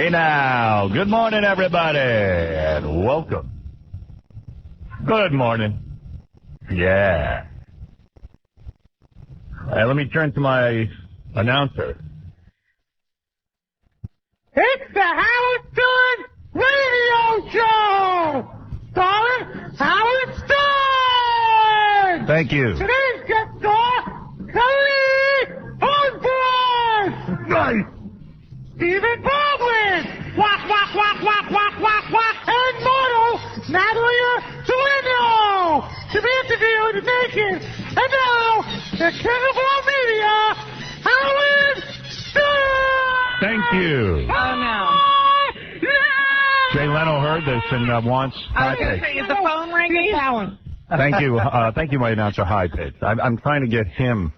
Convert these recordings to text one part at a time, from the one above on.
Hey now, good morning everybody, and welcome. Good morning. Yeah. Let me turn to my announcer. It's the Howard Stern Radio Show! Starring Howard Stern! Thank you. Today's guest star, Kelly Osbourne! Nice. Stephen Baldwin! Whack, whack, whack, whack, whack, whack, whack! And model, Natalia Tolino! To be interviewed naked. And now, the king of all media, Howard Stern! Thank you. Oh, no. Jay Leno heard this and wants I high was going to pitch. say, is the phone ringing? Thank you. Thank you, my announcer, high pitch. I'm trying to get him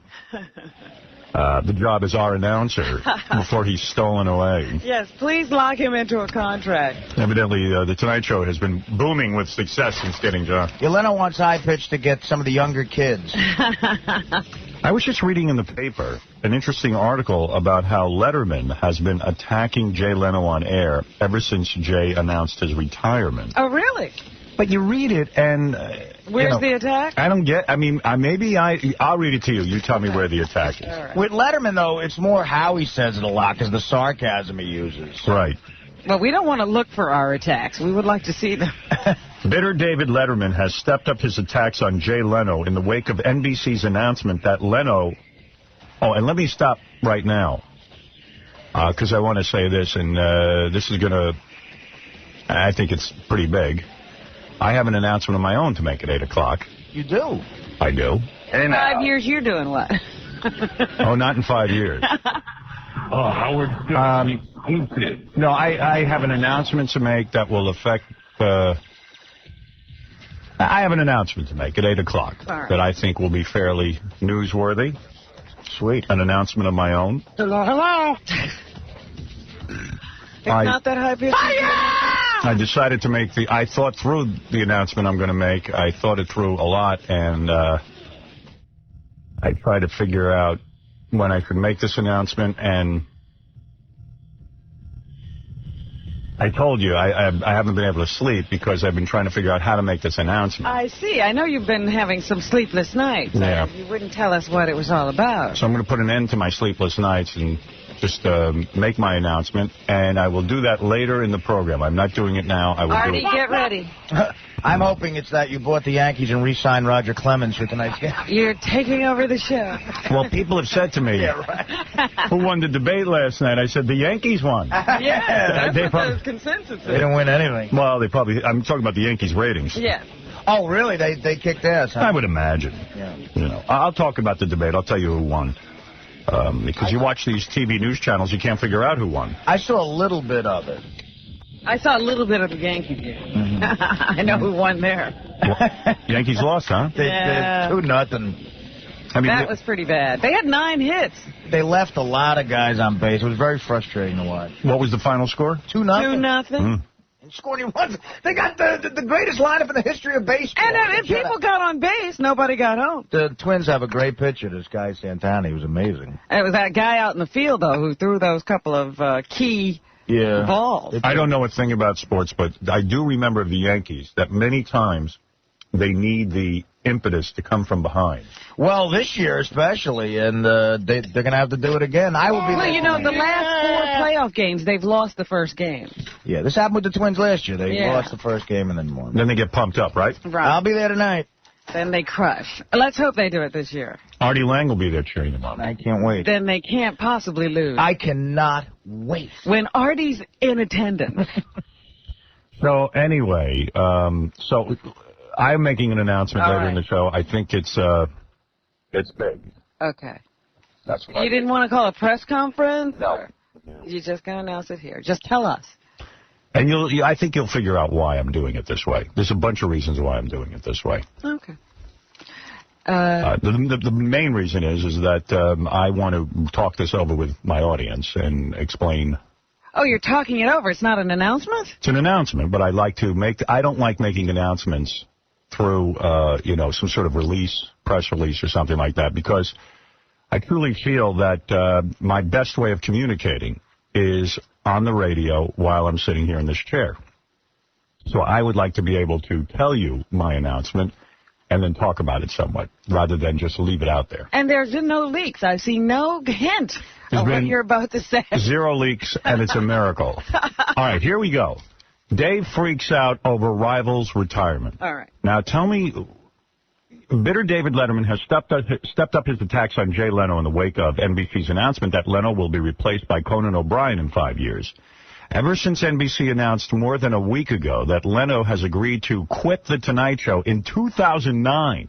the job as our announcer before he's stolen away. Yes, please lock him into a contract. Evidently, the Tonight Show has been booming with success since getting John. Leno wants high pitch to get some of the younger kids. I was just reading in the paper an interesting article about how Letterman has been attacking Jay Leno on air ever since Jay announced his retirement. Oh, really? But you read it and... Where's the attack? I don't get... I mean, I'll read it to you. You tell me where the attack is. Right. With Letterman, though, it's more how he says it a lot because the sarcasm he uses. Right. Well, we don't want to look for our attacks. We would like to see them. Bitter David Letterman has stepped up his attacks on Jay Leno in the wake of NBC's announcement that Leno... Oh, and let me stop right now, because I want to say this, and this is going to... I think it's pretty big. I have an announcement of my own to make at 8 o'clock. You do? I do. In 5 years, you're doing what? Oh, not in 5 years. Oh, Howard Stern. No, I have an announcement to make that will affect... I have an announcement to make at 8 o'clock that I think will be fairly newsworthy. Sweet. An announcement of my own. Hello, hello! It's not that high pitch. I decided to make I thought through the announcement I'm going to make. I thought it through a lot, and I tried to figure out when I could make this announcement, and I told you I haven't been able to sleep because I've been trying to figure out how to make this announcement. I see. I know you've been having some sleepless nights. Yeah. You wouldn't tell us what it was all about. So I'm going to put an end to my sleepless nights and just make my announcement, and I will do that later in the program. I'm not doing it now. I will Artie, do it. get ready. I'm hoping it's that you bought the Yankees and re-signed Roger Clemens for tonight's game. You're taking over the show. Well, people have said to me, who won the debate last night? I said, the Yankees won. Yeah, They that's probably- what the consensus is. They didn't win anything. Well, I'm talking about the Yankees' ratings. Yes. Oh, really? They kicked ass, huh? I would imagine. Yeah. You know, I'll talk about the debate. I'll tell you who won. Because you watch these TV news channels, you can't figure out who won. I saw a little bit of it. I saw a little bit of the Yankee game. I know who won there. Well, Yankees lost, huh? They Yeah. 2-0. I mean, That was pretty bad. They had 9 hits. They left a lot of guys on base. It was very frustrating to watch. what was the final score? 2-0. 2-0. And scoring runs. They got the greatest lineup in the history of baseball. And if people got on base, nobody got home. The Twins have a great pitcher, this guy Santana. He was amazing. And it was that guy out in the field, though, who threw those couple of key balls. I don't know a thing about sports, but I do remember of the Yankees that many times they need the impetus to come from behind. Well, this year especially, and they're going to have to do it again. I will be Well, there you know, the tonight. last 4 playoff games, they've lost the first game. Yeah, this happened with the Twins last year. They Yeah. lost the first game and then won. Then they get pumped up, right? Right. I'll be there tonight. Then they crush. Let's hope they do it this year. Artie Lang will be there cheering them on. I can't wait. Then they can't possibly lose. I cannot wait. When Artie's in attendance. So anyway, so I'm making an announcement All later right. in the show. I think it's big. Okay. That's what You didn't want to call a press conference? No. Or you're just going to announce it here. Just tell us. And I think you'll figure out why I'm doing it this way. There's a bunch of reasons why I'm doing it this way. Okay. The main reason is that I want to talk this over with my audience and explain. Oh, you're talking it over. It's not an announcement? It's an announcement, but I don't like making announcements through, some sort of press release or something like that, because I truly feel that my best way of communicating is on the radio while I'm sitting here in this chair. So I would like to be able to tell you my announcement and then talk about it somewhat, rather than just leave it out there. And there's been no leaks. I've seen no hint of what you're about to say. 0 leaks, and it's a miracle. All right, here we go. Dave freaks out over rival's retirement. All right. Now, tell me, bitter David Letterman has stepped up his attacks on Jay Leno in the wake of NBC's announcement that Leno will be replaced by Conan O'Brien in 5 years. Ever since NBC announced more than a week ago that Leno has agreed to quit The Tonight Show in 2009,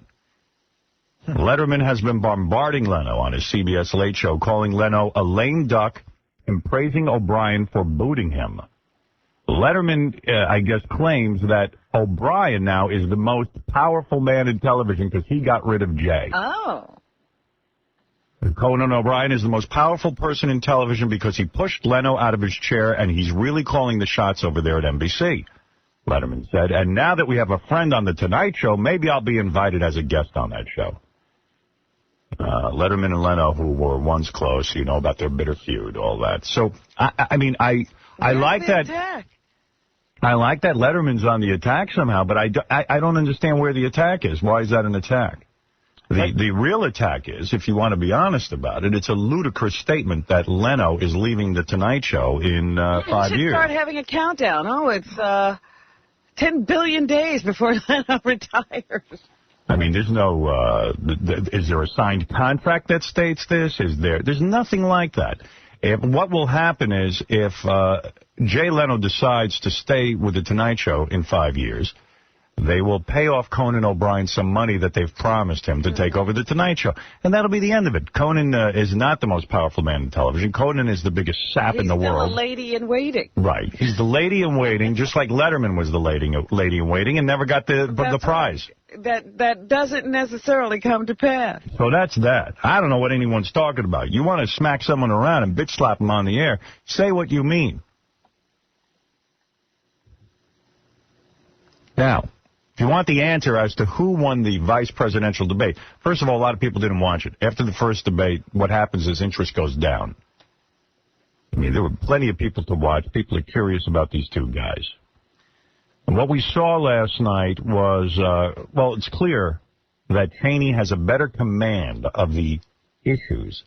Letterman has been bombarding Leno on his CBS Late Show, calling Leno a lame duck and praising O'Brien for booting him. Letterman, I guess, claims that O'Brien now is the most powerful man in television because he got rid of Jay. Oh. Conan O'Brien is the most powerful person in television because he pushed Leno out of his chair, and he's really calling the shots over there at NBC, Letterman said. And now that we have a friend on The Tonight Show, maybe I'll be invited as a guest on that show. Letterman and Leno, who were once close, you know, about their bitter feud, all that. So, I mean, I like that. Attack? I like that Letterman's on the attack somehow, but I don't understand where the attack is. Why is that an attack? The real attack is, if you want to be honest about it, it's a ludicrous statement that Leno is leaving The Tonight Show in 5 years. Start having a countdown. Oh, it's 10 billion days before Leno retires. I mean, there's no, is there a signed contract that states this? There's nothing like that. What will happen is if Jay Leno decides to stay with The Tonight Show in 5 years, they will pay off Conan O'Brien some money that they've promised him to take over The Tonight Show. And that'll be the end of it. Conan is not the most powerful man in television. Conan is the biggest sap in the world. He's still a lady in waiting. Right. He's the lady in waiting, just like Letterman was the lady in waiting and never got the prize. That doesn't necessarily come to pass. So that's that. I don't know what anyone's talking about. You want to smack someone around and bitch slap them on the air, say what you mean. Now, if you want the answer as to who won the vice presidential debate, first of all, a lot of people didn't watch it. After the first debate, what happens is interest goes down. I mean, there were plenty of people to watch. People are curious about these two guys. And what we saw last night was, well, it's clear that Cheney has a better command of the issues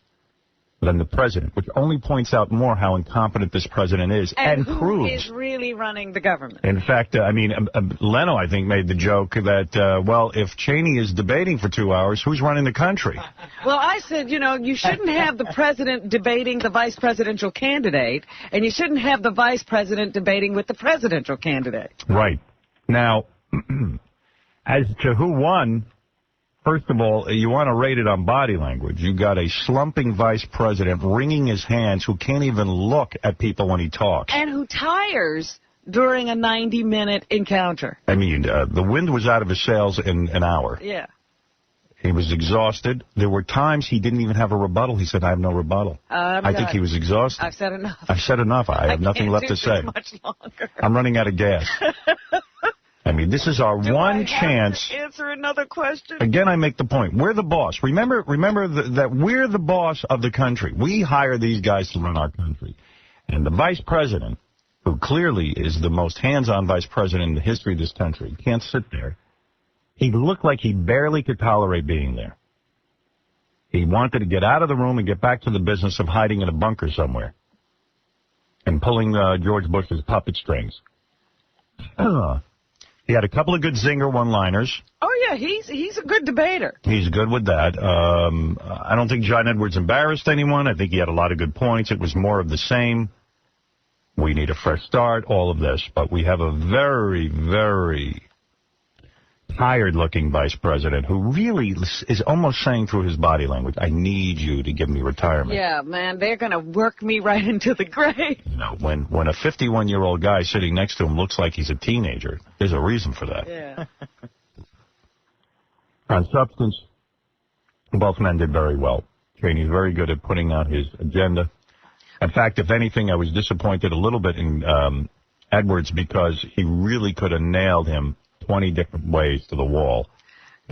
than the president, which only points out more how incompetent this president is and who proves is really running the government. In fact, I mean, Leno, I think, made the joke that, well, if Cheney is debating for 2 hours, who's running the country? Well, I said, you know, you shouldn't have the president debating the vice presidential candidate, and you shouldn't have the vice president debating with the presidential candidate. Right. Now, as to who won, first of all, you want to rate it on body language. You got a slumping vice president wringing his hands who can't even look at people when he talks. And who tires during a 90-minute encounter. I mean, the wind was out of his sails in an hour. Yeah. He was exhausted. There were times he didn't even have a rebuttal. He said, I have no rebuttal. I think he was exhausted. I've said enough. I've said enough. I have nothing left to say. Much longer. I'm running out of gas. I mean, this is our one chance. To answer another question? Again, I make the point. We're the boss. Remember that we're the boss of the country. We hire these guys to run our country. And the vice president, who clearly is the most hands-on vice president in the history of this country, can't sit there. He looked like he barely could tolerate being there. He wanted to get out of the room and get back to the business of hiding in a bunker somewhere and pulling George Bush's puppet strings. He had a couple of good zinger one-liners. Oh, yeah, he's a good debater. He's good with that. I don't think John Edwards embarrassed anyone. I think he had a lot of good points. It was more of the same. We need a fresh start, all of this. But we have a very, very tired-looking vice president who really is almost saying through his body language, I need you to give me retirement. Yeah, man, they're going to work me right into the grave. You know, when a 51-year-old guy sitting next to him looks like he's a teenager, there's a reason for that. Yeah. On substance, both men did very well. Cheney's very good at putting out his agenda. In fact, if anything, I was disappointed a little bit in Edwards because he really could have nailed him 20 different ways to the wall.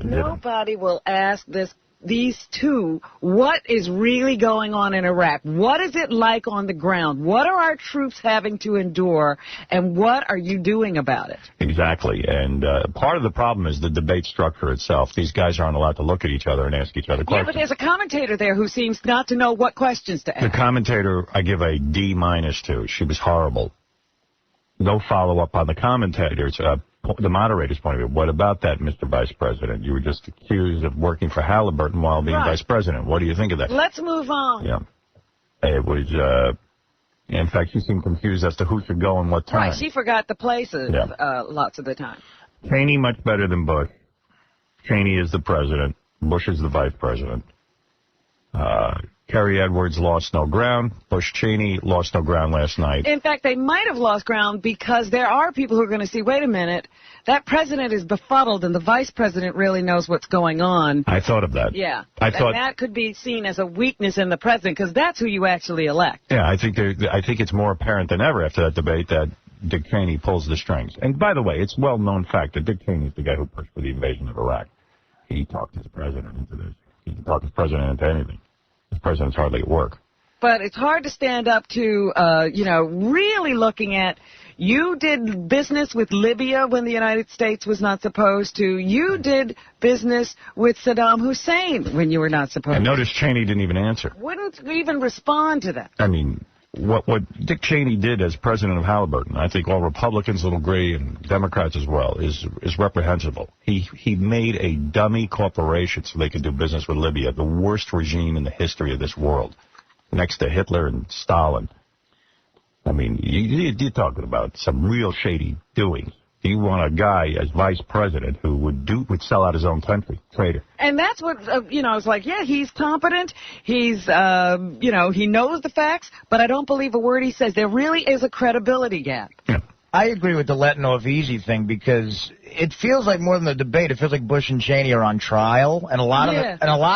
Nobody will ask this these two what is really going on in Iraq. What is it like on the ground? What are our troops having to endure, and what are you doing about it? Exactly. And part of the problem is the debate structure itself. These guys aren't allowed to look at each other and ask each other questions. Yeah, but there's a commentator there who seems not to know what questions to ask. The commentator, I give a D- to. She was horrible. No follow-up on the commentators, the moderator's point of view. What about that, Mr. Vice President? You were just accused of working for Halliburton while being Vice President. What do you think of that? Let's move on. Yeah. It was, in fact, she seemed confused as to who should go and what time. Right, she forgot the places lots of the time. Cheney much better than Bush. Cheney is the president. Bush is the vice president. Kerry Edwards lost no ground. Bush Cheney lost no ground last night. In fact, they might have lost ground because there are people who are going to see, wait a minute, that president is befuddled and the vice president really knows what's going on. I thought of that. Yeah. And that could be seen as a weakness in the president because that's who you actually elect. Yeah, I think it's more apparent than ever after that debate that Dick Cheney pulls the strings. And by the way, it's well-known fact that Dick Cheney is the guy who pushed for the invasion of Iraq. He talked his president into this. He can talk his president into anything. The president's hardly at work. But it's hard to stand up to, really looking at, you did business with Libya when the United States was not supposed to. You did business with Saddam Hussein when you were not supposed to. And notice Cheney didn't even answer. Wouldn't even respond to that. I mean, what Dick Cheney did as president of Halliburton, I think all Republicans will agree, and Democrats as well, is reprehensible. He made a dummy corporation so they could do business with Libya, the worst regime in the history of this world, next to Hitler and Stalin. I mean, you're talking about some real shady doings. You want a guy as vice president who would sell out his own country, traitor. And that's what, I was like, yeah, he's competent. He's, he knows the facts, but I don't believe a word he says. There really is a credibility gap. Yeah. I agree with the letting off easy thing because it feels like more than the debate. It feels like Bush and Cheney are on trial, and a lot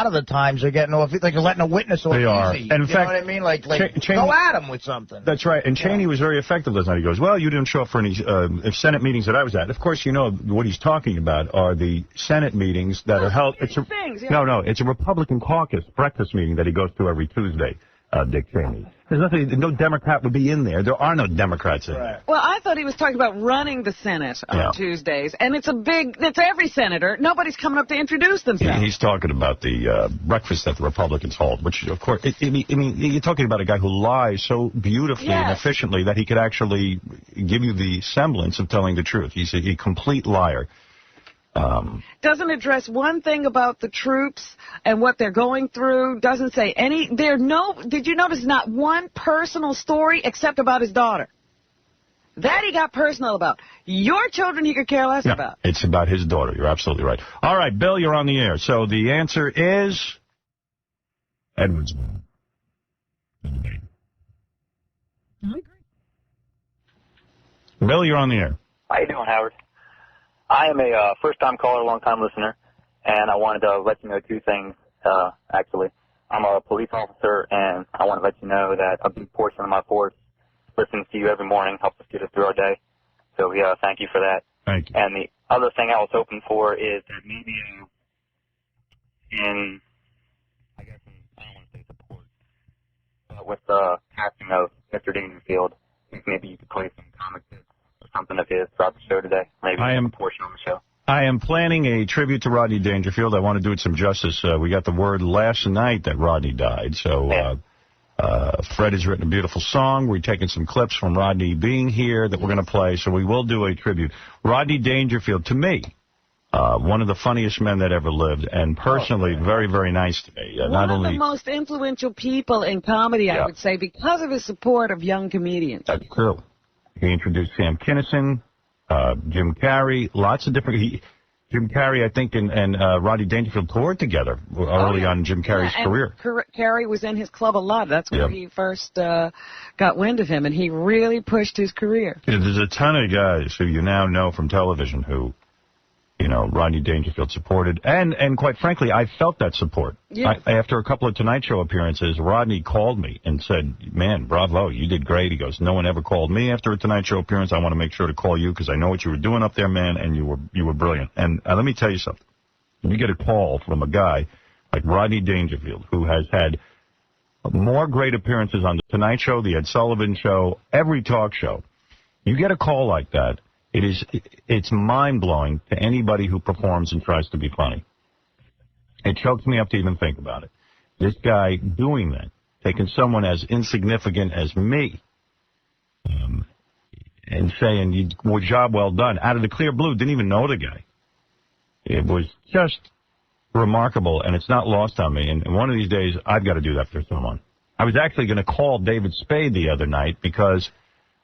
of the times they're getting off like they're letting a witness off easy. They are. And in fact, know what I mean? Like Cheney, go at him with something. That's right. And Cheney was very effective last night. He goes, well, you didn't show up for any Senate meetings that I was at. Of course, you know what he's talking about are the Senate meetings that are held. It's a Republican caucus breakfast meeting that he goes to every Tuesday. Dick Cheney. There's nothing. No Democrat would be in there. There are no Democrats in there. Well, I thought he was talking about running the Senate on Tuesdays, and it's every senator. Nobody's coming up to introduce themselves. He's talking about the breakfast that the Republicans hold, which, of course, you're talking about a guy who lies so beautifully and efficiently that he could actually give you the semblance of telling the truth. He's a complete liar. Doesn't address one thing about the troops and what they're going through. Doesn't say any. Did you notice not one personal story except about his daughter? That he got personal about. Your children he could care less about. It's about his daughter. You're absolutely right. All right, Bill, you're on the air. So the answer is Edwards. I agree. Bill, you're on the air. How you doing, Howard? I am a first-time caller, long-time listener, and I wanted to let you know two things, actually. I'm a police officer, and I want to let you know that a big portion of my force listens to you every morning, helps us get us through our day. So, thank you for that. Thank you. And the other thing I was hoping for is that maybe I don't want to say support, but with the passing of Mr. Dangerfield, maybe you could play some comic tips or something of his throughout the show today. Maybe a portion on the show. I am planning a tribute to Rodney Dangerfield. I want to do it some justice. We got the word last night that Rodney died. So Fred has written a beautiful song. We're taking some clips from Rodney being here that we're going to play. So we will do a tribute. Rodney Dangerfield, to me, one of the funniest men that ever lived, and personally very, very nice to me. One of the most influential people in comedy, I would say, because of his support of young comedians. That's true. He introduced Sam Kinison, Jim Carrey, lots of different... Jim Carrey, I think, and Rodney Dangerfield toured together early on in Jim Carrey's career. Carrey was in his club a lot. That's where he first got wind of him, and he really pushed his career. There's a ton of guys who you now know from television who, Rodney Dangerfield supported. And quite frankly, I felt that support. Yes. After a couple of Tonight Show appearances, Rodney called me and said, man, bravo, you did great. He goes, no one ever called me after a Tonight Show appearance. I want to make sure to call you because I know what you were doing up there, man, and you were brilliant. And let me tell you something. When you get a call from a guy like Rodney Dangerfield, who has had more great appearances on The Tonight Show, The Ed Sullivan Show, every talk show. You get a call like that, it's mind-blowing to anybody who performs and tries to be funny. It chokes me up to even think about it. This guy doing that, taking someone as insignificant as me, and saying, well, job well done, out of the clear blue, didn't even know the guy. It was just remarkable, and it's not lost on me. And one of these days, I've got to do that for someone. I was actually going to call David Spade the other night because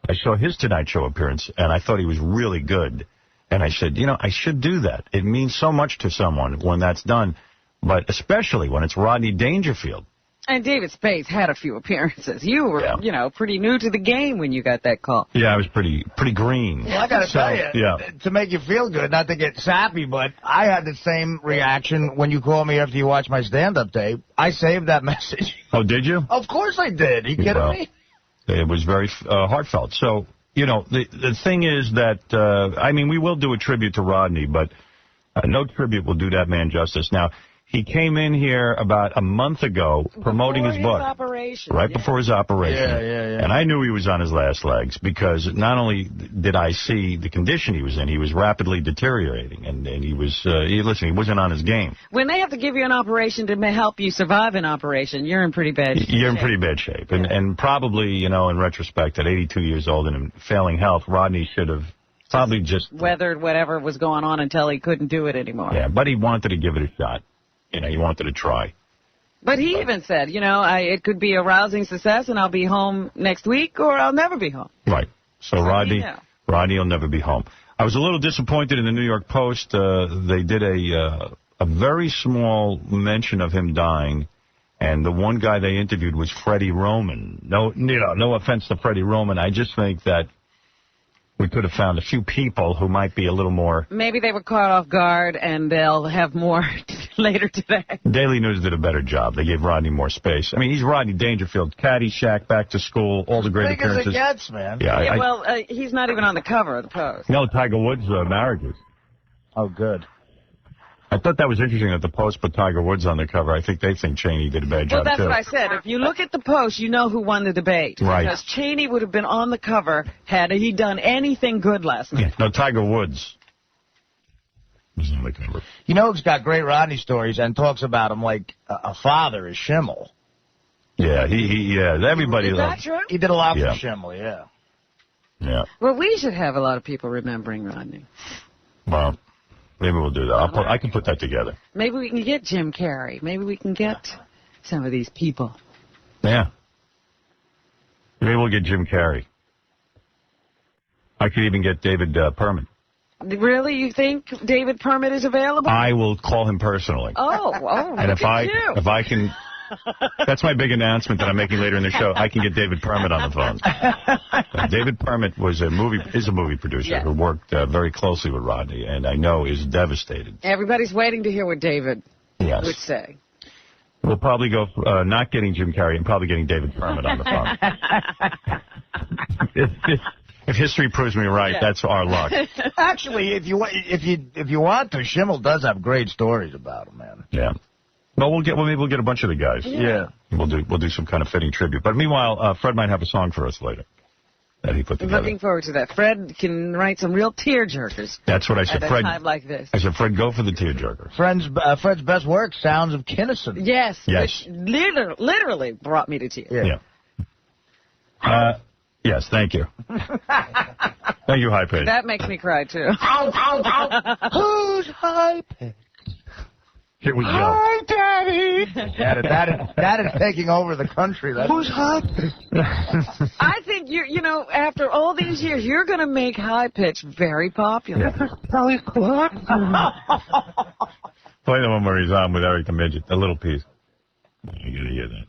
I saw his Tonight Show appearance, and I thought he was really good. And I said, I should do that. It means so much to someone when that's done, but especially when it's Rodney Dangerfield. And David Spade's had a few appearances. You were, pretty new to the game when you got that call. Yeah, I was pretty green. Well, I got to tell you, to make you feel good, not to get sappy, but I had the same reaction when you called me after you watched my stand-up tape. I saved that message. Oh, did you? Of course I did. Are you kidding me? It was very heartfelt. So, the thing is that, we will do a tribute to Rodney, but no tribute will do that man justice. Now, he came in here about a month ago promoting his book. Before his operation. Yeah. And I knew he was on his last legs because not only did I see the condition he was in, he was rapidly deteriorating. And he was, he wasn't on his game. When they have to give you an operation to help you survive an operation, you're in pretty bad shape. You're in pretty bad shape. And probably, in retrospect, at 82 years old and in failing health, Rodney should have probably just weathered whatever was going on until he couldn't do it anymore. Yeah, but he wanted to give it a shot. He wanted to try. But he even said, it could be a rousing success and I'll be home next week or I'll never be home. Right. So Rodney will never be home. I was a little disappointed in the New York Post. They did a very small mention of him dying, and the one guy they interviewed was Freddie Roman. No offense to Freddie Roman. I just think that we could have found a few people who might be a little more... Maybe they were caught off guard, and they'll have more later today. Daily News did a better job. They gave Rodney more space. He's Rodney Dangerfield. Caddyshack, Back to School, all the great appearances. Big as it gets, man. Yeah, he's not even on the cover of the Post. No, Tiger Woods' marriages. Oh, good. I thought that was interesting that the Post put Tiger Woods on the cover. I think they think Cheney did a bad job, Well, that's too. what I said. If you look at the Post, you know who won the debate. Right. Because Cheney would have been on the cover had he done anything good last night. No, Tiger Woods was on the cover. He's got great Rodney stories and talks about him like a father is Schimmel. Yeah, everybody Is loves that true? He did a lot for Schimmel, Yeah. Well, we should have a lot of people remembering Rodney. Well, maybe we'll do that. I can put that together. Maybe we can get Jim Carrey. Maybe we can get some of these people. Yeah. Maybe we'll get Jim Carrey. I could even get David Perman. Really? You think David Perman is available? I will call him personally. Oh, and if I can... That's my big announcement that I'm making later in the show. I can get David Permit on the phone. David Permit is a movie producer who worked very closely with Rodney, and I know is devastated. Everybody's waiting to hear what David would say. We'll probably go not getting Jim Carrey and probably getting David Permit on the phone. If history proves me right, that's our luck. Actually, if you want to, Schimmel does have great stories about him, man. Yeah. Well, maybe we'll get a bunch of the guys. Yeah. We'll do some kind of fitting tribute. But meanwhile, Fred might have a song for us later that he put together. Looking forward to that. Fred can write some real tearjerkers. That's what I said. At a time like this. I said, Fred, go for the tearjerker. Fred's best work, Sounds of Kinnison. Yes. Yes. Which literally brought me to tears. Yeah. Yes, thank you. Thank you, High Pitch. That makes me cry, too. Who's High Pitch? Here we go. Hi, Daddy. That is taking over the country. Who's High Pitch? I think after all these years, you're going to make High Pitch very popular. Kelly Clarkson. Play the one where he's on with Eric the Midget, a little piece. You gotta hear that.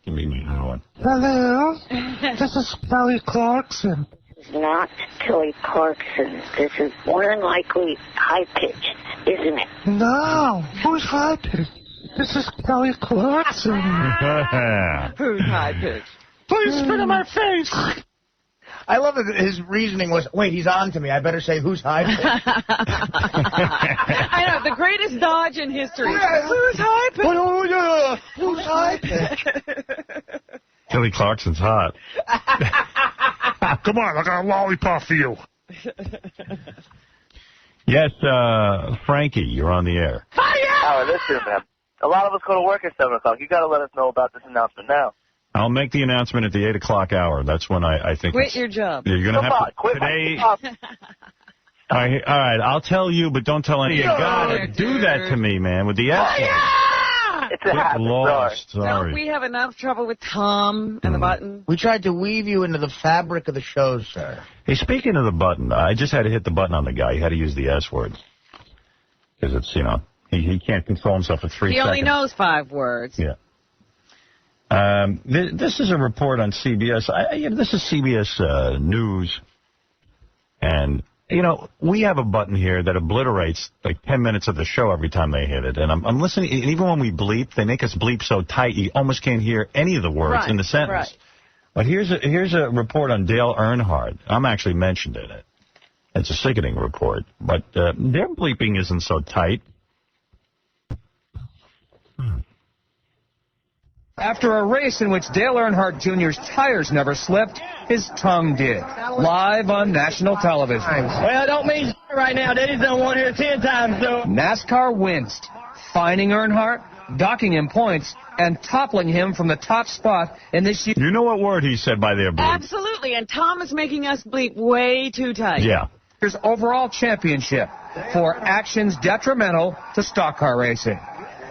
Give me another one. Hello, this is Kelly Clarkson. Not Kelly Clarkson. This is more than likely High Pitch, isn't it? No, who's High Pitch? This is Kelly Clarkson. Who's High Pitch? Please spit in my face. I love that his reasoning was, wait, he's on to me. I better say who's high pitch. I know, the greatest dodge in history. Who's high pitch? Oh, yeah. Who's high pitch? Kelly Clarkson's hot. Come on, I got a lollipop for you. Yes, Frankie, you're on the air. Howard, listen, man. A lot of us go to work at 7 o'clock. You got to let us know about this announcement now. I'll make the announcement at the 8 o'clock hour. That's when I think. Quit your job. You're going to have to quit today. my job. All right, I'll tell you, but don't tell anyone. You got to do that to me, man, with the F. It's a habit. Lost. Don't Sorry. we have enough trouble with Tom and the button? We tried to weave you into the fabric of the show, sir. Hey, speaking of the button, I just had to hit the button on the guy. He had to use the S word. Because it's, he can't control himself for 3 seconds. He only knows 5 words. Yeah. This is a report on CBS. This is CBS News. And, we have a button here that obliterates like 10 minutes of the show every time they hit it. And I'm listening. And even when we bleep, they make us bleep so tight you almost can't hear any of the words in the sentence. Right. But here's a report on Dale Earnhardt. I'm actually mentioned in it. It's a sickening report. But their bleeping isn't so tight. After a race in which Dale Earnhardt Jr.'s tires never slipped, his tongue did. Live on national television. Well, it don't mean right now. Daddy's done one here 10 times, though. NASCAR winced, fining Earnhardt, docking him points, and toppling him from the top spot in this year. You know what word he said by their bleep? Absolutely, and Tom is making us bleep way too tight. Yeah. Here's overall championship for actions detrimental to stock car racing.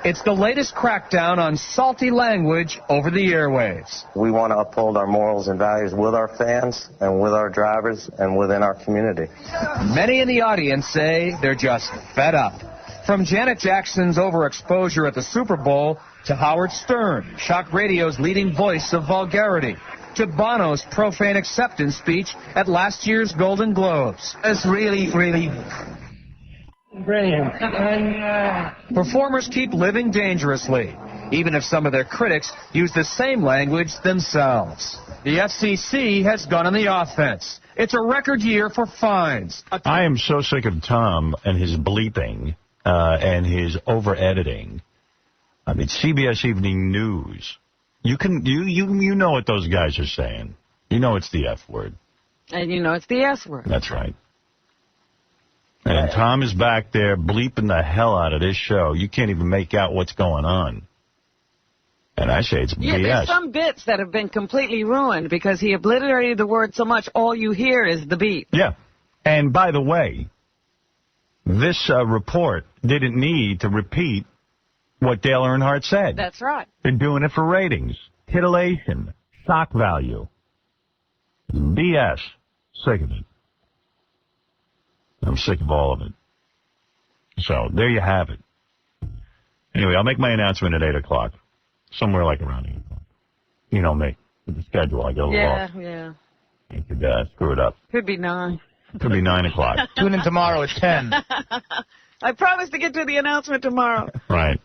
It's the latest crackdown on salty language over the airwaves. We want to uphold our morals and values with our fans and with our drivers and within our community. Many in the audience say they're just fed up. From Janet Jackson's overexposure at the Super Bowl to Howard Stern, shock radio's leading voice of vulgarity, to Bono's profane acceptance speech at last year's Golden Globes. It's really brilliant. Performers keep living dangerously, even if some of their critics use the same language themselves. The FCC has gone on the offense. It's a record year for fines. I am so sick of Tom and his bleeping and his over-editing. I mean, CBS Evening News. You know what those guys are saying. You know it's the F word. And you know it's the S word. That's right. And Tom is back there bleeping the hell out of this show. You can't even make out what's going on. And I say it's BS. Yeah, there's some bits that have been completely ruined because he obliterated the word so much, all you hear is the beep. Yeah. And by the way, this report didn't need to repeat what Dale Earnhardt said. That's right. They're doing it for ratings, titillation, shock value. BS. Sick of it. I'm sick of all of it. So, there you have it. Anyway, I'll make my announcement at 8 o'clock. Somewhere like around 8 o'clock. You know me. With the schedule, I get a little off. Yeah. I could screw it up. Could be 9. Could be 9 o'clock. Tune in tomorrow at 10. I promise to get to the announcement tomorrow. Right.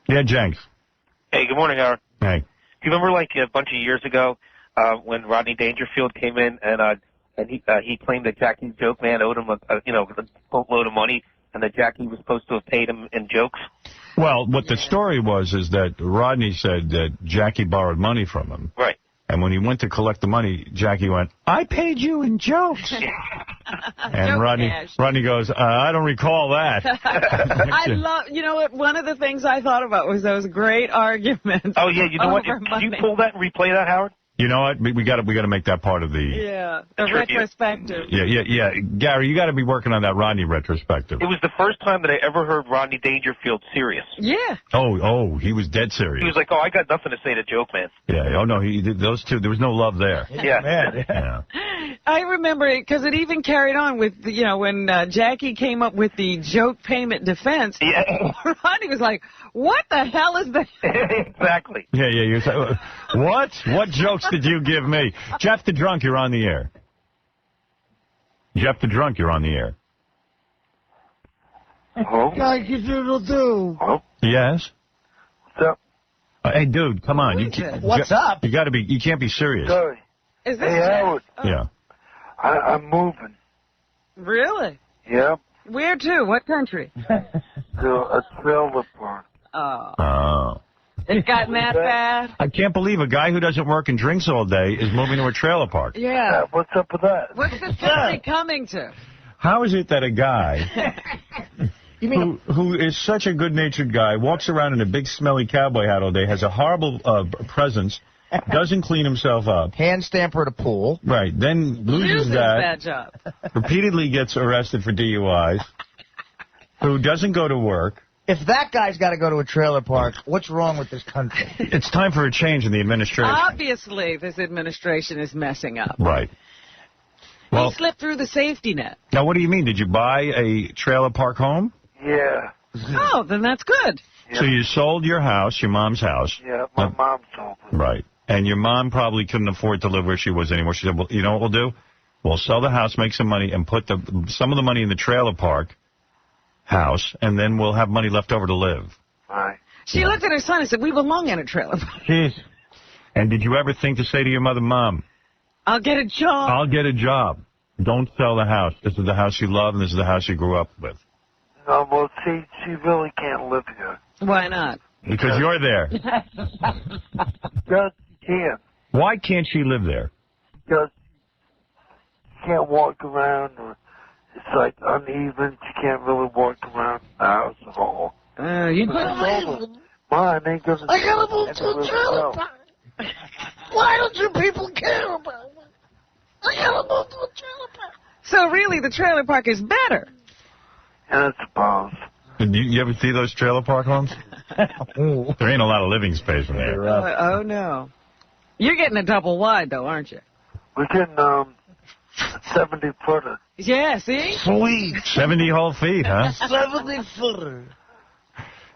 Yeah, Jenks. Hey, good morning, Howard. Hey. Do you remember, like, a bunch of years ago when Rodney Dangerfield came in and he claimed that Jackie Joke Man owed him a boatload of money, and that Jackie was supposed to have paid him in jokes? Well, what the story was is that Rodney said that Jackie borrowed money from him. Right. And when he went to collect the money, Jackie went, "I paid you in jokes." And Rodney goes, "I don't recall that." I love, you know what, one of the things I thought about was those great arguments. Oh, yeah, you know what? Can you pull that and replay that, Howard? You know what? We got to make that part of the... Yeah, the retrospective. Yeah. Gary, you got to be working on that Rodney retrospective. It was the first time that I ever heard Rodney Dangerfield serious. Yeah. Oh, he was dead serious. He was like, I got nothing to say to Joke Man. Yeah, no, he did those two. There was no love there. Yeah. I remember it because it even carried on with, when Jackie came up with the joke payment defense. Yeah. Rodney was like, what the hell is that? Exactly. Yeah. You say, what? What jokes did you give me? Jeff the Drunk, you're on the air. Jeff the Drunk, you're on the air. Oh. Oh. Yes? What's up? Hey, dude, come on. What's up? You can't be serious. Sorry. Is this Hey, Howard. Yeah. I'm moving. Really? Yep. Where to? What country? To a trailer park. Oh. It's gotten that bad? I can't believe a guy who doesn't work and drinks all day is moving to a trailer park. Yeah. What's up with that? What's the country coming to? How is it that a guy who is such a good-natured guy, walks around in a big smelly cowboy hat all day, has a horrible presence, doesn't clean himself up. Hand stamper at a pool. Right. Then loses that. Bad job. Repeatedly gets arrested for DUIs. Who doesn't go to work. If that guy's got to go to a trailer park, what's wrong with this country? It's time for a change in the administration. Obviously, this administration is messing up. Right. Well, He slipped through the safety net. now, what do you mean? Did you buy a trailer park home? Yeah. Oh, then that's good. So you sold your house, your mom's house. Yeah, my mom sold it. Right. And your mom probably couldn't afford to live where she was anymore. She said, well, you know what we'll do? We'll sell the house, make some money, and put some of the money in the trailer park house, and then we'll have money left over to live. Right. She looked at her son and said, we belong in a trailer park. Jeez. And did you ever think to say to your mother, Mom, I'll get a job. I'll get a job. Don't sell the house. This is the house you love, and this is the house you grew up with. No, well, see, she really can't live here. Why not? Because you're there. Because she can't. Why can't she live there? Because she can't walk around, or it's like uneven. She can't really walk around the house at all. You Mine ain't gonna. I gotta move to a trailer park. Why don't you people care about me? I gotta move to a trailer park. So really, the trailer park is better. I suppose. You ever see those trailer park homes? There ain't a lot of living space in there. Oh, no. You're getting a double wide, though, aren't you? We're getting 70-footer. Yeah, see? Sweet. 70 whole feet, huh? 70-footer.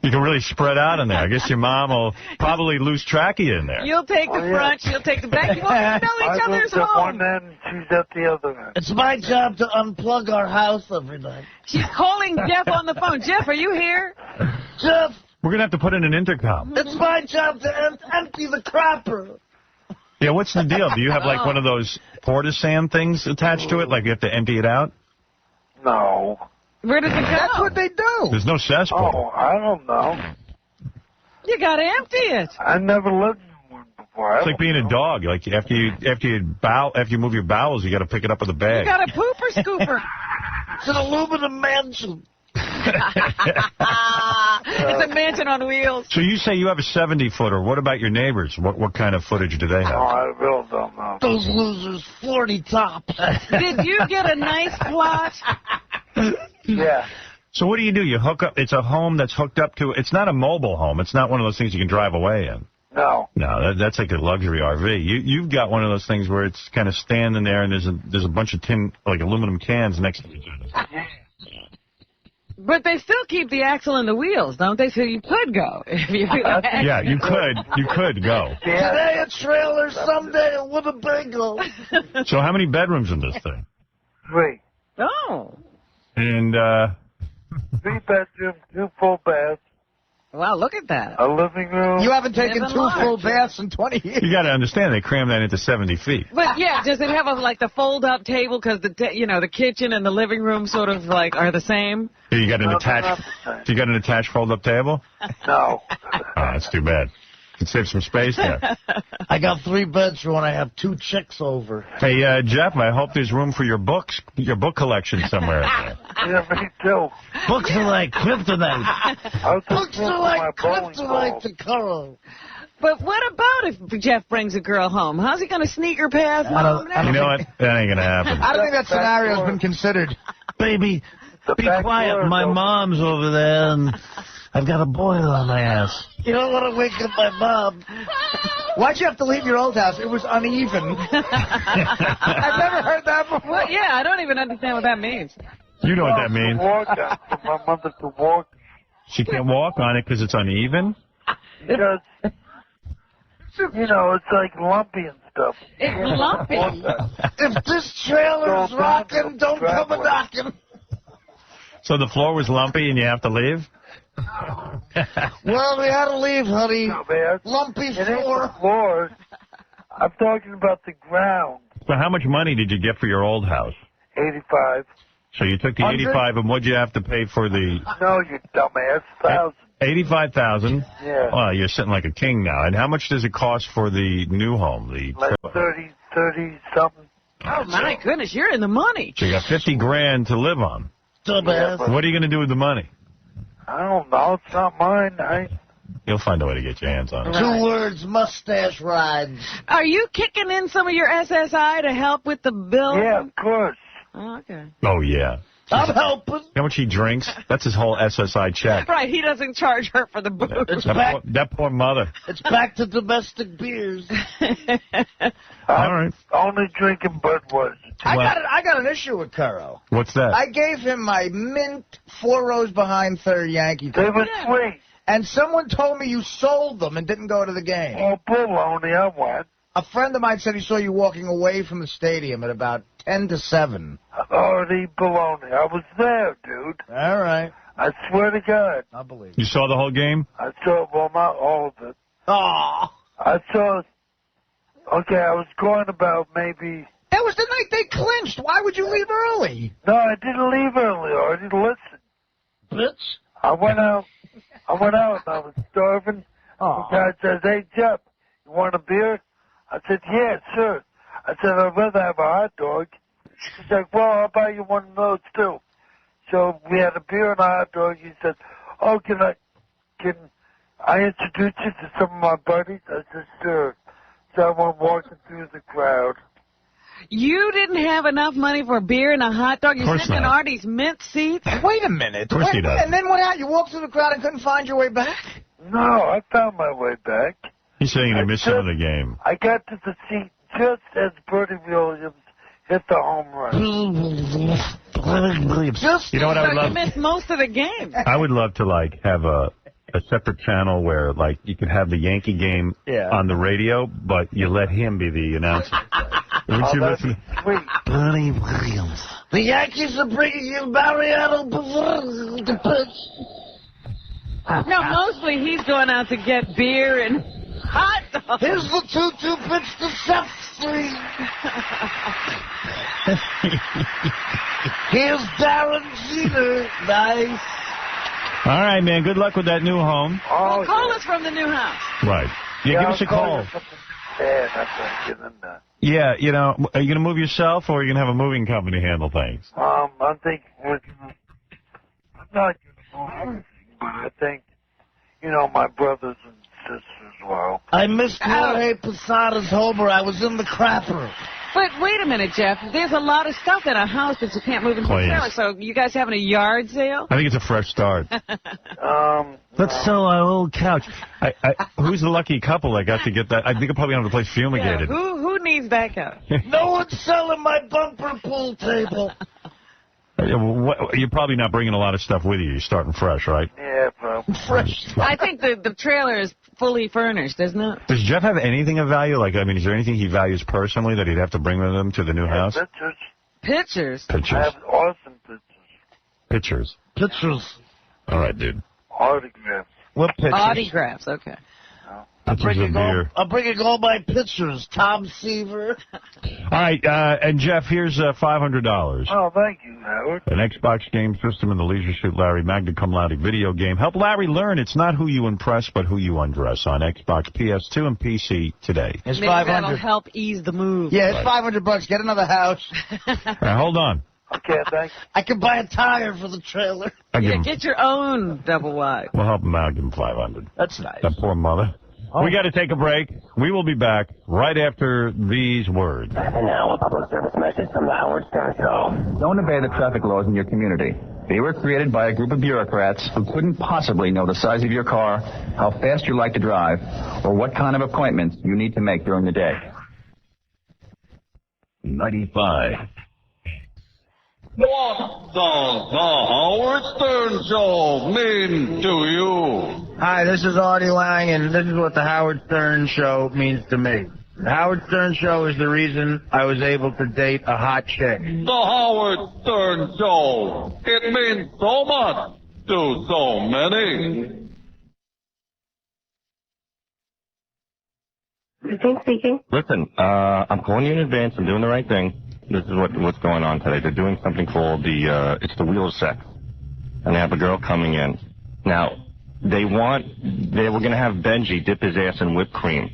You can really spread out in there. I guess your mom will probably lose track of you in there. You'll take the front, she'll take the back. You won't know each other's I home. one end, she's at the other end. It's my job to unplug our house every night. She's calling Jeff on the phone. Jeff, are you here? Jeff, We're going to have to put in an intercom. it's my job to empty the crapper. Yeah, what's the deal? Do you have, like, one of those porta-sand things attached to it? Like, you have to empty it out? No. Where does it go? That's what they do. There's no cesspool. Oh, I don't know. You got to empty it. I never lived in one before. It's like being a dog. Like, after you move your bowels, you got to pick it up with a bag. You got a pooper scooper. It's an aluminum mansion. It's a mansion on wheels. So you say you have a 70-footer. What about your neighbors? What kind of footage do they Oh, have? I really don't know. Those losers, 40 tops. Did you get a nice plot? Yeah. So what do? You hook up. It's a home that's hooked up to. It's not a mobile home. It's not one of those things you can drive away in. No. No, that's like a luxury RV. You've got one of those things where it's kind of standing there and there's a bunch of tin, like aluminum cans next to each other. But they still keep the axle and the wheels, don't they? So you could go. If you Yeah, you could go. Today a trailer, someday a Winnebago. So how many bedrooms in this thing? 3. Oh. And 3 bedrooms, 2 full baths, Wow, look at that. a living room. You haven't taken Living 2 large. full baths in 20 years. you got to understand they cram that into 70 feet. But yeah, does it have like the fold-up table? Because the kitchen and the living room sort of like are the same. You got an No, attached. they're not the same. You got an attached fold-up table? No. Oh, that's too bad. Could save some space there. I got 3 beds when I have 2 chicks over. Hey, Jeff, I hope there's room for your book collection somewhere. Yeah, me too. Books are like kryptonite. I was just Books are looking like at my bowling kryptonite ball. to Carl. But what about if Jeff brings a girl home? How's he going to sneak her past home? You know what? That ain't going to happen. I don't think that scenario's been considered. Baby, be back quiet. door is My open. mom's over there, and I've got a boil on my ass. You don't want to wake up my mom. Why'd you have to leave your old house? It was uneven. I've never heard that before. Well, yeah, I don't even understand what that means. You know what that means. Walk out for my mother to walk. She can't walk on it because it's uneven. Because, you know, it's like lumpy and stuff. It's lumpy. If this trailer's rocking, don't come a knocking. So the floor was lumpy and you have to leave? Well, we had to leave, honey. No, man. Lumpy It ain't floor. the floor. I'm talking about the ground. So how much money did you get for your old house? 85. So you took the 85, and what'd you have to pay for the... No, you dumbass. 1,000. 85,000? Yeah. Well, you're sitting like a king now. And how much does it cost for the new home? Like 30-something. Oh, my goodness, you're in the money. So you got 50 grand to live on. Yeah, What are you going to do with the money? I don't know. It's not mine. You'll find a way to get your hands on it. 2 words, mustache rides. Are you kicking in some of your SSI to help with the bill? Yeah, of course. Oh, okay. Oh, yeah. I'm helping. How much he drinks? That's his whole SSI check. Right, he doesn't charge her for the booze. That poor mother. It's back to domestic beers. All right. Only drinking Budweiser. I got an issue with Curro. What's that? I gave him my mint 4 rows behind third Yankee. They were sweet. And someone told me you sold them and didn't go to the game. Oh, baloney, I went. A friend of mine said he saw you walking away from the stadium at about 10 to 7. Already baloney. I was there, dude. All right. I swear to God. I believe You saw the whole game? I saw, well, not all of it. Oh. I saw, okay, I was going about maybe... That was the night they clinched. Why would you leave early? No, I didn't leave early. I didn't listen. Bitch. I went out and I was starving. Oh. The guy says, hey, Jeff, you want a beer? I said, yeah, sure. I said, I'd rather have a hot dog. He's like, well, I'll buy you one of those, too. So we had a beer and a hot dog. He said, oh, can I introduce you to some of my buddies? I said, sure. So I went walking through the crowd. You didn't have enough money for a beer and a hot dog? You're sitting in Artie's mint seats? Wait a minute. Of course he does. And then what happened? You walked through the crowd and couldn't find your way back? No, I found my way back. He's saying he missed some of the game. I got to the seat just as Bertie Williams hit the home run. You know what I would love? You missed most of the game. I would love to, like, have a separate channel where, like, you could have the Yankee game on the radio, but you let him be the announcer. Wouldn't you listen? Sweet. Bertie Williams. The Yankees are bringing you Mariano to pitch. No, mostly he's going out to get beer and hot dogs. Here's the 2-2 pitch to Seth. Here's Darren Jeter. Nice. All right, man. Good luck with that new home. Well, call us from the new house. Right. Yeah, give us a call. Yeah, you know, are you going to move yourself, or are you going to have a moving company handle things? I think I'm not going to move, but I think, you know, my brothers and sisters will. I missed Jorge Posada's homer. I was in the crapper. But wait a minute, Jeff. There's a lot of stuff in a house that you can't move into the trailer. So you guys having a yard sale? I think it's a fresh start. Let's sell our old couch. Who's the lucky couple that got to get that? I think I'll probably have the place fumigated. Yeah, who needs that couch? No one's selling my bumper pool table. You're probably not bringing a lot of stuff with you. You're starting fresh, right? Yeah, probably. Fresh. I think the trailer is fully furnished, isn't it? Does Jeff have anything of value? Like, I mean, is there anything he values personally that he'd have to bring with him to the new house? Pictures. Pictures. I have awesome pictures. Pictures. All right, dude. Autographs. What pictures? Autographs, okay. Pictures of beer. I'm bringing all my pictures. Tom Seaver. All right, and Jeff, here's $500. Oh, thank you, Howard. An Xbox game system and the Leisure Suit Larry Magna Cum Laude video game. Help Larry learn it's not who you impress, but who you undress on Xbox, PS2, and PC today. Maybe that'll help ease the move. Yeah, it's $500. Get another house. All right, hold on. Okay, thanks. I can buy a tire for the trailer. Get your own double wide. We'll help him out. Give him $500. That's nice. That poor mother. Oh. We got to take a break. We will be back right after these words. And now a public service message from the Howard Stern Show. Don't obey the traffic laws in your community. They were created by a group of bureaucrats who couldn't possibly know the size of your car, how fast you like to drive, or what kind of appointments you need to make during the day. 95. What does the Howard Stern Show mean to you? Hi, this is Artie Lang, and this is what the Howard Stern Show means to me. The Howard Stern Show is the reason I was able to date a hot chick. The Howard Stern Show. It means so much to so many. Christine speaking. Listen, I'm calling you in advance. I'm doing the right thing. This is what's going on today. They're doing something called it's the Wheel of Sex. And they have a girl coming in. Now, they were going to have Benji dip his ass in whipped cream.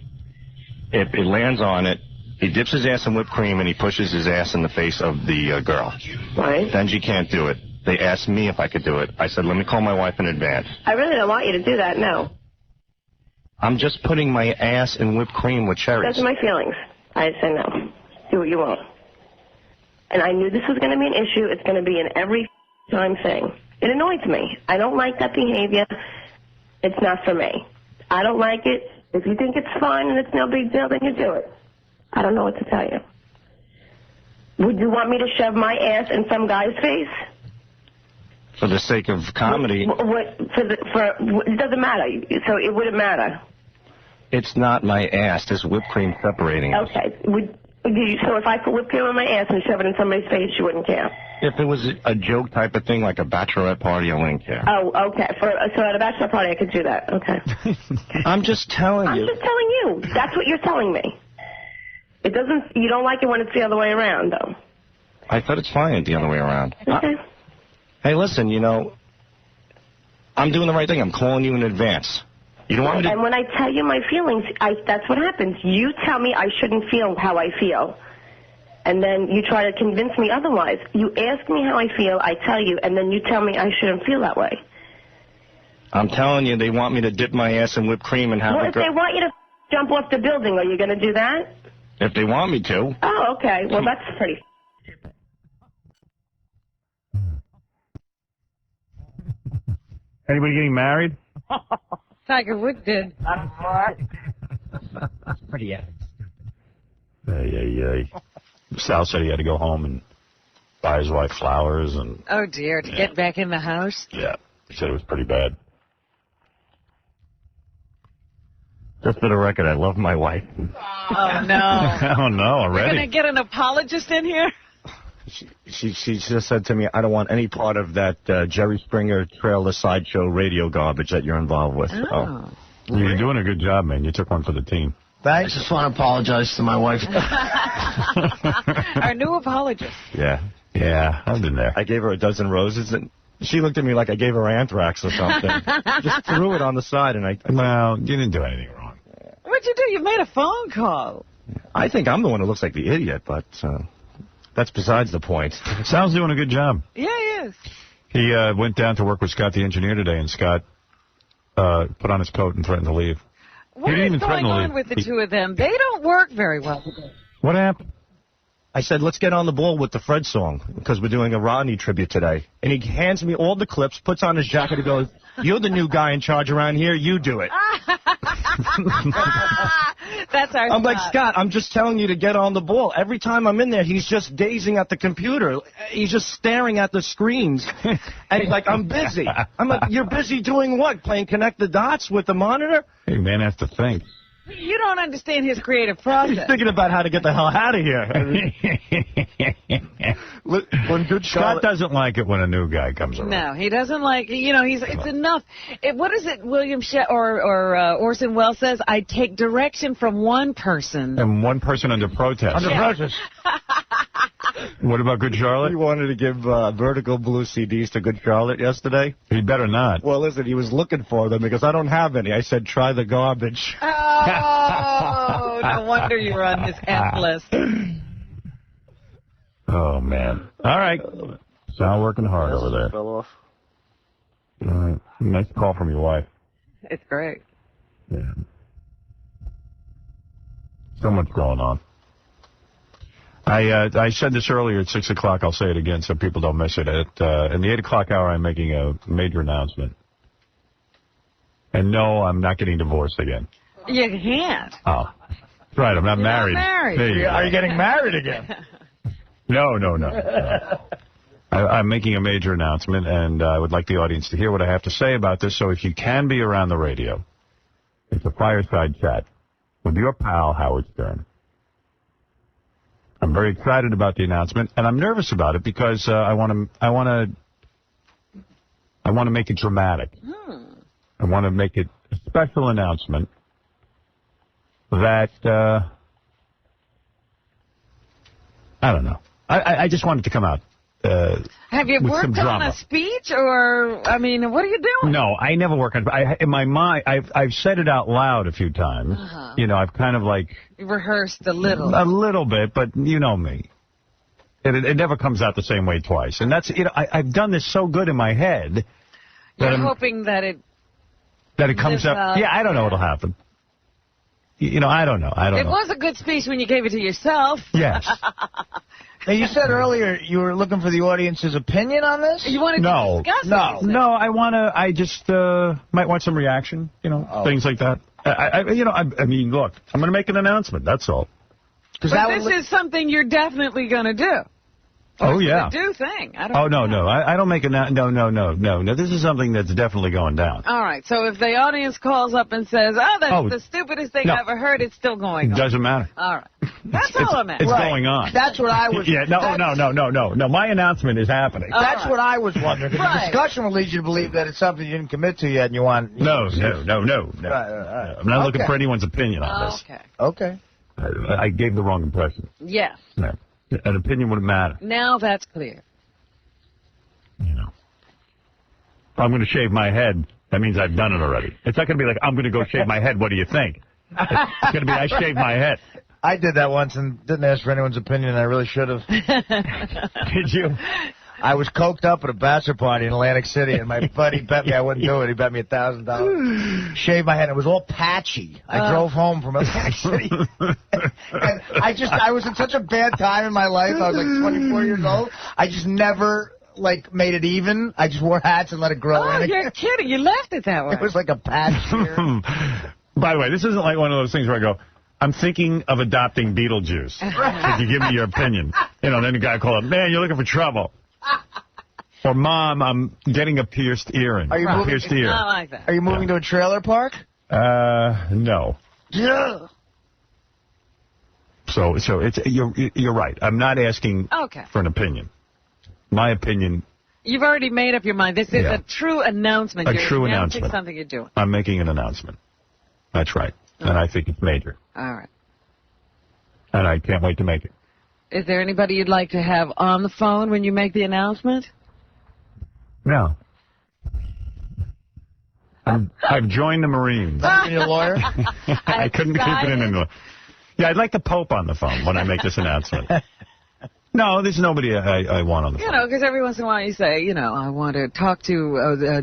If it lands on it, he dips his ass in whipped cream and he pushes his ass in the face of the girl. Right. Benji can't do it. They asked me if I could do it. I said, let me call my wife in advance. I really don't want you to do that, no. I'm just putting my ass in whipped cream with cherries. Those are my feelings. I say no. Do what you want. And I knew this was going to be an issue. It's going to be an every time thing. It annoys me. I don't like that behavior. It's not for me. I don't like it. If you think it's fun and it's no big deal, then you do it. I don't know what to tell you. Would you want me to shove my ass in some guy's face? For the sake of comedy. It doesn't matter. So it wouldn't matter. It's not my ass. There's whipped cream separating us. Okay. So if I put whipped cream on my ass and shove it in somebody's face, you wouldn't care? If it was a joke type of thing, like a bachelorette party, I wouldn't care. Oh, okay. So at a bachelor party, I could do that. Okay. I'm just telling you. I'm just telling you. That's what you're telling me. It doesn't. You don't like it when it's the other way around, though. I thought it's fine the other way around. Okay. Hey, listen, I'm doing the right thing. I'm calling you in advance. You don't want me to... And when I tell you my feelings, that's what happens. You tell me I shouldn't feel how I feel. And then you try to convince me otherwise. You ask me how I feel, I tell you, and then you tell me I shouldn't feel that way. I'm telling you, they want me to dip my ass in whipped cream and have Well, if they want you to jump off the building, are you going to do that? If they want me to. Oh, okay. Well, that's pretty... Anybody getting married? Tiger Woods did. That's pretty epic. Sal said he had to go home and buy his wife flowers and... Oh, dear, to get back in the house? Yeah, he said it was pretty bad. Just for the record, I love my wife. Oh, no. Oh, no, already. You're going to get an apologist in here? She just said to me, I don't want any part of that Jerry Springer Trailer Sideshow radio garbage that you're involved with. Oh. You're doing a good job, man. You took one for the team. Thanks. I just want to apologize to my wife. Our new apologist. Yeah. Yeah, I've been there. I gave her a dozen roses, and she looked at me like I gave her anthrax or something. Just threw it on the side, and Well, you didn't do anything wrong. What'd you do? You made a phone call. I think I'm the one who looks like the idiot, but that's besides the point. Sal's doing a good job. Yeah, he is. He went down to work with Scott the engineer today, and Scott put on his coat and threatened to leave. What is going on with the two of them? They don't work very well together. What happened? I said, let's get on the ball with the Fred song, because we're doing a Rodney tribute today. And he hands me all the clips, puts on his jacket, and goes, you're the new guy in charge around here, you do it. That's our I'm like, Scott, I'm just telling you to get on the ball. Every time I'm in there, he's just gazing at the computer. He's just staring at the screens. And he's like, I'm busy. I'm like, you're busy doing what? Playing Connect the Dots with the monitor? Hey, man, has to think. You don't understand his creative process. He's thinking about how to get the hell out of here. When good Scott doesn't like it when a new guy comes around. No, he doesn't like, it's enough. What is it William Orson Welles says? I take direction from one person. And one person under protest. Under protest. What about Good Charlotte? He wanted to give Vertical Blue CDs to Good Charlotte yesterday. He better not. Well, listen, he was looking for them because I don't have any. I said, try the garbage. Oh, no wonder you were on his F list. Oh, man. All right. Sal working hard over there. Fell off. All right. Nice call from your wife. It's great. Yeah. So much going on. I said this earlier at 6 o'clock. I'll say it again so people don't miss it. In the 8 o'clock hour, I'm making a major announcement. And no, I'm not getting divorced again. You can't. Oh. That's right, I'm not married. Not married. Are you getting married again? No. I'm making a major announcement, and I would like the audience to hear what I have to say about this. So if you can be around the radio, it's a fireside chat with your pal, Howard Stern. I'm very excited about the announcement, and I'm nervous about it because I want to make it dramatic. I want to make it a special announcement. that, I don't know. I just wanted to come out. Have you with worked some on drama. a speech, or, I mean, what are you doing? No, I never work on in my mind, I've said it out loud a few times. You know, I've kind of like... You rehearsed a little. A little bit, but you know me. It never comes out the same way twice. And that's, you know, I've done this so good in my head. You're hoping that it comes up. Yeah, I don't know what'll happen. You know, I don't know. It was a good speech when you gave it to yourself. Yes. Now, you said earlier you were looking for the audience's opinion on this? You wanted to discuss it. No, I just might want some reaction, you know, things like that. I mean, look, I'm going to make an announcement, that's all. But this is something you're definitely going to do. Oh, yeah. It's a do thing. I don't no. I don't make a... No. This is something that's definitely going down. All right. So if the audience calls up and says, that's the stupidest thing I ever heard, it's still going on. Doesn't matter. All right. That's all I meant. It's going on. That's what I was... Yeah, no. My announcement is happening. That's what I was wondering. Because the discussion will lead you to believe that it's something you didn't commit to yet and you want... No. Right. I'm not looking for anyone's opinion on this. Okay. I gave the wrong impression. Yes. No. An opinion wouldn't matter. Now that's clear. You know. If I'm going to shave my head, that means I've done it already. It's not going to be like, I'm going to go shave my head, what do you think? It's going to be, I shaved my head. I did that once and didn't ask for anyone's opinion, and I really should have. Did you? I was coked up at a bachelor party in Atlantic City, and my buddy bet me I wouldn't do it. He bet me $1,000. Shaved my head. It was all patchy. I drove home from Atlantic City. And I was in such a bad time in my life. I was like 24 years old. I just never, made it even. I just wore hats and let it grow in. Oh, you're kidding. You left it that way. It was like a patch here. By the way, this isn't like one of those things where I go, I'm thinking of adopting Beetlejuice. Could you give me your opinion? You know, then the guy called up, man, you're looking for trouble. Or, Mom, I'm getting a pierced earring. Are you moving? Pierced ear. I like that. Are you moving to a trailer park? No. Yeah. So it's you're right. I'm not asking for an opinion. My opinion. You've already made up your mind. This is a true announcement. You're true announcement. Something you're doing. I'm making an announcement. That's right. And I think it's major. All right. And I can't wait to make it. Is there anybody you'd like to have on the phone when you make the announcement? No. I've joined the Marines. Are you a lawyer? I couldn't keep it in anymore. Yeah, I'd like the Pope on the phone when I make this announcement. No, there's nobody I want on the phone. You know, because every once in a while you say, I want to talk to a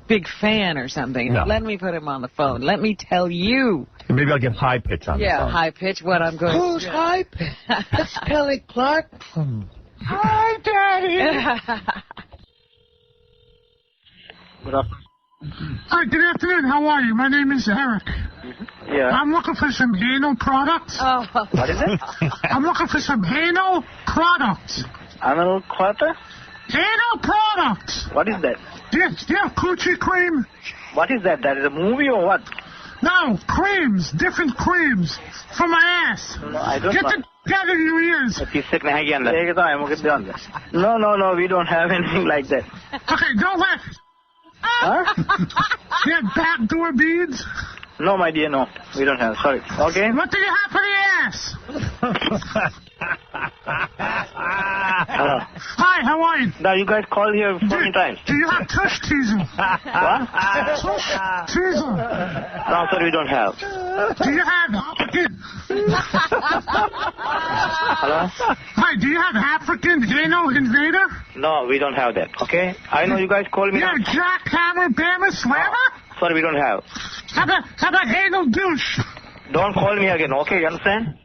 big fan or something. No. Let me put him on the phone. Let me tell you. Maybe I'll get high pitch on the phone. Yeah, high pitch, what I'm going to do. Who's high pitch? It's Kelly Clarkson. Hi, Daddy. Good afternoon. Hi, good afternoon. How are you? My name is Eric. Yeah. I'm looking for some anal products. Oh. What is it? I'm looking for some anal products. Anal quarter? Anal products. What is that? Do you have coochie cream? What is that? That is a movie or what? No, creams. Different creams. For my ass. No, I don't Get know. together in your ears. No, we don't have anything like that. Okay, don't laugh. Huh? You have backdoor beads? No, my dear, no. We don't have. Sorry. Okay? What do you have for the ass? Hello. Hi, how are you? Now, you guys called here 40 times. Do you have tush teasing? What? Tush teasing. No, sorry, we don't have. Do you have African? Hello? Hi, do you have African anal invader? No, we don't have that. Okay? I know you guys called me. You have jackhammer, bammer, slammer? Sorry, we don't have. How about anal douche? Don't call me again, okay? You understand?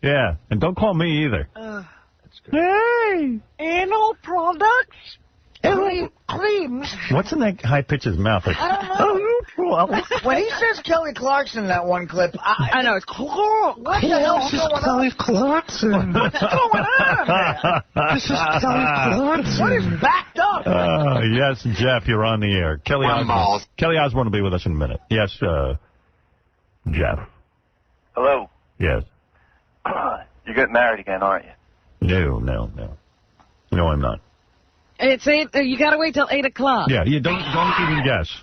Yeah, and don't call me either. Hey, anal products? Creams? What's in that high pitch's mouth? Like, I don't know. When he says Kelly Clarkson in that one clip, I know, it's cool. What the hell's going on? Kelly Clarkson. What's going on, man? This is Kelly Clarkson. What is backed up? yes, Jeff, you're on the air. Kelly Osbourne will be with us in a minute. Yes, Jeff. Hello. Yes. You're getting married again, aren't you? No. No, I'm not. It's 8. You got to wait till 8 o'clock. Yeah, you don't even guess.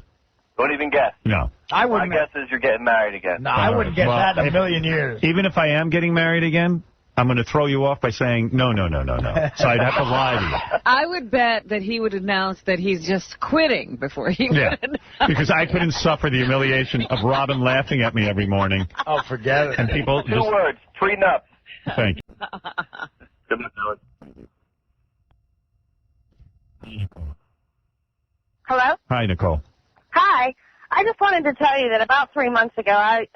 Don't even guess. No. I My wouldn't. guess is you're getting married again. No, I wouldn't get Well, that in a million years. Even if I am getting married again, I'm going to throw you off by saying, no. So I'd have to lie to you. I would bet that he would announce that he's just quitting before he Yeah, would. because I couldn't suffer the humiliation of Robin laughing at me every morning. Oh, forget it. And people Two just... words, prenup. Thank you. Good luck, Howard. Hello? Hi, Nicole. Hi. I just wanted to tell you that about 3 months ago, I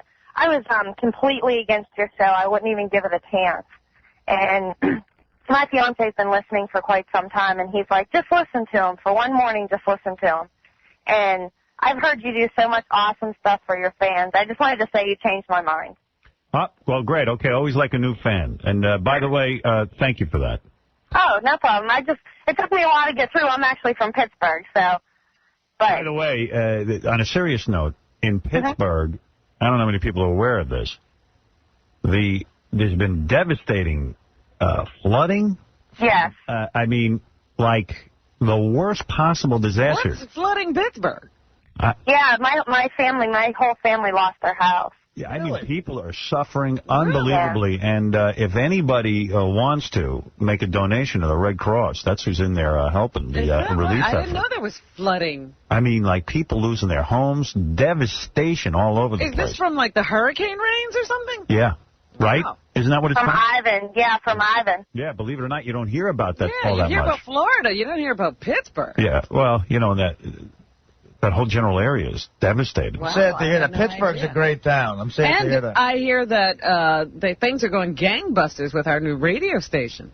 was completely against your show. I wouldn't even give it a chance. And my fiance's been listening for quite some time, and he's like, just listen to him. For one morning, just listen to him. And I've heard you do so much awesome stuff for your fans. I just wanted to say you changed my mind. Well, great. Okay, always like a new fan. And by the way, thank you for that. Oh, no problem. It took me a while to get through. I'm actually from Pittsburgh, so. By the way, on a serious note, in Pittsburgh, I don't know how many people are aware of this. There's been devastating flooding. Yes. I mean, like the worst possible disaster. What's flooding Pittsburgh? Yeah, my whole family lost their house. Yeah, I mean, people are suffering unbelievably. And if anybody wants to make a donation to the Red Cross, that's who's in there helping the relief I effort. didn't know there was flooding. I mean, like people losing their homes, devastation all over the Is place. this from, like, the hurricane rains or something? Yeah, right? Wow. Isn't that what it's From from? Ivan. Yeah, from Ivan. Yeah, believe it or not, you don't hear about that Yeah, all you that hear much. about Florida. You don't hear about Pittsburgh. Yeah, well, you know, that whole general area is devastated. Wow, I'm sad to hear I that. had no Pittsburgh's idea. a great town. I'm sad to hear And that. I hear that things are going gangbusters with our new radio station.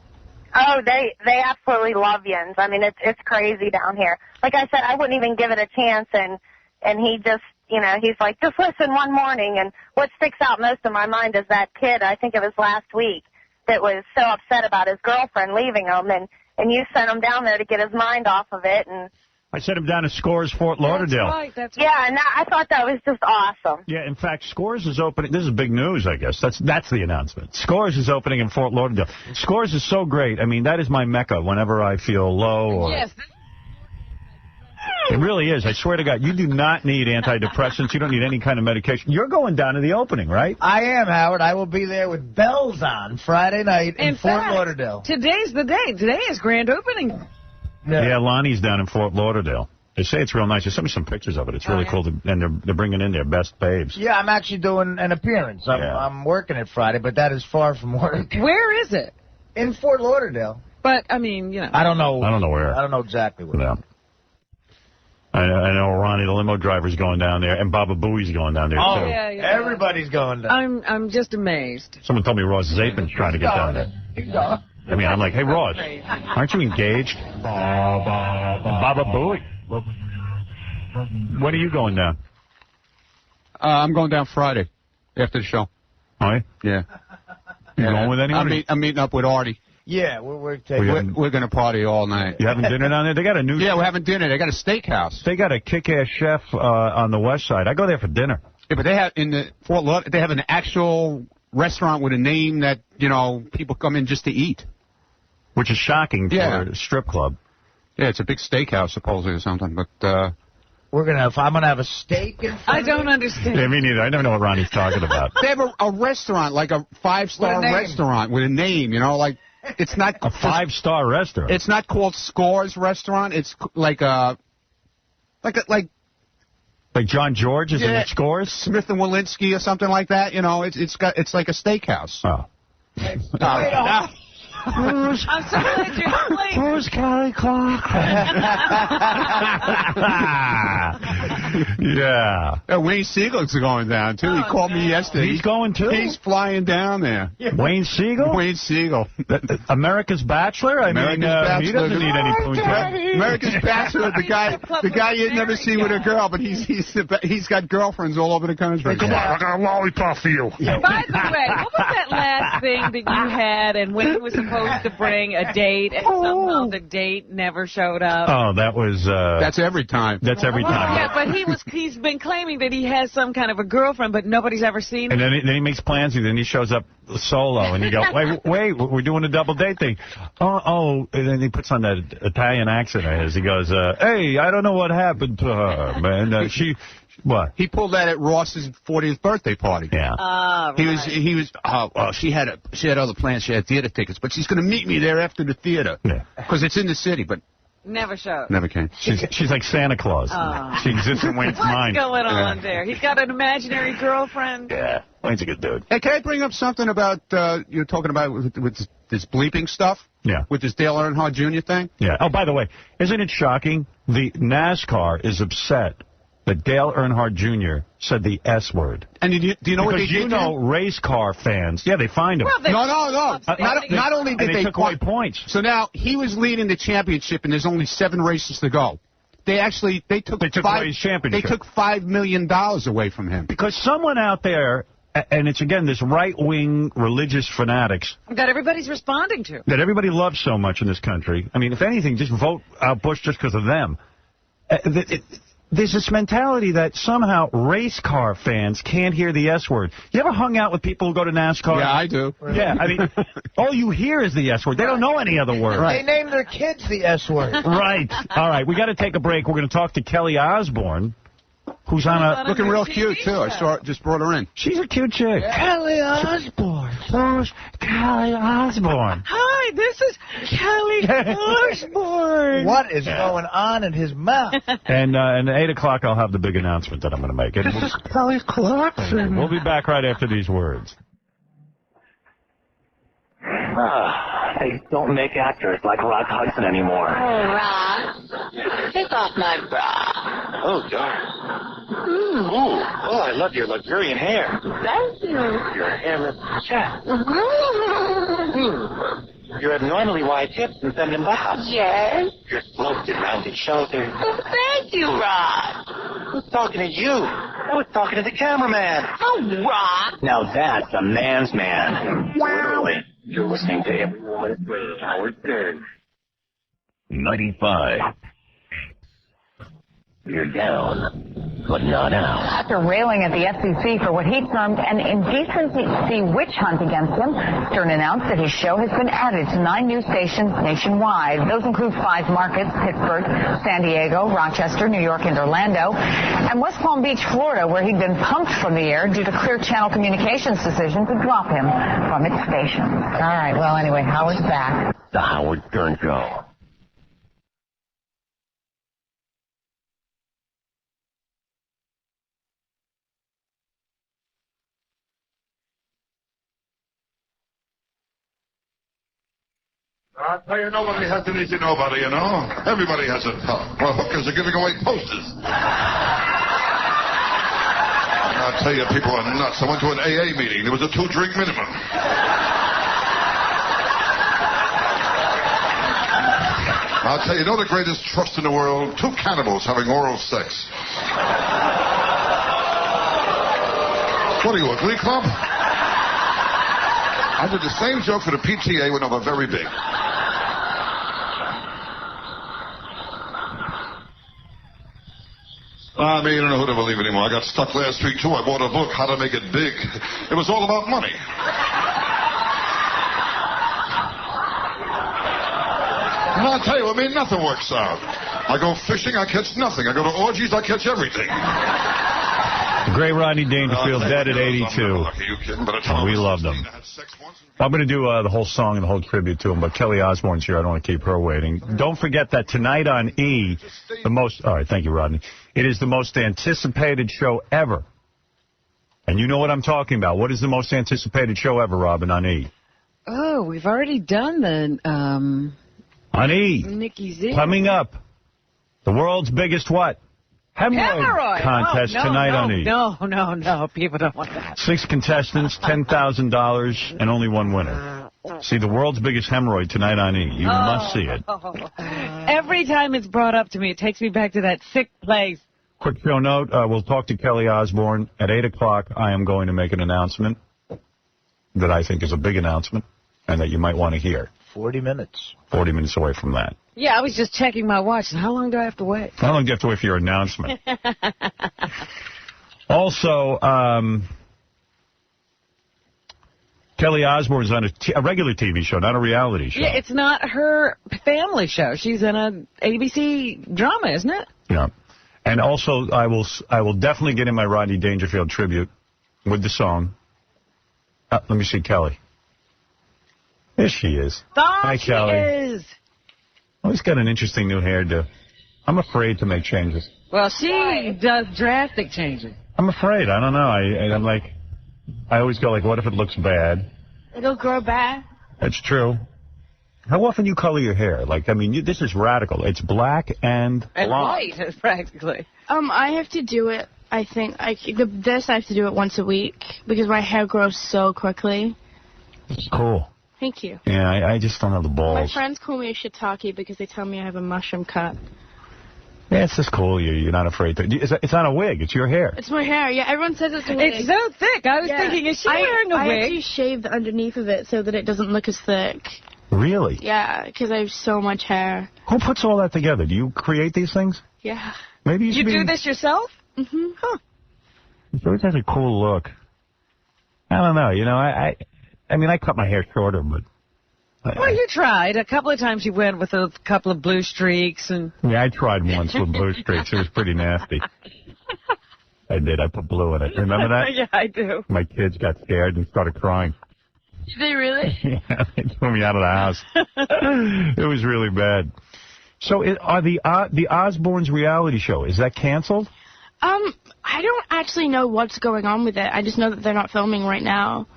Oh, they absolutely love Yins. I mean, it's crazy down here. Like I said, I wouldn't even give it a chance, and he just, you know, he's like, just listen one morning. And what sticks out most in my mind is that kid, I think it was last week, that was so upset about his girlfriend leaving him, and you sent him down there to get his mind off of it. And I sent him down to Scores Fort Lauderdale. That's yeah, and I thought that was just awesome. Yeah, in fact, Scores is opening. This is big news, I guess. That's the announcement. Scores is opening in Fort Lauderdale. Scores is so great. I mean, that is my mecca whenever I feel low. Or Yes. It really is. I swear to God, you do not need antidepressants. You don't need any kind of medication. You're going down to the opening, right? I am, Howard. I will be there with bells on Friday night in Fort fact, Lauderdale. Today's the day. Today is grand opening. Yeah, Lonnie's down in Fort Lauderdale. They say it's real nice. They sent me some pictures of it. It's really cool, and they're bringing in their best babes. Yeah, I'm actually doing an appearance. I'm working it Friday, but that is far from work. Where is it? In Fort Lauderdale. But, I mean, you know. I don't know. I don't know where. I don't know exactly where. No. I know Ronnie, the limo driver's going down there, and Baba Booey's going down there, Oh, too. Yeah. Everybody's going down. I'm just amazed. Someone told me Ross Zapin's trying to get down there. I mean, I'm like, hey, Ross, aren't you engaged? Baba Booey. When are you going down? I'm going down Friday after the show. Oh, yeah? Yeah. You going with anyone? I'm meeting up with Artie. Yeah, we're going to party all night. You having dinner down there? They got a new... Yeah, we're having dinner. They got a steakhouse. They got a kick-ass chef on the west side. I go there for dinner. Yeah, but they have in the Fort Lauderdale, they have an actual restaurant with a name that, you know, people come in just to eat. Which is shocking for a strip club. Yeah, it's a big steakhouse, supposedly, or something, but... I'm gonna have a steak in front I don't understand. Yeah, me neither. I never know what Ronnie's talking about. They have a restaurant, like a 5-star restaurant with a name, you know, like, it's not... A 5-star restaurant? It's not called Scores Restaurant. It's like a... Like John George is in Scores? Smith and Walensky or something like that, you know, it's like a steakhouse. Oh. I'm so glad you're late. Who's Kelly Clark? Yeah. Wayne Siegel's going down, too. He called me yesterday. He's going, too? He's flying down there. Wayne Siegel? Wayne Siegel. America's Bachelor? He doesn't need any poontang. America's Bachelor, the guy you'd never see with a girl, but he's got girlfriends all over the country. Hey, come on, I got a lollipop for you. By the way, what was that last thing that you had and when you were supposed to bring a date and somehow the date never showed up? Oh, that was... That's every time. That's every time. Yeah, but he he's been claiming that he has some kind of a girlfriend, but nobody's ever seen him. And then he makes plans, and then he shows up solo, and you go, wait, we're doing a double date thing. Oh, and then he puts on that Italian accent of his. He goes, hey, I don't know what happened to her, man. What? He pulled that at Ross's 40th birthday party. Yeah. Right. He was. She had other plans. She had theater tickets, but she's going to meet me there after the theater. Yeah. Because it's in the city, but. Never showed. Never came. She's like Santa Claus. She exists in Wayne's mind. What's going on there? He's got an imaginary girlfriend. Yeah, Wayne's a good dude. Hey, can I bring up something about you're talking about with this bleeping stuff? Yeah. With this Dale Earnhardt Jr. thing? Yeah. Oh, by the way, isn't it shocking? The NASCAR is upset that Dale Earnhardt Jr. said the S word. And do you know what they did? Because you know race car fans, yeah, they fined him. Well, no. Not only did they took away points. So now he was leading the championship, and there's only 7 races to go. They took away his championship. They took $5 million away from him. Because someone out there, and it's again this right-wing religious fanatics that everybody's responding to, that everybody loves so much in this country. I mean, if anything, just vote out Bush just because of them. There's this mentality that somehow race car fans can't hear the S word. You ever hung out with people who go to NASCAR? Yeah, I do. Yeah, I mean, all you hear is the S word. They don't know any other word. They name their kids the S word. Right. All right, we got to take a break. We're going to talk to Kelly Osbourne, who's on a... Looking real cute, too. I just brought her in. She's a cute chick. Yeah. Kelly Osbourne. Who's Kelly Osbourne? Hi, this is Kelly Osbourne. What is going on in his mouth? And at 8 o'clock, I'll have the big announcement that I'm going to make. This is Kelly Clarkson. We'll be back right after these words. They don't make actors like Rock Hudson anymore. Oh, Rock, take off my bra. Oh, darn. Oh, I love your luxuriant hair. Thank you. Your hair is chest. Your abnormally wide hips and feminine bottoms. Yes. Your sloped and rounded shoulders. Well, thank you, Rock. Who's talking to you? I was talking to the cameraman. Oh, Rock. Now that's a man's man. Literally. You're listening to Every Woman's Dream, Howard Stern. 95. You're down, but not out. After railing at the FCC for what he termed an indecency witch hunt against him, Stern announced that his show has been added to 9 news stations nationwide. Those include 5 markets: Pittsburgh, San Diego, Rochester, New York, and Orlando, and West Palm Beach, Florida, where he'd been pumped from the air due to Clear Channel Communications' decision to drop him from its station. All right, well, anyway, Howard's back. The Howard Stern Show. I'll tell you, nobody has to need to nobody, you know. Everybody has it. Well, hookers are giving away posters. I'll tell you, people are nuts. I went to an AA meeting. There was a 2-drink minimum. I'll tell you, the greatest trust in the world? 2 cannibals having oral sex. What are you, a glee club? I did the same joke for the PTA when they were very big. I mean, I don't know who to believe anymore. I got stuck last week, too. I bought a book, How to Make It Big. It was all about money. And I'll tell you, I mean, nothing works out. I go fishing, I catch nothing. I go to orgies, I catch everything. The great Rodney Dangerfield, dead at 82. We loved him. I'm going to do the whole song and the whole tribute to him, but Kelly Osbourne's here. I don't want to keep her waiting. Don't forget that tonight on E, all right, thank you, Rodney. It is the most anticipated show ever. And you know what I'm talking about. What is the most anticipated show ever, Robin, on E? Oh, we've already done the, on E. Nikki Z. Coming up, the world's biggest what? Hemorrhoid contest tonight on E. No, people don't want that. 6 contestants, $10,000, and only 1 winner. See, the world's biggest hemorrhoid tonight on E. You must see it. Every time it's brought up to me, it takes me back to that sick place. Quick show note, we'll talk to Kelly Osbourne. At 8 o'clock, I am going to make an announcement that I think is a big announcement and that you might want to hear. 40 minutes. 40 minutes away from that. Yeah, I was just checking my watch. How long do I have to wait? How long do you have to wait for your announcement? Also, Kelly Osbourne's on a regular TV show, not a reality show. Yeah, it's not her family show. She's in a ABC drama, isn't it? Yeah. And also, I will definitely get in my Rodney Dangerfield tribute with the song. Let me see Kelly. There she is. Hi, Kelly. Is. Oh, he's got an interesting new hairdo. I'm afraid to make changes. Well, she does drastic changes. I'm afraid. I don't know. I'm like, I always go like, what if it looks bad? It'll grow back. That's true. How often you color your hair? Like, I mean, this is radical. It's black and blonde. White, practically. I have to do it, I think, I have to do it once a week because my hair grows so quickly. It's cool. Thank you. Yeah, I just don't have the balls. My friends call me a shiitake because they tell me I have a mushroom cut. Yeah, it's just cool. You're not afraid to. It's not a wig. It's your hair. It's my hair. Yeah, everyone says it's a wig. It's so thick. I was thinking, is she wearing a wig? I actually shave the underneath of it so that it doesn't look as thick. Really? Yeah, because I have so much hair. Who puts all that together? Do you create these things? Yeah. Maybe you do this yourself? Mm-hmm. Huh. It always has a cool look. I don't know. You know, I mean, I cut my hair shorter, but. Well, you tried. A couple of times you went with a couple of blue streaks. And yeah, I tried once with blue streaks. It was pretty nasty. I did. I put blue in it. Remember that? Yeah, I do. My kids got scared and started crying. Did they really? Yeah, they threw me out of the house. It was really bad. So are the Osbournes reality show, is that canceled? I don't actually know what's going on with it. I just know that they're not filming right now.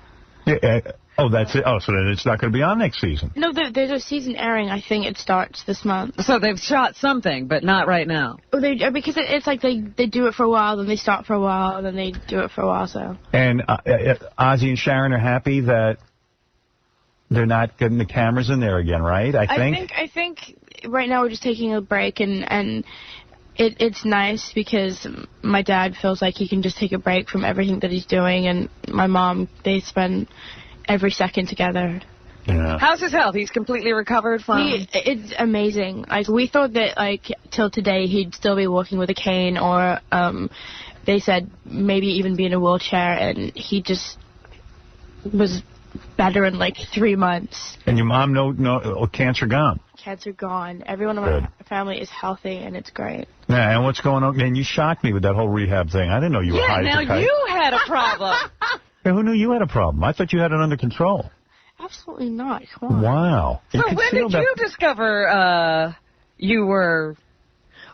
Yeah, oh, that's it. Oh, so then it's not going to be on next season. No, there's a season airing. I think it starts this month. So they've shot something, but not right now. Oh, because it's like they do it for a while, then they stop for a while, and then they do it for a while. So. And Ozzy and Sharon are happy that they're not getting the cameras in there again, right? I think right now we're just taking a break, and it's nice because my dad feels like he can just take a break from everything that he's doing, and my mom, they spend every second together. Yeah. How's his health? He's completely recovered from... It's amazing. Like, we thought that, like, till today he'd still be walking with a cane, or they said maybe even be in a wheelchair, and he just was better in, like, 3 months. And your mom, no cancer gone? Cancer gone. Everyone in my family is healthy, and it's great. Yeah, and what's going on? Man, you shocked me with that whole rehab thing. I didn't know you were hiding. Yeah, now you had a problem. Hey, who knew you had a problem? I thought you had it under control. Absolutely not. Come on. Wow. So when did you discover you were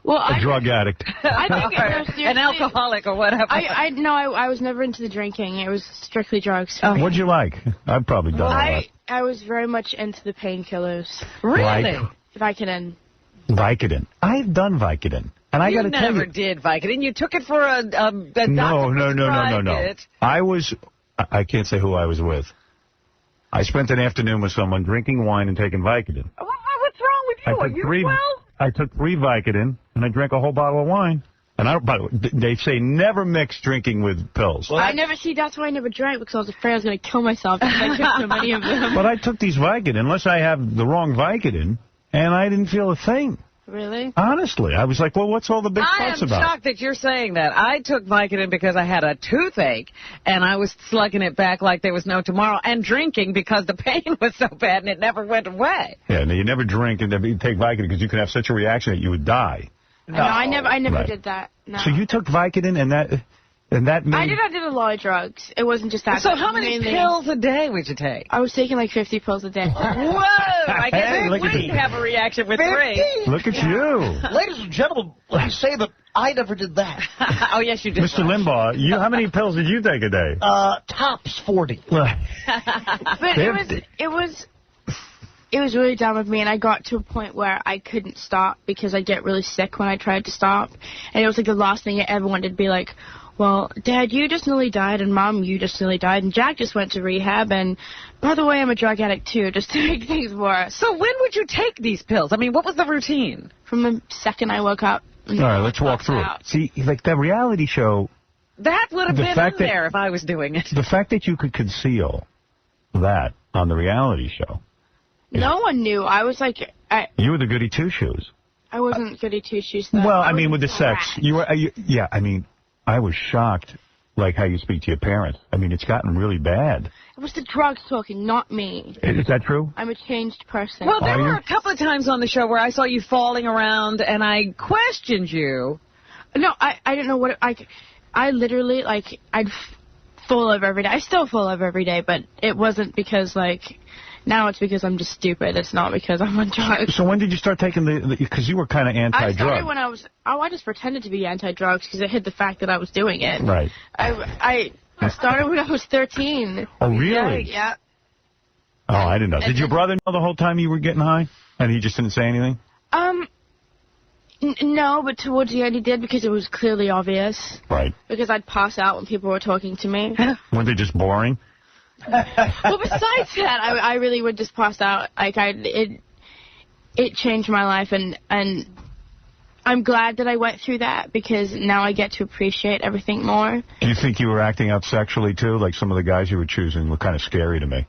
a drug addict? I think an alcoholic or whatever. I was never into the drinking. It was strictly drugs. What'd you like? I've probably done that. I was very much into the painkillers. Really? Vicodin. Vicodin. I've done Vicodin. And I got to tell you. You never did Vicodin. You took it for a doctor. No. I can't say who I was with. I spent an afternoon with someone drinking wine and taking Vicodin. What's wrong with you? Are you well? I took 3 Vicodin, and I drank a whole bottle of wine. And by the way, they say never mix drinking with pills. Well, that's why I never drank, because I was afraid I was going to kill myself because I took so many of them. But I took these Vicodin, unless I have the wrong Vicodin, and I didn't feel a thing. Really? Honestly. I was like, well, what's all the big fuss about? I am shocked that you're saying that. I took Vicodin because I had a toothache, and I was slugging it back like there was no tomorrow, and drinking because the pain was so bad and it never went away. Yeah, no, you never drink and you take Vicodin because you could have such a reaction that you would die. No, I never did that. No. So you took Vicodin and that made... I did a lot of drugs. It wasn't just that. So how many pills a day would you take? I was taking like 50 pills a day. Whoa! I guess we wouldn't have a reaction with 3. Look at you. Ladies and gentlemen, let me say that I never did that. Oh, yes, you did. Mr. Limbaugh, how many pills did you take a day? Tops 40. But it was really dumb of me, and I got to a point where I couldn't stop because I'd get really sick when I tried to stop. And it was like the last thing I ever wanted to be like, well, Dad, you just nearly died, and Mom, you just nearly died, and Jack just went to rehab, and by the way, I'm a drug addict too, just to make things worse. So when would you take these pills? I mean, what was the routine? From the second I woke up. All right, let's walk through it. See, like that reality show... That would have been in there if I was doing it. The fact that you could conceal that on the reality show No one knew. I was like, You were the goody two-shoes. I wasn't goody two-shoes then. Well, I mean, with the sex. You were. Yeah, I mean, I was shocked, like, how you speak to your parents. I mean, it's gotten really bad. It was the drugs talking, not me. Is that true? I'm a changed person. Well, there were a couple of times on the show where I saw you falling around, and I questioned you. No, I didn't know what I literally, like, I'd fall over every day. I still fall over every day, but it wasn't because, like, now it's because I'm just stupid. It's not because I'm on drugs. So when did you start taking because you were kind of anti-drug. I started when I just pretended to be anti-drugs because it hid the fact that I was doing it. Right. I started when I was 13. Oh, really? Yeah. Oh, I didn't know. Did your brother know the whole time you were getting high? And he just didn't say anything? No, but towards the end he did because it was clearly obvious. Right. Because I'd pass out when people were talking to me. Weren't they just boring? Well, besides that, I really would just pass out. Like, it changed my life, and I'm glad that I went through that because now I get to appreciate everything more. Do you think you were acting out sexually, too? Like some of the guys you were choosing were kind of scary to me.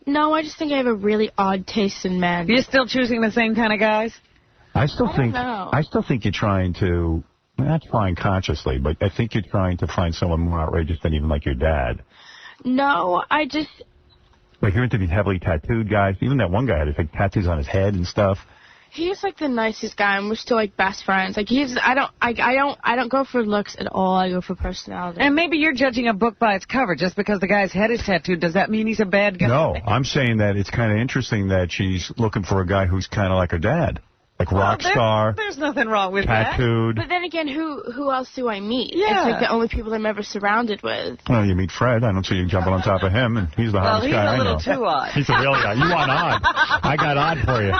No, I just think I have a really odd taste in men. You're still choosing the same kind of guys? I still think you're trying to, not trying consciously, but I think you're trying to find someone more outrageous than even like your dad. No, I just... Like, you're into these heavily tattooed guys. Even that one guy had like tattoos on his head and stuff. He's like the nicest guy, and we're still like best friends. Like I don't go for looks at all. I go for personality. And maybe you're judging a book by its cover. Just because the guy's head is tattooed, does that mean he's a bad guy? No, I'm saying that it's kind of interesting that she's looking for a guy who's kind of like her dad. Like rock star. There's nothing wrong with tattooed. that. But then again, who else do I meet? Yeah. It's like the only people I'm ever surrounded with. Well, you meet Fred. I don't see you jumping on top of him, and he's the hottest guy I know. Well, he's a little too odd. He's a real guy. You want odd. I got odd for you.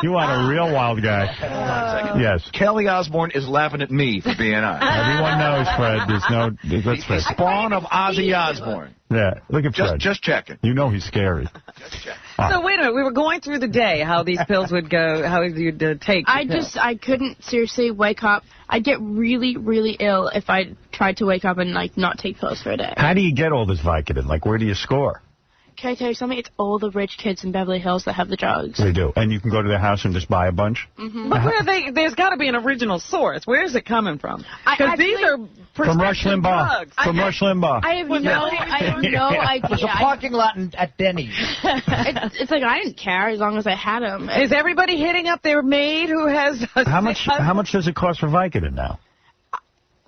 You want a real wild guy. Yes. Kelly Osbourne is laughing at me for being odd. Everyone knows, Fred. That's Fred. The spawn of Ozzy Osbourne. Yeah, look at Fred. Just checking. You know he's scary. So wait a minute, we were going through the day, how these pills would go, how you'd take. I couldn't seriously wake up. I'd get really, really ill if I tried to wake up and like not take pills for a day. How do you get all this Vicodin? Like, where do you score? Can I tell you something? It's all the rich kids in Beverly Hills that have the drugs. They do. And you can go to their house and just buy a bunch? Mm-hmm. But there's got to be an original source. Where is it coming from? Because these are from Rush Limbaugh. Drugs. From Rush Limbaugh. I have no idea. There's a parking lot at Denny's. It's like I didn't care as long as I had them. Is everybody hitting up their maid who has... How much does it cost for Vicodin now?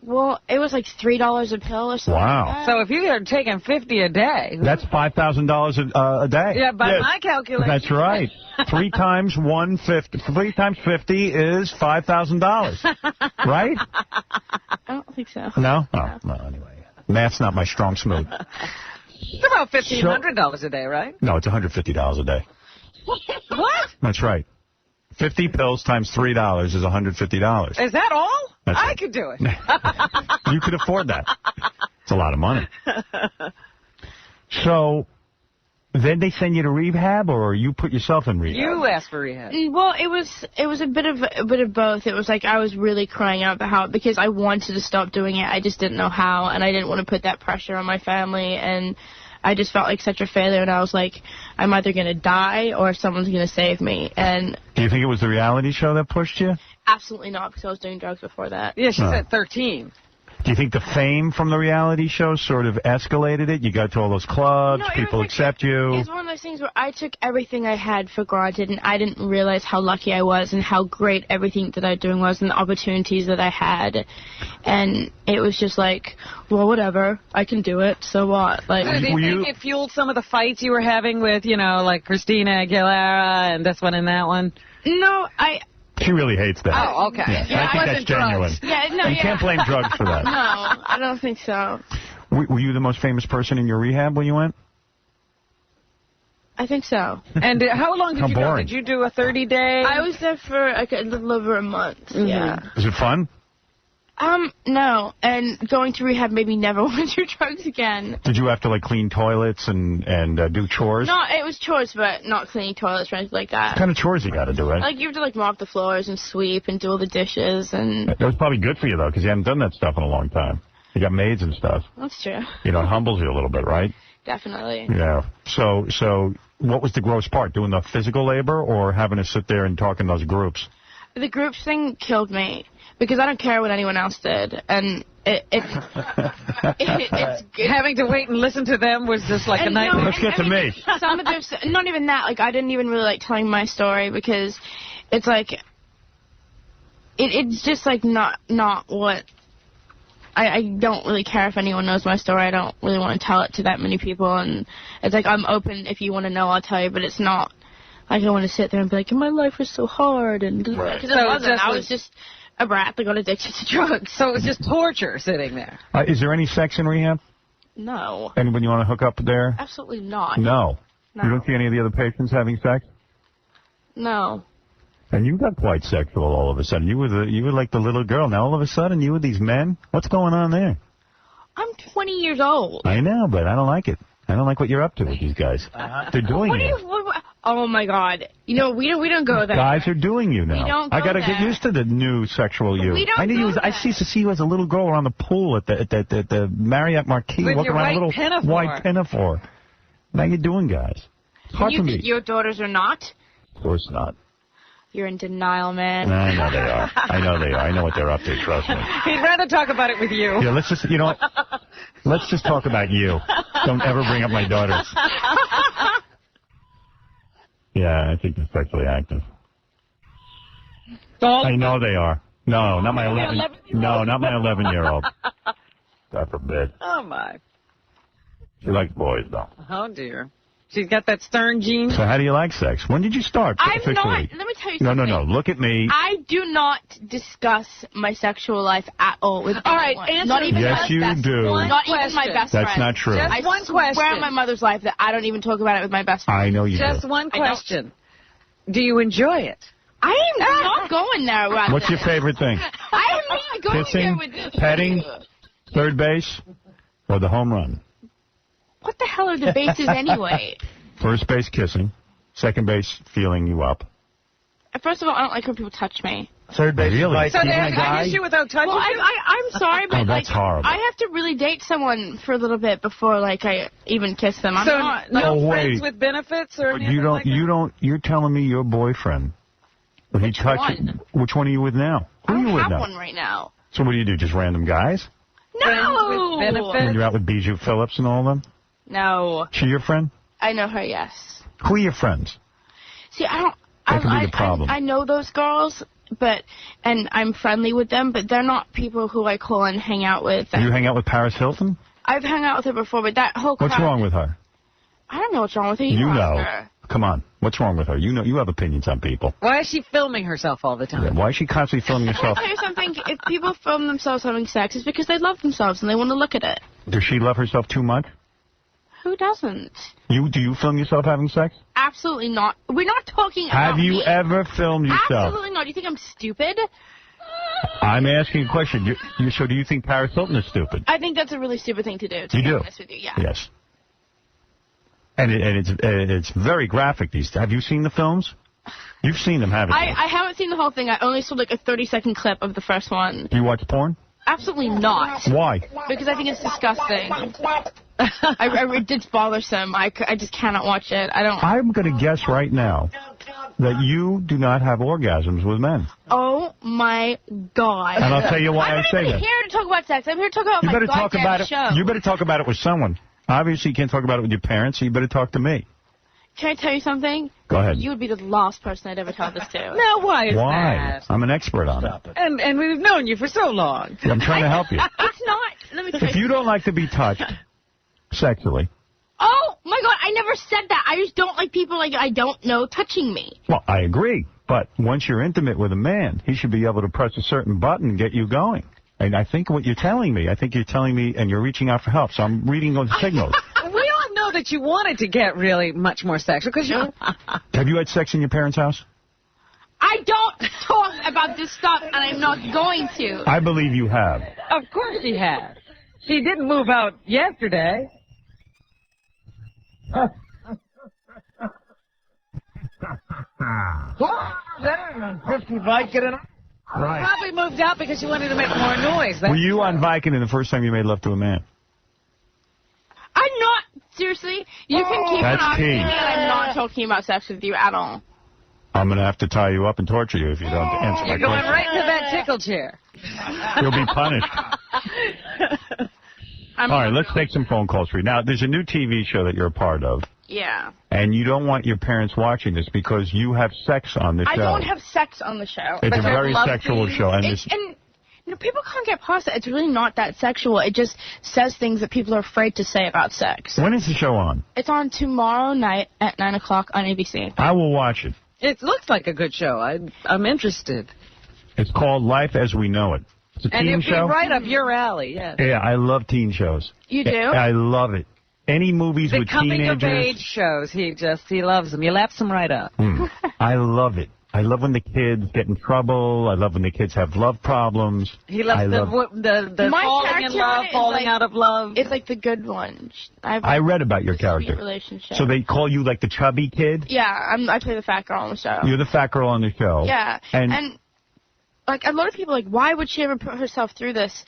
Well, it was like $3 a pill or something. Wow. Like that. So if you are taking 50 a day... That's $5,000 a day. Yeah, by my calculation. That's right. 3 times 50 is $5,000. Right? I don't think so. No? Oh, no, anyway. Math's not my strong suit. It's about $1,500 a day, right? No, it's $150 a day. What? That's right. 50 pills times $3 is $150. Is that all? That's I right. could do it. You could afford that. It's a lot of money. So, then they send you to rehab, or you put yourself in rehab? You asked for rehab. Well, it was a bit of both. It was like I was really crying out because I wanted to stop doing it. I just didn't know how, and I didn't want to put that pressure on my family, and I just felt like such a failure, and I was like, I'm either going to die or someone's going to save me. And do you think it was the reality show that pushed you? Absolutely not, because I was doing drugs before that. Yeah, she said 13. Do you think the fame from the reality show sort of escalated it? You got to all those clubs, people accept you. It's one of those things where I took everything I had for granted, and I didn't realize how lucky I was and how great everything that I was doing was and the opportunities that I had. And it was just like, well, whatever, I can do it, so what? Like, So do you think it fueled some of the fights you were having with, like Christina Aguilera and this one and that one? No, She really hates that. Oh, okay. Yeah, I think that's genuine. You can't blame drugs for that. No, I don't think so. Were you the most famous person in your rehab when you went? I think so. And how long did you go? boring. Did you do a 30-day? I was there for like a little over a month, yeah. Is it fun? No, and going to rehab made me never want to do drugs again. Did you have to, like, clean toilets and do chores? No, it was chores, but not cleaning toilets or anything like that. What kind of chores you got to do, right? Like, you have to, like, mop the floors and sweep and do all the dishes and... That was probably good for you, though, because you haven't done that stuff in a long time. You got maids and stuff. That's true. It humbles you a little bit, right? Definitely. Yeah. So what was the gross part? Doing the physical labor or having to sit there and talk in those groups? The groups thing killed me because I don't care what anyone else did, and it's having to wait and listen to them was just like a nightmare. Let's get to me. Some of them, not even that. Like I didn't even really like telling my story because it's like it's just like not what. I don't really care if anyone knows my story. I don't really want to tell it to that many people, and it's like I'm open. If you want to know, I'll tell you, but it's not. I don't want to sit there and be like, my life was so hard, and because it wasn't. I was just a brat that got addicted to drugs. So it was just torture sitting there. Is there any sex in rehab? No. Anyone you want to hook up there? Absolutely not. No. No. You don't see any of the other patients having sex? No. And you got quite sexual all of a sudden. You were like the little girl. Now all of a sudden you were these men. What's going on there? I'm 20 years old. I know, but I don't like it. I don't like what you're up to with these guys. They're doing it. Oh my God! You know we don't go there. Guys are doing you now. We don't go I got to there. get used to the new sexual you. We don't I knew go you. I used to see you as a little girl around the pool at the Marriott Marquis, With walking your around a white little pinafore. white pinafore. Now you're doing guys. It's hard You for think me. your daughters are not? Of course not. You're in denial, man. I know they are. I know they are. I know what they're up to. Trust me. He'd rather talk about it with you. Yeah, let's just, you know what? Let's just talk about you. Don't ever bring up my daughters. Yeah, I think they're sexually active. I know they are. No, not my 11. No, not my 11-year-old. God forbid. Oh, my. She likes boys, though. Oh, dear. She's got that stern gene. So how do you like sex? When did you start officially? Let me tell you No, something. no. Look at me. I do not discuss my sexual life at all with All right, anyone. answer Not even Yes, my you best do. Not even my best That's friend. not true. Just I one swear question. on my mother's life that I don't even talk about it with my best friend. I know you Just do. one question. Do you enjoy it? I am not going there right What's your favorite thing? I am not going Kissing, there with this. petting, third base, or the home run? What the hell are the bases anyway? First base, kissing. Second base, feeling you up. First of all, I don't like when people touch me. Third base, Really? right? So Even they a have guy? to kiss you without touching Well, you? I'm sorry, but Oh, that's like, horrible. I have to really date someone for a little bit before like I even kiss them. I'm So not. no Oh, friends wait. with benefits or But anything like that? you're telling me your boyfriend. When he touched one? Which one are you with now? Who I are don't you with have now? one right now. So what do? Just random guys? Friends No. with benefits? When you're out with Bijou Phillips and all of them? No. She your friend? I know her. Yes. Who are your friends? See, I don't. That could be the problem. I know those girls, and I'm friendly with them, but they're not people who I call and hang out with. You hang out with Paris Hilton? I've hung out with her before, but that whole crowd. What's wrong with her? I don't know what's wrong with her. You ask know. her. Come on. What's wrong with her? You know. You have opinions on people. Why is she filming herself all the time? Yeah, why is she constantly filming Can I herself? tell you something? If people film themselves having sex, it's because they love themselves and they want to look at it. Does she love herself too much? Who doesn't? Do you film yourself having sex? Absolutely not. We're not talking Have about you me. ever filmed yourself? Absolutely not. Do you think I'm stupid? I'm asking a question. So do you think Paris Hilton is stupid? I think that's a really stupid thing to do, to You be do? honest with you. Yeah. Yes. And it's very graphic these days. Have you seen the films? You've seen them, haven't you? I haven't seen the whole thing. I only saw like a 30-second clip of the first one. Do you watch porn? Absolutely not. Why? Because I think it's disgusting. It's bothersome. I just cannot watch it. I don't. I'm going to guess right now that you do not have orgasms with men. Oh my God. And I'll tell you why I I'm say not even that. here to talk about sex. I'm here to talk about You my better talk goddamn about it. show. You better talk about it with someone. Obviously, you can't talk about it with your parents, so you better talk to me. Can I tell you something? Go ahead. You would be the last person I'd ever tell this to. Now, why is Why? that? I'm an expert on it. And we've known you for so long. I'm trying to help you. It's not. Let me tell If you don't like to be touched sexually, Oh my God! I never said that. I just don't like people like I don't know touching me. well, I agree. But once you're intimate with a man, he should be able to press a certain button and get you going. And I think what you're telling me, and you're reaching out for help. So I'm reading those signals. We all know that you wanted to get really much more sexual because you. Have you had sex in your parents' house? I don't talk about this stuff, and I'm not going to. I believe you have. Of course she has. She didn't move out yesterday. Right. Probably moved out because she wanted to make more noise. Were you on Vicodin the first time you made love to a man? I'm not seriously, you can keep That's on asking key. me, and I'm not talking about sex with you at all. I'm going to have to tie you up and torture you if you don't answer my You're going question. right into that tickle chair. You'll be punished. All right, let's take some phone calls for you. Now, there's a new TV show that you're a part of, Yeah. and you don't want your parents watching this because you have sex on the show. I don't have sex on the show. It's But a there's very love sexual scenes. show, and It's- this- and you know, people can't get past it. It's really not that sexual. It just says things that people are afraid to say about sex. When is the show on? It's on tomorrow night at 9 o'clock on ABC. I will watch it. It looks like a good show. I'm interested. It's called Life as We Know It. It's a And teen it'd be show. right up your alley, yes. Yeah, I love teen shows. You do? I love it. Any movies The with coming of teenagers. age shows, he loves them. He laps them right up. I love it. I love when the kids get in trouble. I love when the kids have love problems. He loves I the My falling in character love, is falling like- out of love. It's like the good one. I read about your character. Relationship. So they call you like the chubby kid? Yeah, I play the fat girl on the show. You're the fat girl on the show. Yeah, and like a lot of people are like, why would she ever put herself through this?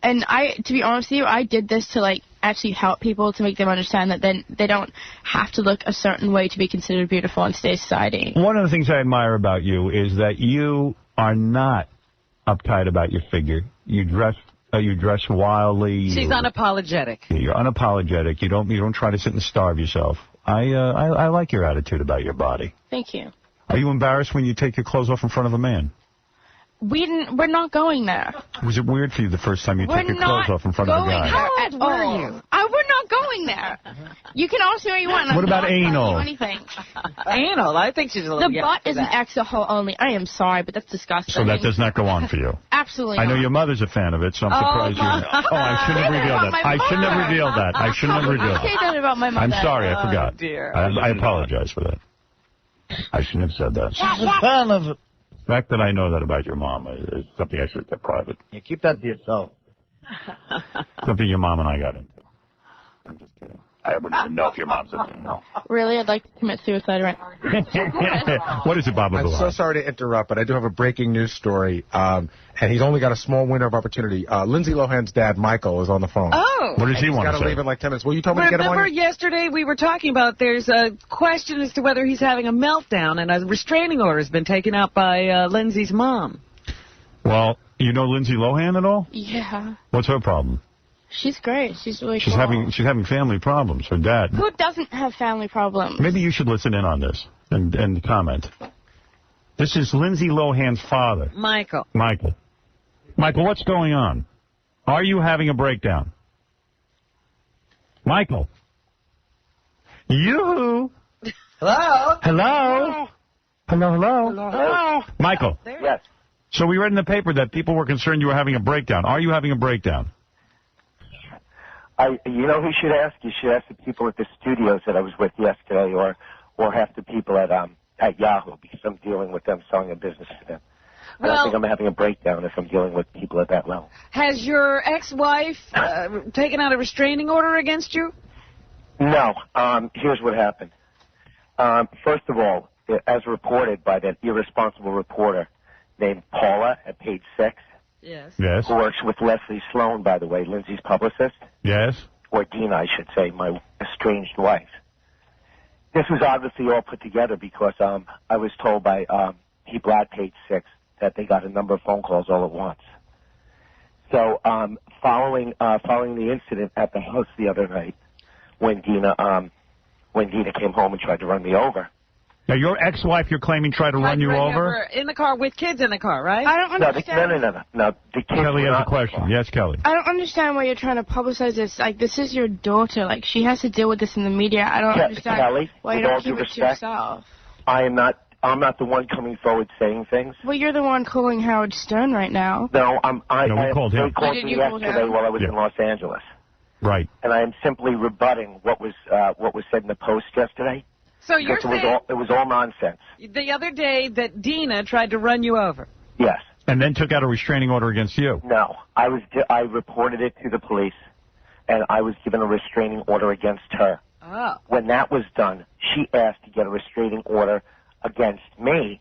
And to be honest with you, I did this to like actually help people, to make them understand that then they don't have to look a certain way to be considered beautiful in today's society. One of the things I admire about you is that you are not uptight about your figure. You dress wildly. She's unapologetic. You're unapologetic. You don't try to sit and starve yourself. I like your attitude about your body. Thank you. Are you embarrassed when you take your clothes off in front of a man? We're not going there. Was it weird for you the first time you We're took your not clothes off in front of a going guy? there at all. We're not going there. You can ask me what you want. What I'm about not telling anal? you anything. Anal? I think she's a little The young butt for is an that. extra hole only. I am sorry, but that's disgusting. So that does not go on for you. Absolutely I know not. your mother's a fan of it, so I'm surprised you... Oh, I shouldn't have revealed that. I shouldn't have revealed that. I shouldn't have revealed Say that. that about my mother. I'm sorry, I forgot. Dear. I apologize for that. I shouldn't have said that. She's a fan of it. The fact that I know that about your mom is something I should keep private. You keep that to yourself. Something your mom and I got into. I'm just kidding. I wouldn't even know if your mom's into it. No. Really, I'd like to commit suicide right now. What is it, Bob? I'm so sorry to interrupt, but I do have a breaking news story, and he's only got a small window of opportunity. Lindsay Lohan's dad, Michael, is on the phone. Oh. What does he He's want got to to say? leave in like 10 minutes. Well, you told me to get him Remember on. yesterday we were talking about there's a question as to whether he's having a meltdown, and a restraining order has been taken out by Lindsay's mom. Well, you know Lindsay Lohan at all? Yeah. What's her problem? She's great. She's really She's cool. having family problems. Her dad. Who doesn't have family problems? Maybe you should listen in on this and comment. This is Lindsay Lohan's father, Michael. Michael. Michael, what's going on? Are you having a breakdown? Michael. You. Hello? Hello? Hello, hello? Hello? Michael. Yes. So we read in the paper that people were concerned you were having a breakdown. Are you having a breakdown? You know who you should ask? You should ask the people at the studios that I was with yesterday, or half the people at Yahoo, because I'm dealing with them, selling a business to them. I don't think I'm having a breakdown if I'm dealing with people at that level. Has your ex-wife taken out a restraining order against you? No. Here's what happened. First of all, as reported by that irresponsible reporter named Paula at Page 6, Yes. Yes. who works with Leslie Sloan, by the way, Lindsay's publicist, Yes. or Dina, I should say, my estranged wife. This was obviously all put together because I was told by people at Page 6 that they got a number of phone calls all at once. So following the incident at the house the other night, when Dina came home and tried to run me over. Now, your ex-wife, you're claiming, tried to run you over? In the car with kids in the car, right? I don't understand. No. The kids Kelly were has a not- question. Yes, Kelly. I don't understand why you're trying to publicize this. Like, this is your daughter. Like, she has to deal with this in the media. I don't understand Kelly, why you with all don't due keep it to respect, yourself. I'm not the one coming forward saying things. Well, you're the one calling Howard Stern right now. No, we called him. They called Did me you call yesterday him? while I was in Los Angeles, Right. and I am simply rebutting what was said in the Post yesterday. So you're Because saying it was all nonsense. the other day that Dina tried to run you over. Yes. And then took out a restraining order against you. No, I reported it to the police, and I was given a restraining order against her. Oh. When that was done, she asked to get a restraining order against me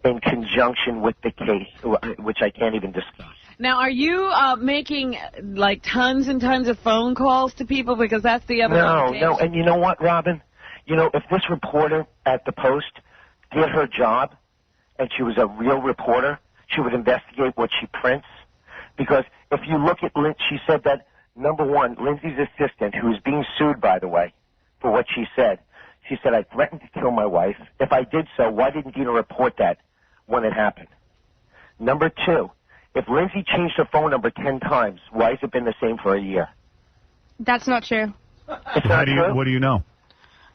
in conjunction with the case, which I can't even discuss. Now, are you making, like, tons and tons of phone calls to people? Because that's the other No. And you know what, Robin? You know, if this reporter at the Post did her job, and she was a real reporter, she would investigate what she prints. Because if you look at she said that, number one, Lindsay's assistant, who is being sued, by the way, for what she said, I threatened to kill my wife. If I did so, why didn't Dina report that when it happened? Number two, if Lindsay changed her phone number 10 times, why has it been the same for a year? That's not true. It's not true? What do you know?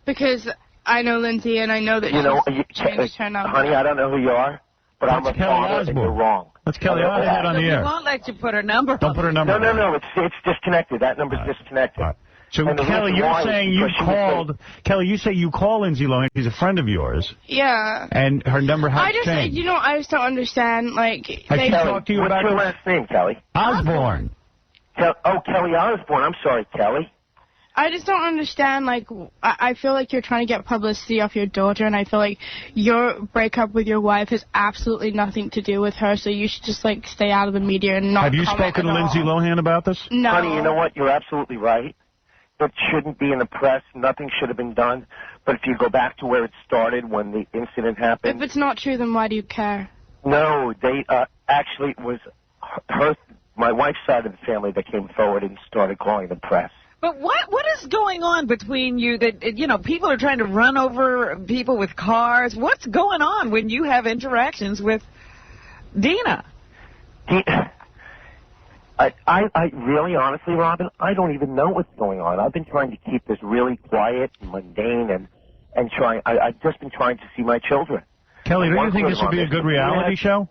Because I know Lindsay, and I know that she's changed her number. Honey, I don't know who you are, but I'm a father, and you're wrong. That's Kelly Osbourne on the air. We won't let you put her number. Don't put her number. No, it's disconnected. That number's disconnected. So, Kelly, you're saying you called... Kelly, you say you call Lindsay Lohan. She's a friend of yours. Yeah. And her number has changed. You know, I just don't understand, like... Has she talked to you about... What's your last name, Kelly? Osbourne. Kelly Osbourne. I'm sorry, Kelly. I just don't understand, like, I feel like you're trying to get publicity off your daughter, and I feel like your breakup with your wife has absolutely nothing to do with her, so you should just, like, stay out of the media and not Have you spoken to Lindsay Lohan about this? No. Honey, you know what? You're absolutely right. It shouldn't be in the press. Nothing should have been done. But if you go back to where it started when the incident happened... If it's not true, then why do you care? No, they actually it was my wife's side of the family that came forward and started calling the press. But what is going on between you that, you know, people are trying to run over people with cars? What's going on when you have interactions with Dina? I really, honestly, Robin, I don't even know what's going on. I've been trying to keep this really quiet and mundane and trying. I've just been trying to see my children. Kelly, don't you think this would be a good reality show?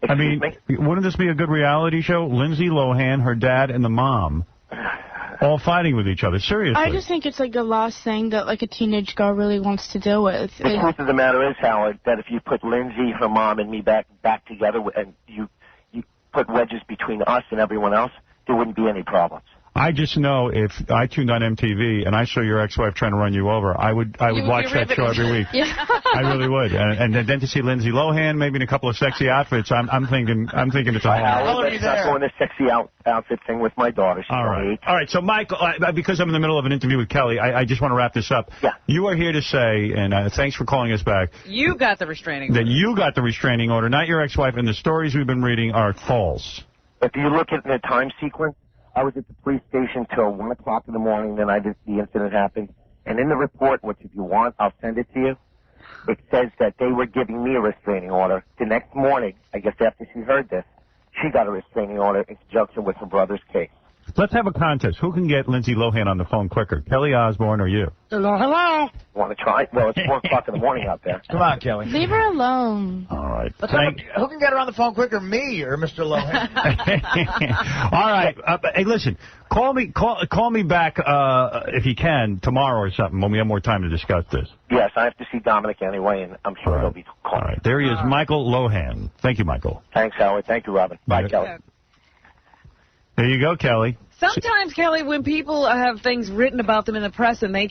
I mean, wouldn't this be a good reality show? Lindsay Lohan, her dad, and the mom all fighting with each other. Seriously. I just think it's like a lost thing that, like, a teenage girl really wants to deal with. The truth of the matter is, Howard, that if you put Lindsay, her mom, and me back together, and you put wedges between us and everyone else, there wouldn't be any problems. I just know if I tuned on MTV and I saw your ex-wife trying to run you over, I would watch that show every week. Yeah. I really would. And then to see Lindsay Lohan, maybe in a couple of sexy outfits, I'm thinking it's a Howard, let's not go in the sexy outfit thing with my daughter. She's all right. So, Michael, because I'm in the middle of an interview with Kelly, I just want to wrap this up. Yeah. You are here to say, and thanks for calling us back. You got the restraining order. That you got the restraining order, not your ex-wife, and the stories we've been reading are false. If you look at the time sequence, I was at the police station till 1 o'clock in the morning, then the incident happened. And in the report, which if you want, I'll send it to you, it says that they were giving me a restraining order. The next morning, I guess after she heard this, she got a restraining order in conjunction with her brother's case. Let's have a contest. Who can get Lindsay Lohan on the phone quicker, Kelly Osbourne or you? Hello. Want to try? Well, it's 4 o'clock in the morning out there. Come on, Kelly. Leave her alone. All right. Who can get her on the phone quicker, me or Mr. Lohan? All right. Hey, listen. Call me back if you can tomorrow or something when we have more time to discuss this. Yes, I have to see Dominic anyway, and I'm sure he'll be calling. All right. There he is, Michael Lohan. Thank you, Michael. Thanks, Howard. Thank you, Robin. Bye, Kelly. There you go, Kelly. Sometimes, Kelly, when people have things written about them in the press and they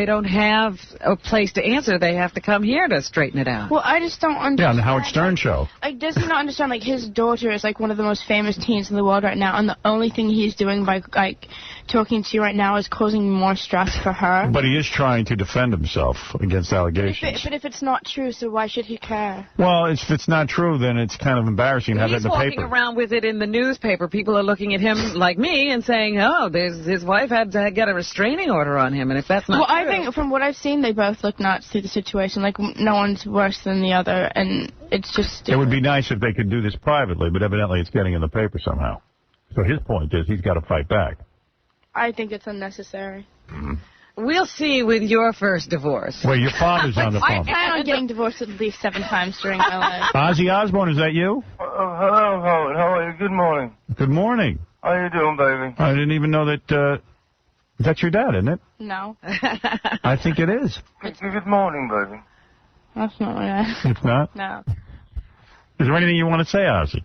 don't have a place to answer, they have to come here to straighten it out. Well, I just don't understand. Yeah, on the Howard Stern show. Like, does he not understand, like, his daughter is, like, one of the most famous teens in the world right now, and the only thing he's doing by, like, talking to you right now is causing more stress for her? But he is trying to defend himself against allegations. But if it's not true, so why should he care? Well, if it's not true, then it's kind of embarrassing to have it in the paper. He's walking around with it in the newspaper. People are looking at him like me and saying, oh, his wife had to get a restraining order on him, and if that's not true... Well, I think from what I've seen, they both look nuts through the situation. Like, no one's worse than the other, and it's just stupid. It would be nice if they could do this privately, but evidently it's getting in the paper somehow. So his point is he's got to fight back. I think it's unnecessary. We'll see with your first divorce. Well, your father's on the phone. I plan on getting divorced at least 7 times during my life. Ozzy Osbourne, is that you? Hello, Howard. How are you? Good morning. Good morning. How you doing, baby? I didn't even know that... that's your dad, isn't it? No. I think it is. Good morning, baby. That's not right. It's not? No. Is there anything you want to say, Ozzy?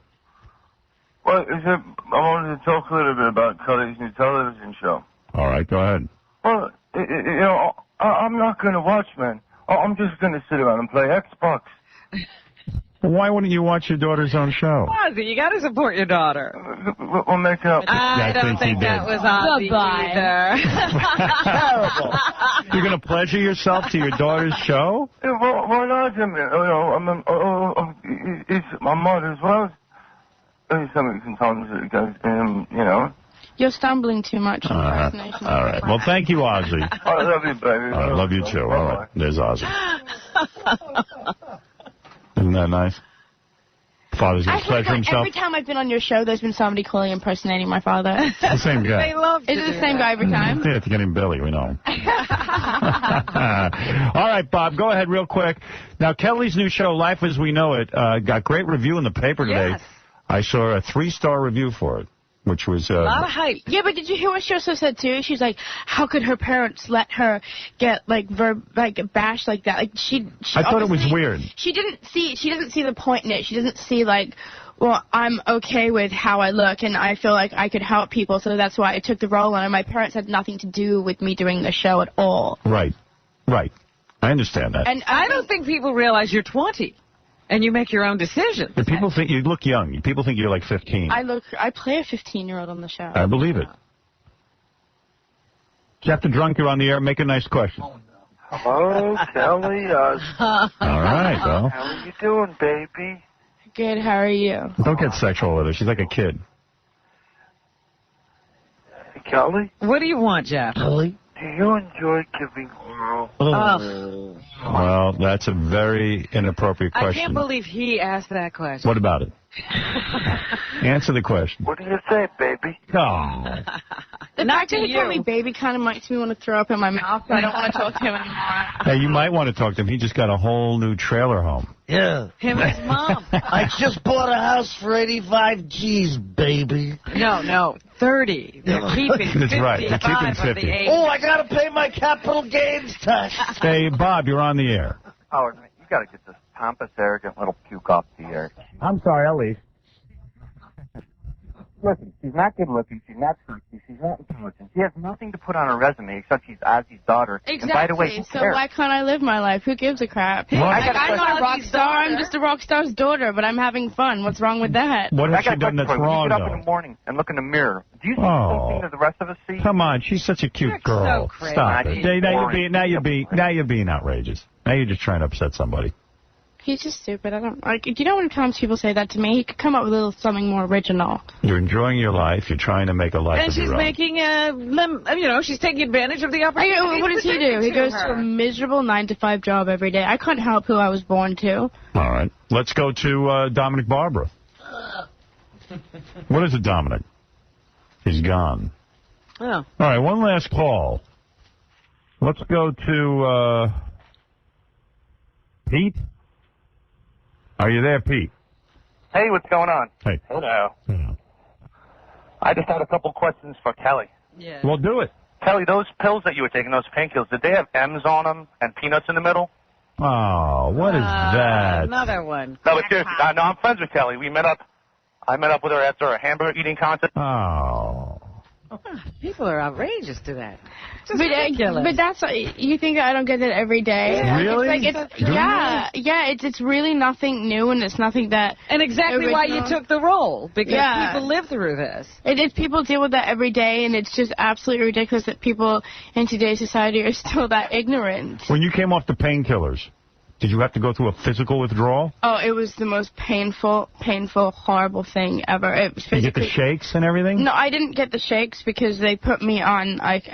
Well, I wanted to talk a little bit about Kelly's new television show. All right, go ahead. Well, you know, I'm not going to watch, man. I'm just going to sit around and play Xbox. Why wouldn't you watch your daughter's own show? Ozzy, you got to support your daughter. We'll make up. I don't think that was Ozzy either. Terrible. You're going to pleasure yourself to your daughter's show? Yeah, why not? It's my mother as well. Sometimes it goes, you know. You're stumbling too much. All right. Well, thank you, Ozzy. I love you, baby. I love you, too. All right. There's Ozzy. Isn't that nice? Father's going to pleasure himself. Every time I've been on your show, there's been somebody calling impersonating my father. It's the same guy. They love Is it the same guy every time? Yeah, it's getting Billy, we know. All right, Bob, go ahead real quick. Now, Kelly's new show, Life as We Know It, got great review in the paper today. Yes. I saw a 3-star review for it, which was... a lot of hype. Yeah, but did you hear what she also said, too? She's like, how could her parents let her get, bashed like that? Like, she I thought it was weird. She doesn't see the point in it. She doesn't see, well, I'm okay with how I look, and I feel like I could help people, so that's why I took the role on it. My parents had nothing to do with me doing the show at all. Right. I understand that. And I don't think people realize you're 20. And you make your own decisions. But people think you look young. People think you're like 15. I play a 15-year-old on the show. I believe it. Jeff the Drunk, you're on the air. Make a nice question. Hello, Kelly. All right, well. How are you doing, baby? Good, how are you? Don't get sexual with her. She's like a kid. Kelly? What do you want, Jeff? Kelly? Do you enjoy giving oral? Well, that's a very inappropriate question. I can't believe he asked that question. What about it? Answer the question. What do you say, baby? Oh. The fact that he called me baby kind of makes me want to throw up in my mouth, so I don't want to talk to him anymore. Hey, you might want to talk to him. He just got a whole new trailer home. Yeah. Him and his mom. I just bought a house for 85 G's, baby. No, 30. They're keeping 50. That's right. They're keeping 50. Oh, I got to pay my capital gains tax. Hey, Bob, you're on the air. Howard, you got to get this pompous, arrogant little puke off the air. I'm sorry, I'll leave. Listen, she's not good looking, she's not sexy, she's not intelligent. She has nothing to put on her resume except she's Ozzy's daughter. Exactly. And by the way, so why can't I live my life? Who gives a crap? Well, I'm not a rock star. I'm just a rock star's daughter, but I'm having fun. What's wrong with that? What has she done that's wrong, you get up though? in the morning and look in the mirror. Do you see the same thing that the rest of us see? Come on, she's such a cute girl. so crazy. Stop it. She's Now you're being outrageous. Now you're just trying to upset somebody. He's just stupid. I don't like. You know, when times people say that to me, he could come up with a little something more original. You're enjoying your life. You're trying to make a life And of she's your own. making she's taking advantage of the opportunity. What does he do? He goes to a miserable 9-to-5 job every day. I couldn't help who I was born to. All right. Let's go to Dominic Barbara. What is it, Dominic? He's gone. Oh. All right, one last call. Let's go to Pete. Are you there, Pete? Hey, what's going on? Hey. Hello. I just had a couple questions for Kelly. Yeah. Well, do it. Kelly, those pills that you were taking, those painkillers, did they have M's on them and peanuts in the middle? Oh, what is that? Another one. No, but seriously, no, I'm friends with Kelly. I met up with her after a hamburger eating contest. Oh. People are outrageous to that. But that's you think I don't get that every day. Really? It's really nothing new, and it's nothing that. And exactly why you took the role, because people live through this. People deal with that every day, and it's just absolutely ridiculous that people in today's society are still that ignorant. When you came off the painkillers, did you have to go through a physical withdrawal? Oh, it was the most painful, horrible thing ever. It was Did you get the shakes and everything? No, I didn't get the shakes because they put me on like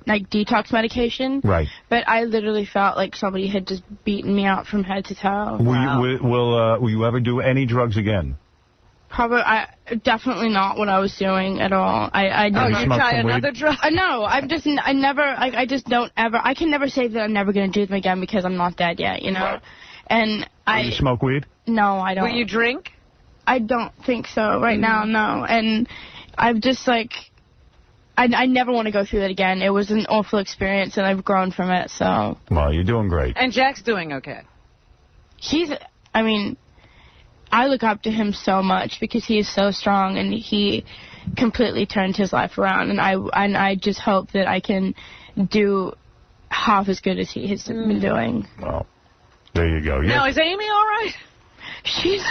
detox medication. Right. But I literally felt like somebody had just beaten me out from head to toe. Will you ever do any drugs again? Probably, definitely not what I was doing at all. I you try another drug? No, I just don't ever. I can never say that I'm never going to do them again because I'm not dead yet, you know. Right. And You smoke weed? No, I don't. Will you drink? I don't think so right now, no. And I'm just like, I never want to go through that again. It was an awful experience, and I've grown from it, so. Well, you're doing great. And Jack's doing okay. I look up to him so much because he is so strong, and he completely turned his life around. And I just hope that I can do half as good as he has been doing. Well, there you go. Now, is Amy all right? She's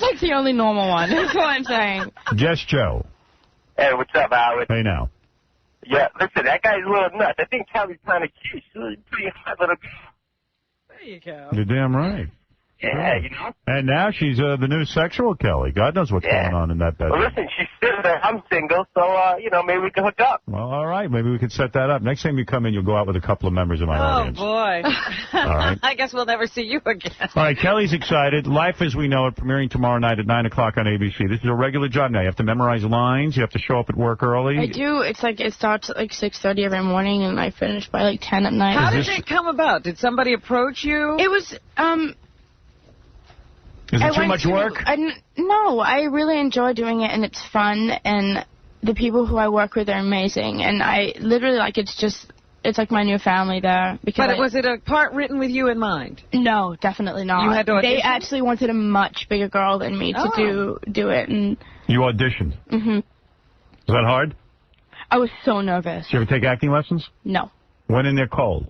like the only normal one. That's what I'm saying. Just Joe. Hey, what's up, Howard? Hey, now. Yeah, listen, that guy's a little nuts. I think Kelly's kind of cute. She's a pretty hot little girl. There you go. You're damn right. Yeah, you know. And now she's the new sexual Kelly. God knows what's going on in that bedroom. Well, listen, she's still there. I'm single, so, maybe we can hook up. Well, all right. Maybe we could set that up. Next time you come in, you'll go out with a couple of members of my audience. Oh, boy. All right. I guess we'll never see you again. All right, Kelly's excited. Life as We Know It, premiering tomorrow night at 9 o'clock on ABC. This is a regular job now. You have to memorize lines. You have to show up at work early. I do. It's like it starts at like 6:30 every morning, and I finish by like 10 at night. How did it come about? Did somebody approach you? It was, Is it too much work? No, I really enjoy doing it, and it's fun, and the people who I work with are amazing, and I literally, like, it's like my new family there. But was it a part written with you in mind? No, definitely not. You had to audition? They actually wanted a much bigger girl than me to do it, and... You auditioned? Mm-hmm. Was that hard? I was so nervous. Did you ever take acting lessons? No. Went in there cold?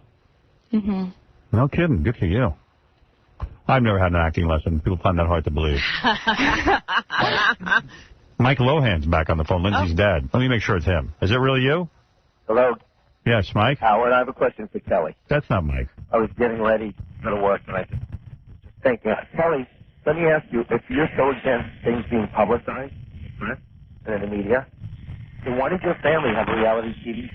Mm-hmm. No kidding. Good for you. I've never had an acting lesson. People find that hard to believe. Mike Lohan's back on the phone, Lindsay's dad. Let me make sure it's him. Is it really you? Hello, Yes, Mike? Howard. I have a question for Kelly. That's not Mike. I was getting ready to go to work, and I just thinking, Kelly, let me ask you, if you're so against things being publicized and in the media, then why did your family have a reality TV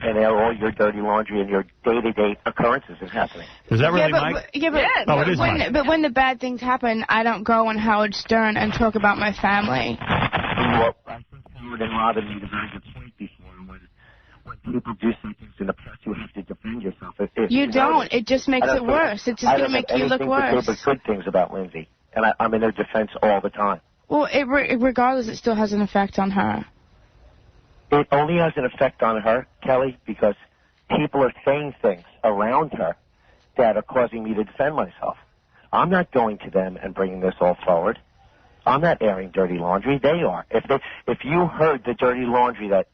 and air all your dirty laundry and your day-to-day occurrences is happening? Is that really Mike? Mike? Yeah, but, Oh, it is Mike. But when the bad things happen, I don't go on Howard Stern and talk about my family. Well, I think Howard and Robin made a very good point before. When people do some things in the press, you have to defend yourself. You don't. It just makes it worse. It's just going to make you look worse. But good things about Lindsay, and I'm in her defense all the time. Well, regardless, it still has an effect on her. It only has an effect on her, Kelly, because people are saying things around her that are causing me to defend myself. I'm not going to them and bringing this all forward. I'm not airing dirty laundry. They are. If you heard the dirty laundry that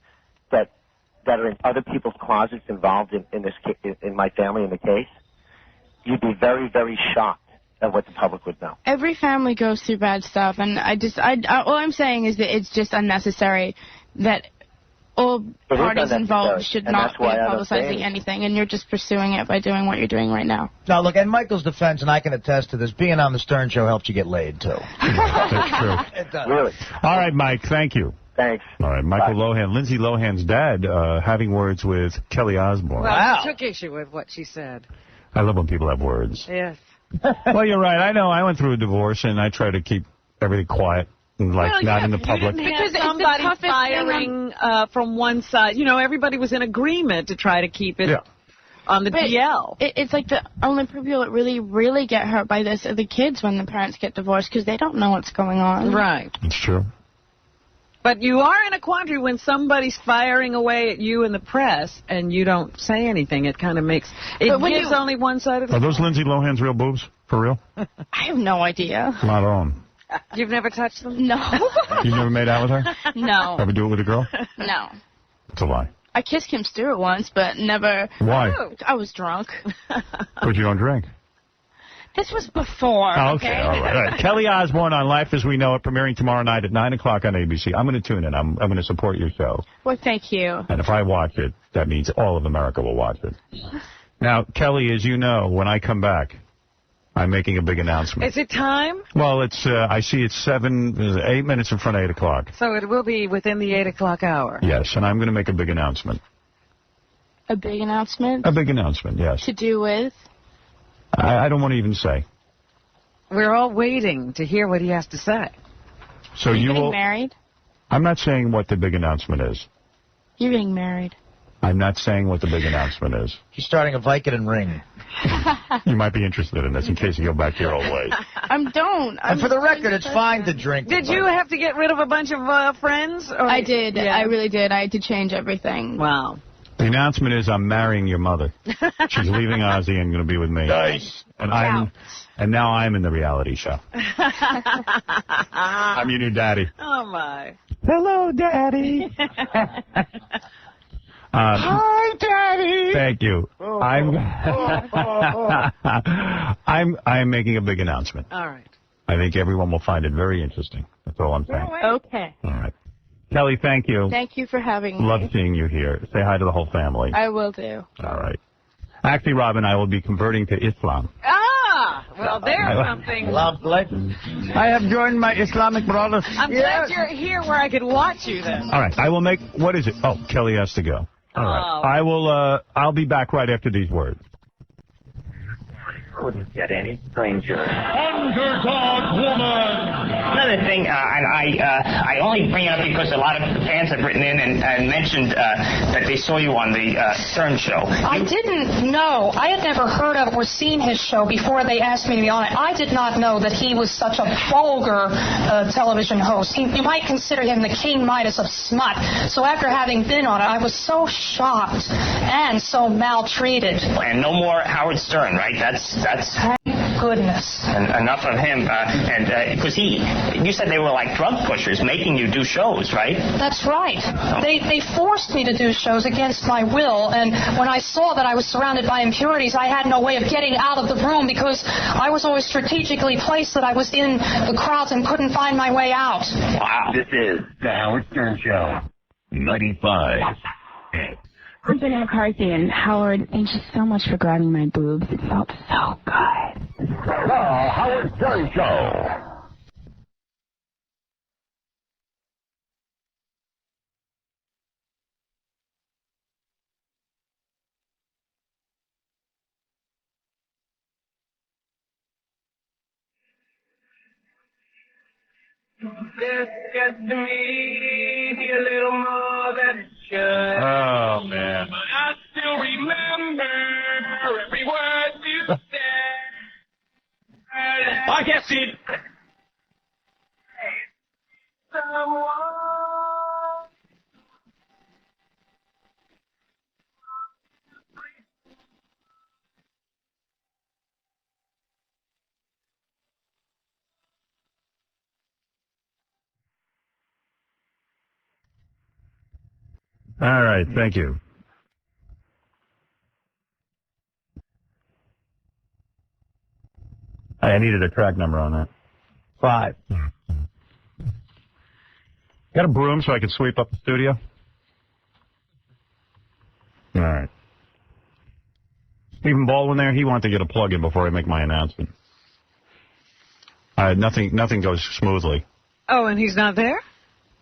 are in other people's closets involved in my family in the case, you'd be very, very shocked at what the public would know. Every family goes through bad stuff, and all I'm saying is that it's just unnecessary that all parties involved should not be publicizing anything, and you're just pursuing it by doing what you're doing right now. Now, look, in Michael's defense, and I can attest to this, being on the Stern Show helps you get laid, too. That's true. It does. Really? All right, Mike, thank you. Thanks. All right, Michael Lohan, Lindsay Lohan's dad, having words with Kelly Osbourne. Well, I took issue with what she said. I love when people have words. Yes. Well, you're right. I know. I went through a divorce, and I try to keep everything quiet and, not in the public. Because somebody firing from one side. You know, everybody was in agreement to try to keep it on the DL. It's like the only people that really, really get hurt by this are the kids when the parents get divorced because they don't know what's going on. Right. It's true. But you are in a quandary when somebody's firing away at you in the press and you don't say anything. It kind of makes... It gives only one side of the... Are those Lindsay Lohan's real boobs? For real? I have no idea. Not on. You've never touched them? No. You've never made out with her? No. Ever do it with a girl? No. It's a lie. I kissed Kim Stewart once, but never... Why? I was drunk. But you don't drink. This was before. Okay, all right. Kelly Osbourne on Life as We Know It, premiering tomorrow night at 9 o'clock on ABC. I'm going to tune in. I'm going to support your show. Well, thank you. And if I watch it, that means all of America will watch it. Now, Kelly, as you know, when I come back, I'm making a big announcement. Is it time? Well, it's I see it's 8 minutes in front of 8 o'clock. So it will be within the 8 o'clock hour. Yes, and I'm going to make a big announcement. A big announcement? A big announcement, yes. To do with? I don't want to even say. We're all waiting to hear what he has to say. So You're you getting will... married? I'm not saying what the big announcement is. You're getting married. I'm not saying what the big announcement is. He's starting a Vicodin ring. You might be interested in this in case you go back to your old ways. And for the record, it's fine to drink. Did you have to get rid of a bunch of friends? Or... I did. Yeah. I really did. I had to change everything. Wow. The announcement is I'm marrying your mother. She's leaving Ozzy and going to be with me. Nice. And now I'm in the reality show. I'm your new daddy. Oh, my. Hello, Daddy. Hi, Daddy. Thank you. I'm making a big announcement. All right. I think everyone will find it very interesting. That's all I'm saying. Okay. All right. Kelly, thank you. Thank you for having me. Love seeing you here. Say hi to the whole family. I will do. All right. Actually, Robin, I will be converting to Islam. Ah, well, there's something. I have joined my Islamic brothers. I'm glad you're here where I could watch you then. All right. I will make, what is it? Oh, Kelly has to go. All right. I will, I'll be back right after these words. Couldn't get any stranger. Underdog woman! Another thing, and I only bring it up because a lot of fans have written in and mentioned that they saw you on the Stern Show. I didn't know. I had never heard of or seen his show before they asked me to be on it. I did not know that he was such a vulgar television host. You might consider him the King Midas of smut. So after having been on it, I was so shocked and so maltreated. And no more Howard Stern, right? That's Thank goodness. And enough of him. Because you said they were like drug pushers making you do shows, right? That's right. They forced me to do shows against my will, and when I saw that I was surrounded by impurities, I had no way of getting out of the room because I was always strategically placed that I was in the crowds and couldn't find my way out. Wow. This is the Howard Stern Show. 95. I'm Jenna McCarthy, and Howard, thank you so much for grabbing my boobs. It felt so good. The Howard Stern Show. This gets to me a little more than it should. Oh, man. But I still remember every word you said. I guess it. Someone. All right, thank you. I needed a track number on that. 5. Got a broom so I can sweep up the studio? All right. Stephen Baldwin there, he wanted to get a plug in before I make my announcement. Nothing goes smoothly. Oh, and he's not there?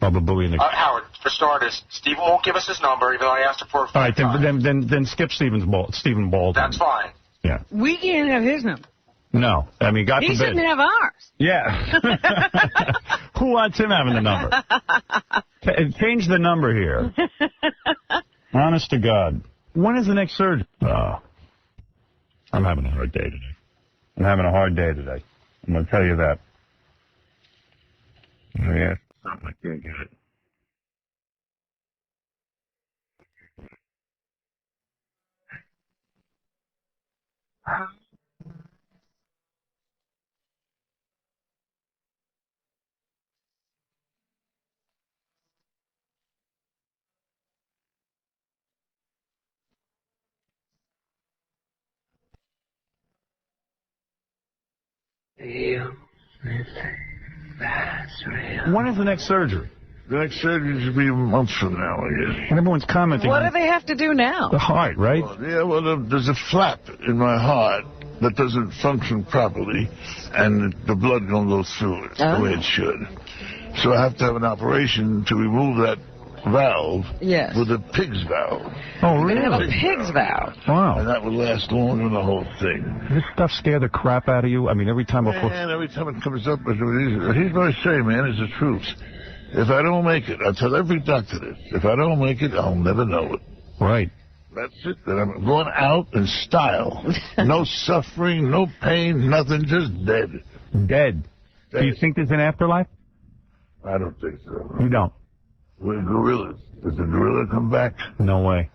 Bubba Booey in the... Howard, for starters, Stephen won't give us his number, even though I asked him for it. All right, then skip Stephen Baldwin. That's fine. Yeah. We can't have his number. No. I mean, God He forbid. shouldn't have ours. Yeah. Who wants him having the number? Change the number here. Honest to God. When is the next surgery? Oh. I'm having a hard day today. I'm having a hard day today. I'm going to tell you that. Oh, yeah. Something I can't get it. When is the next surgery? The next surgery should be months from now, I guess. And everyone's commenting. What do they have to do now? The heart, right? Well, there's a flap in my heart that doesn't function properly, and the blood don't go through it the way it should. So I have to have an operation to remove that valve with a pig's valve. Oh, really? They have a pig's valve. Wow. And that would last longer than the whole thing. Does this stuff scare the crap out of you? I mean, every time before... Man, every time it comes up, here's what I say, man, is the truth. If I don't make it, I tell every doctor this, if I don't make it, I'll never know it. Right. That's it. Then I'm going out in style. No suffering, no pain, nothing, just dead. Dead. Do you think there's an afterlife? I don't think so. You don't? We're gorillas. Does the gorilla come back? No way.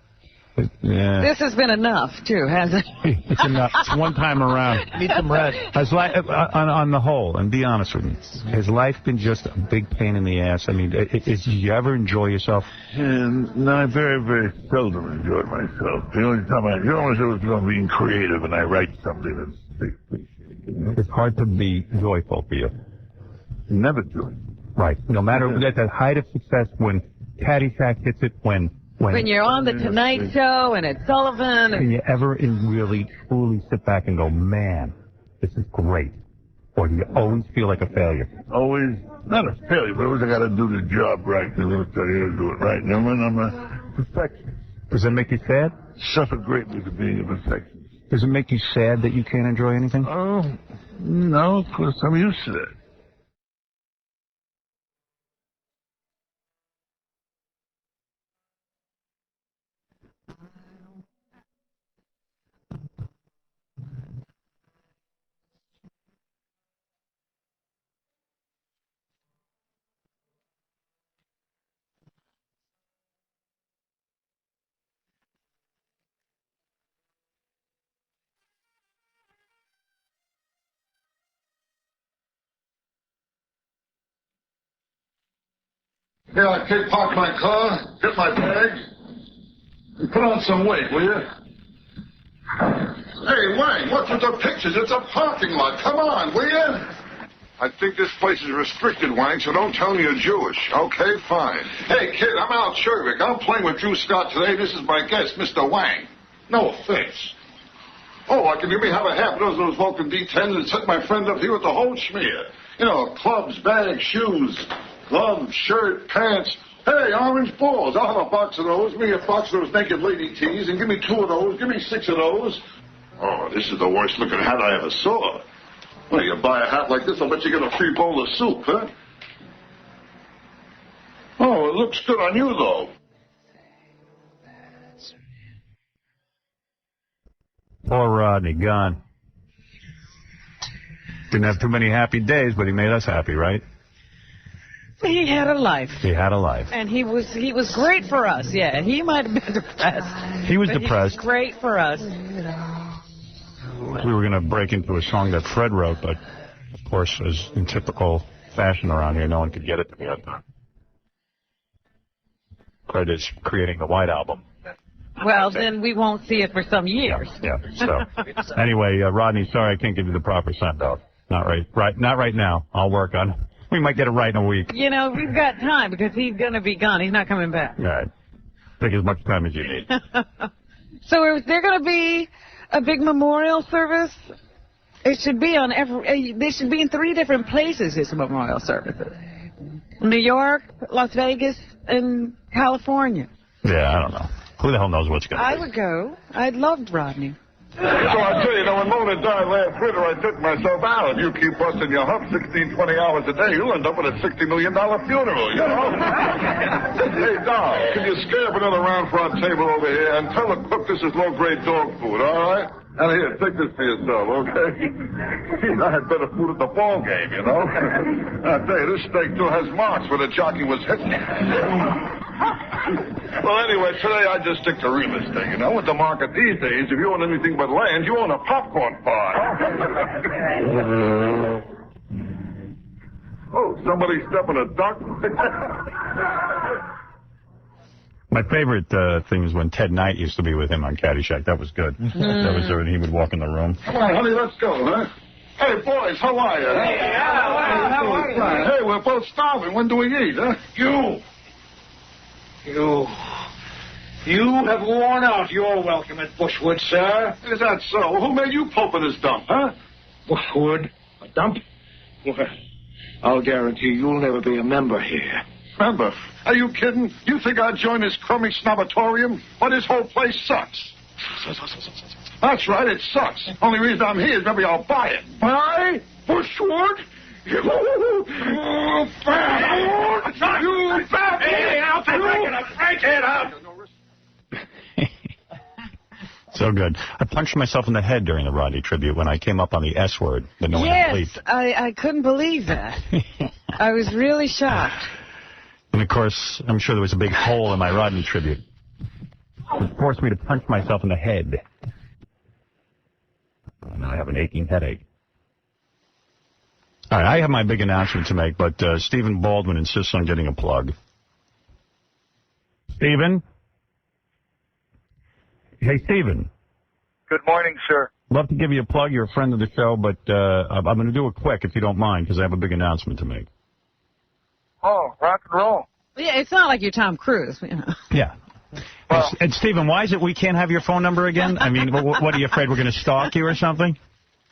Yeah. This has been enough, too, hasn't it? It's enough. It's one time around. Need some rest. On the whole, and be honest with me, has life been just a big pain in the ass? I mean, did you ever enjoy yourself? No, I very, very seldom enjoyed myself. The only time I enjoy myself is when I'm being creative and I write something that's big. It's hard to be joyful for you. Never joy. Right. No matter at the height of success, when Caddyshack hits it, when you're on the Tonight Show and it's Sullivan. Can you ever really, truly sit back and go, man, this is great? Or do you always feel like a failure? Always, not a failure, but always I got to do the job right. They're going to tell you to do it right. And when I'm a perfectionist. Does that make you sad? Suffer greatly for being a perfectionist. Does it make you sad that you can't enjoy anything? Oh, no, of course, I'm used to that. Yeah, I could park my car, get my bags, and put on some weight, will you? Hey, Wang, what's with the pictures? It's a parking lot. Come on, will you? I think this place is restricted, Wang, so don't tell me you're Jewish. Okay, fine. Hey, kid, I'm Al Chervik. I'm playing with Drew Scott today. This is my guest, Mr. Wang. No offense. Oh, can you have a half dozen of those Vulcan D10s and set my friend up here with the whole schmear? You know, clubs, bags, shoes, gloves, shirt, pants. Hey, orange balls. I'll have a box of those. Give me a box of those naked lady tees, and give me 2 of those. Give me 6 of those. Oh, this is the worst looking hat I ever saw. Well, you buy a hat like this, I'll bet you get a free bowl of soup, huh? Oh, it looks good on you, though. Poor Rodney, gone. Didn't have too many happy days, but he made us happy, right? He had a life. He had a life. And he was great for us, yeah. He might have been depressed. He was depressed. He was great for us. We were going to break into a song that Fred wrote, but, of course, as in typical fashion around here, no one could get it to me on time. Fred is creating the White Album. Well, then we won't see it for some years. Yeah. So, anyway, Rodney, sorry I can't give you the proper send-out. Not right now. I'll work on it. We might get it right in a week. You know, we've got time because he's going to be gone. He's not coming back. All right. Take as much time as you need. So is there going to be a big memorial service? It should be on they should be in 3 different places, his memorial services. New York, Las Vegas, and California. Yeah, I don't know. Who the hell knows what's going to be? I would go. I loved Rodney. So I tell you, when Mona died last winter, I took myself out. If you keep busting your hump 16, 20 hours a day, you'll end up with a $60 million funeral, you know? Hey, Doc, can you scare up another round for our table over here and tell the cook this is low-grade dog food, all right? And here, take this for yourself, okay? Gee, I had better food at the ball game, you know? I tell you, this steak still has marks where the jockey was hitting. Well, anyway, today I just stick to real estate, you know? With the market these days, if you own anything but land, you own a popcorn farm. Oh, somebody stepping a duck? My favorite thing is when Ted Knight used to be with him on Caddyshack. That was good. That was when he would walk in the room. Come on, honey, let's go, huh? Hey, boys, how are you? Hey, how are you? Hey, we're both starving. When do we eat, huh? You have worn out your welcome at Bushwood, sir. Is that so? Who made you pope in this dump, huh? Bushwood? A dump? Well, I'll guarantee you'll never be a member here. Member? Are you kidding? You think I'd join this crummy snobatorium? Well, this whole place sucks. That's right, it sucks. Only reason I'm here is maybe I'll buy it. Buy? Bushwood? You bad! You bad! Hey, I'll break it up! So good. I punched myself in the head during the Rodney tribute when I came up on the S word. But no one had bleeped. I couldn't believe that. I was really shocked. And, of course, I'm sure there was a big hole in my Rodney tribute. It forced me to punch myself in the head. Now I have an aching headache. All right, I have my big announcement to make, but Stephen Baldwin insists on getting a plug. Stephen? Hey, Stephen. Good morning, sir. Love to give you a plug. You're a friend of the show, but I'm going to do it quick if you don't mind, because I have a big announcement to make. Oh, rock and roll. Yeah, it's not like you're Tom Cruise. You know. Yeah. And Stephen, why is it we can't have your phone number again? I mean, what are you afraid we're going to stalk you or something?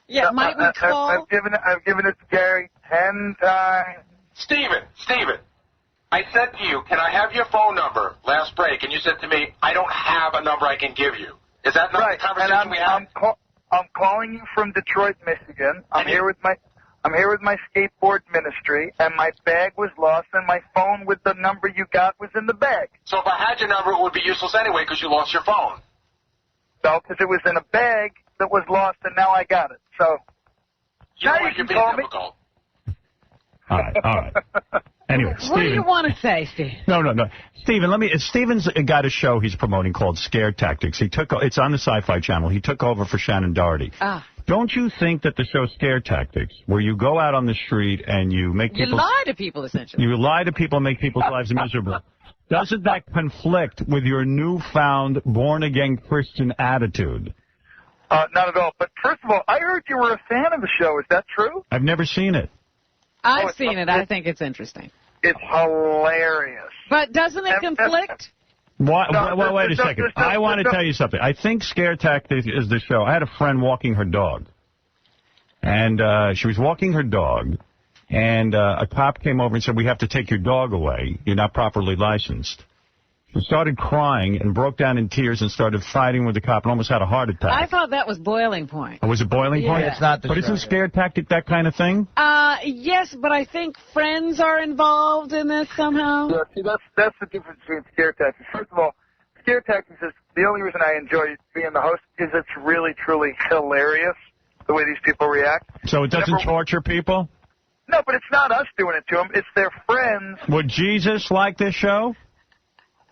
Yeah, might we call? I've given it to Gary 10 times. Steven, I said to you, can I have your phone number last break? And you said to me, I don't have a number I can give you. Is that not the conversation we had? I'm calling you from Detroit, Michigan. I'm here with my skateboard ministry, and my bag was lost, and my phone with the number you got was in the bag. So if I had your number, it would be useless anyway because you lost your phone. No, because it was in a bag that was lost, and now I got it. So now you can call me. All right. Anyway, What do Steven. you want to say, Steve? No. Steven, Steven's got a show he's promoting called Scare Tactics. It's on the Sci-Fi Channel. He took over for Shannon Doherty. Don't you think that the show Scare Tactics, where you go out on the street and you make people... You lie to people, essentially. You lie to people and make people's lives miserable. Doesn't that conflict with your newfound born-again Christian attitude? Not at all. But first of all, I heard you were a fan of the show. Is that true? I've never seen it. I've seen it. I think it's interesting. It's hilarious. But doesn't it conflict? Wait a second. I want to tell you something. I think Scare Tactics is the show. I had a friend walking her dog. And she was walking her dog. And a cop came over and said, we have to take your dog away. You're not properly licensed. She started crying and broke down in tears and started fighting with the cop and almost had a heart attack. I thought that was Boiling Point. Was it Boiling Point? Yeah. It's not the But isn't Scare Tactic that kind of thing? Yes, but I think friends are involved in this somehow. Yeah, see, that's the difference between Scare Tactics. First of all, Scare Tactics is the only reason I enjoy being the host is it's really, truly hilarious the way these people react. So it doesn't torture people? No, but it's not us doing it to them. It's their friends. Would Jesus like this show?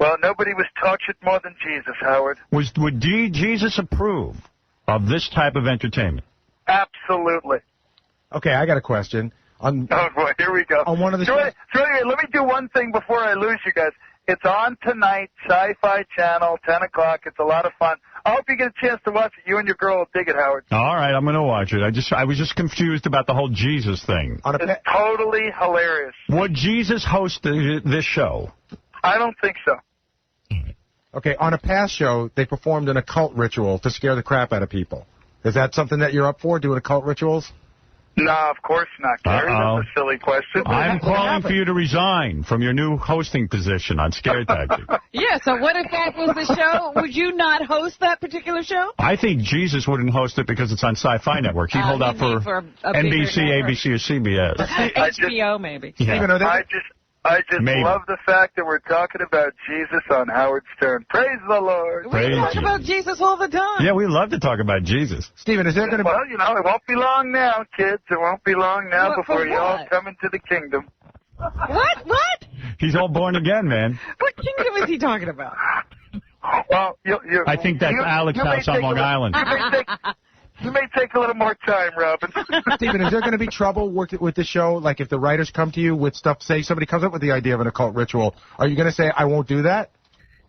Well, nobody was tortured more than Jesus, Howard. Would Jesus approve of this type of entertainment? Absolutely. Okay, I got a question. Oh, boy, here we go. On one of the so anyway, let me do one thing before I lose you guys. It's on tonight, Sci-Fi Channel, 10 o'clock. It's a lot of fun. I hope you get a chance to watch it. You and your girl will dig it, Howard. All right, I'm going to watch it. I was just confused about the whole Jesus thing. It's totally hilarious. Would Jesus host this show? I don't think so. Okay, on a past show, they performed an occult ritual to scare the crap out of people. Is that something that you're up for, doing occult rituals? No, of course not, Gary. That's a silly question. I'm calling for you to resign from your new hosting position on Scare Tactics. Yeah, so what if that was the show? Would you not host that particular show? I think Jesus wouldn't host it because it's on Sci-Fi Network. He'd hold out for NBC, ABC, or CBS. HBO, maybe. Yeah. I just love the fact that we're talking about Jesus on Howard Stern. Praise the Lord. We talk about Jesus all the time. Yeah, we love to talk about Jesus. Stephen, is there going to be... Well, you know, it won't be long now, kids. It won't be long now before you all come into the kingdom. What? He's all born again, man. What kingdom is he talking about? Well, I think that's Alex's house on Long Island. You may take a little more time, Robin. Stephen, is there going to be trouble with the show? Like if the writers come to you with stuff, say somebody comes up with the idea of an occult ritual, are you going to say, I won't do that?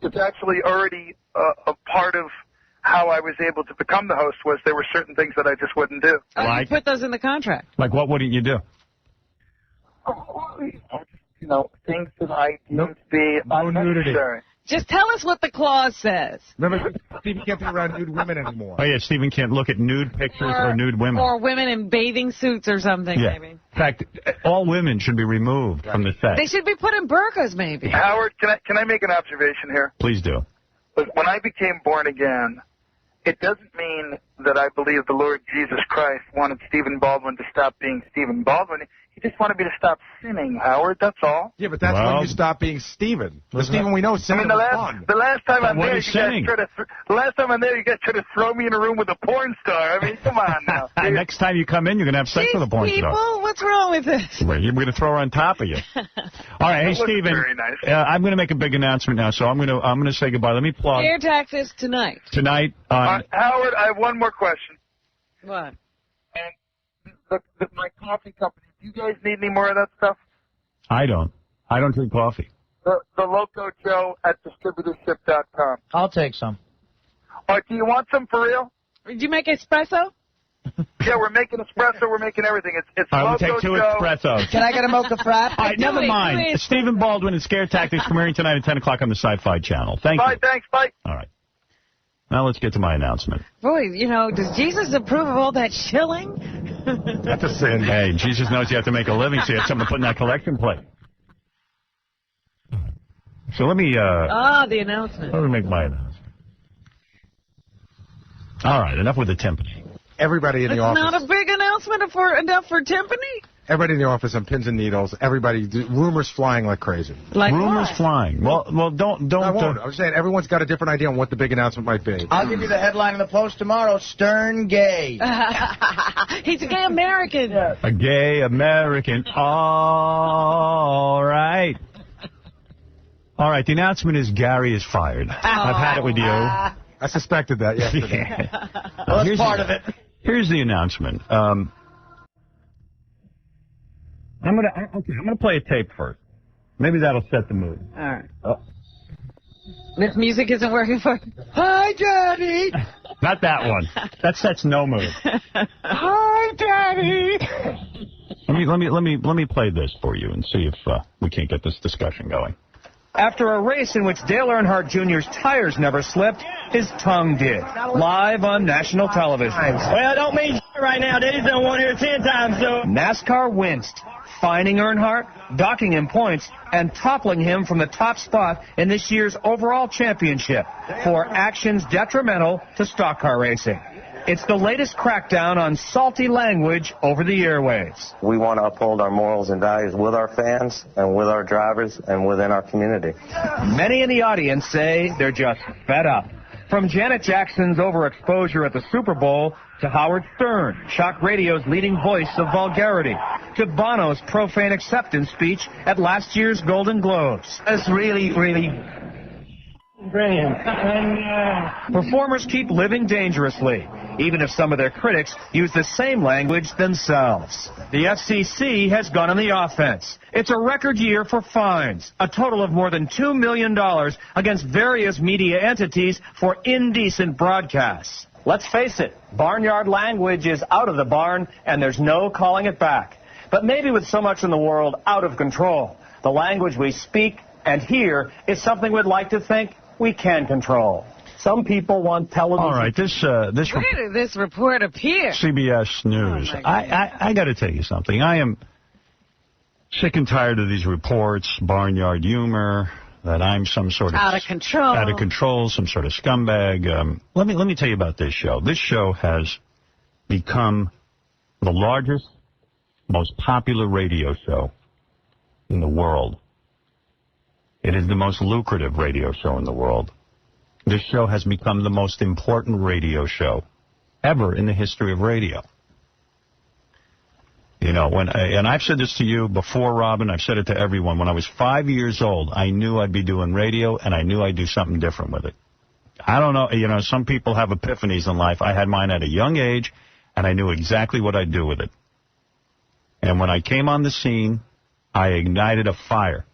It's actually already a part of how I was able to become the host was there were certain things that I just wouldn't do. You put those in the contract. Like what wouldn't you do? You know, things that I deemed to be unnecessary. Just tell us what the clause says. Remember, Stephen can't be around nude women anymore. Oh, yeah, Stephen can't look at nude pictures or nude women. Or women in bathing suits or something, maybe. In fact, all women should be removed from the set. They should be put in burqas, maybe. Howard, can I make an observation here? Please do. When I became born again, it doesn't mean that I believe the Lord Jesus Christ wanted Stephen Baldwin to stop being Stephen Baldwin. He just wanted me to stop sinning, Howard, that's all. Yeah, but that's when you stop being Stephen. The Stephen we know, sinning was fun. The last time I'm What there, is sinning? you guys try to throw me in a room with a porn star. I mean, come on now. Next time you come in, you're going to have sex with a porn star. People, what's wrong with this? Well, you're going to throw her on top of you. All right, hey, Stephen, very nice. I'm going to make a big announcement now, so I'm going to say goodbye. Let me plug. Scare Tactics tonight. Tonight on... Howard, I have one more question. What? My coffee company, do you guys need any more of that stuff? I don't drink coffee. The Loco Joe at distributorship.com. I'll take some. Do you want some for real? Did you make espresso? Yeah, we're making espresso. We're making everything. It's All right, Mocha we'll take 2 Joe. espressos. Can I get a mocha frap? All right, never mind. Stephen Baldwin and Scare Tactics premiering tonight at 10 o'clock on the Sci-Fi Channel. Thank you. Bye, thanks, bye. All right. Now let's get to my announcement. Boy, you know, does Jesus approve of all that shilling? That's a sin. Hey, Jesus knows you have to make a living, so you have something to put in that collection plate. So let me, the announcement. let me make my announcement. All right, enough with the timpani. Everybody in the It's office. not a big announcement enough for timpani? Everybody in the office on pins and needles. Everybody, rumors flying like crazy. Like rumors what? flying. Well, don't. I won't. I was saying everyone's got a different idea on what the big announcement might be. I'll give you the headline in the Post tomorrow. Stern gay. He's a gay American. A gay American. All right. All right, the announcement is Gary is fired. I've had it with you. I suspected that yesterday. Well, that's part of it. Here's the announcement. I'm gonna play a tape first. Maybe that'll set the mood. All right. Oh. This music isn't working for you? Hi, Daddy. Not that one. That sets no mood. Hi, Daddy. Let me play this for you and see if we can't get this discussion going. After a race in which Dale Earnhardt Jr.'s tires never slipped, his tongue did. Live on national television. Well, I don't mean right now. Daddy's done one here 10 times, so. NASCAR winced, fining Earnhardt, docking him points, and toppling him from the top spot in this year's overall championship for actions detrimental to stock car racing. It's the latest crackdown on salty language over the airwaves. We want to uphold our morals and values with our fans and with our drivers and within our community. Many in the audience say they're just fed up. From Janet Jackson's overexposure at the Super Bowl to Howard Stern, shock radio's leading voice of vulgarity, to Bono's profane acceptance speech at last year's Golden Globes. That's really brilliant. Performers keep living dangerously, even if some of their critics use the same language themselves. The FCC has gone on the offense. It's a record year for fines, a total of more than $2 million against various media entities for indecent broadcasts. Let's face it, barnyard language is out of the barn, and there's no calling it back. But maybe with so much in the world out of control, the language we speak and hear is something we'd like to think we can control. Some people want television. All right, this Where did this report appear? CBS News. I got to tell you something. I am sick and tired of these reports, barnyard humor, that I'm some sort of out of control, some sort of scumbag. Let me tell you about this show. This show has become the largest, most popular radio show in the world. It is the most lucrative radio show in the world. This show has become the most important radio show ever in the history of radio. You know, and I've said this to you before, Robin. I've said it to everyone. When I was 5 years old, I knew I'd be doing radio, and I knew I'd do something different with it. I don't know. You know, some people have epiphanies in life. I had mine at a young age, and I knew exactly what I'd do with it. And when I came on the scene, I ignited a fire.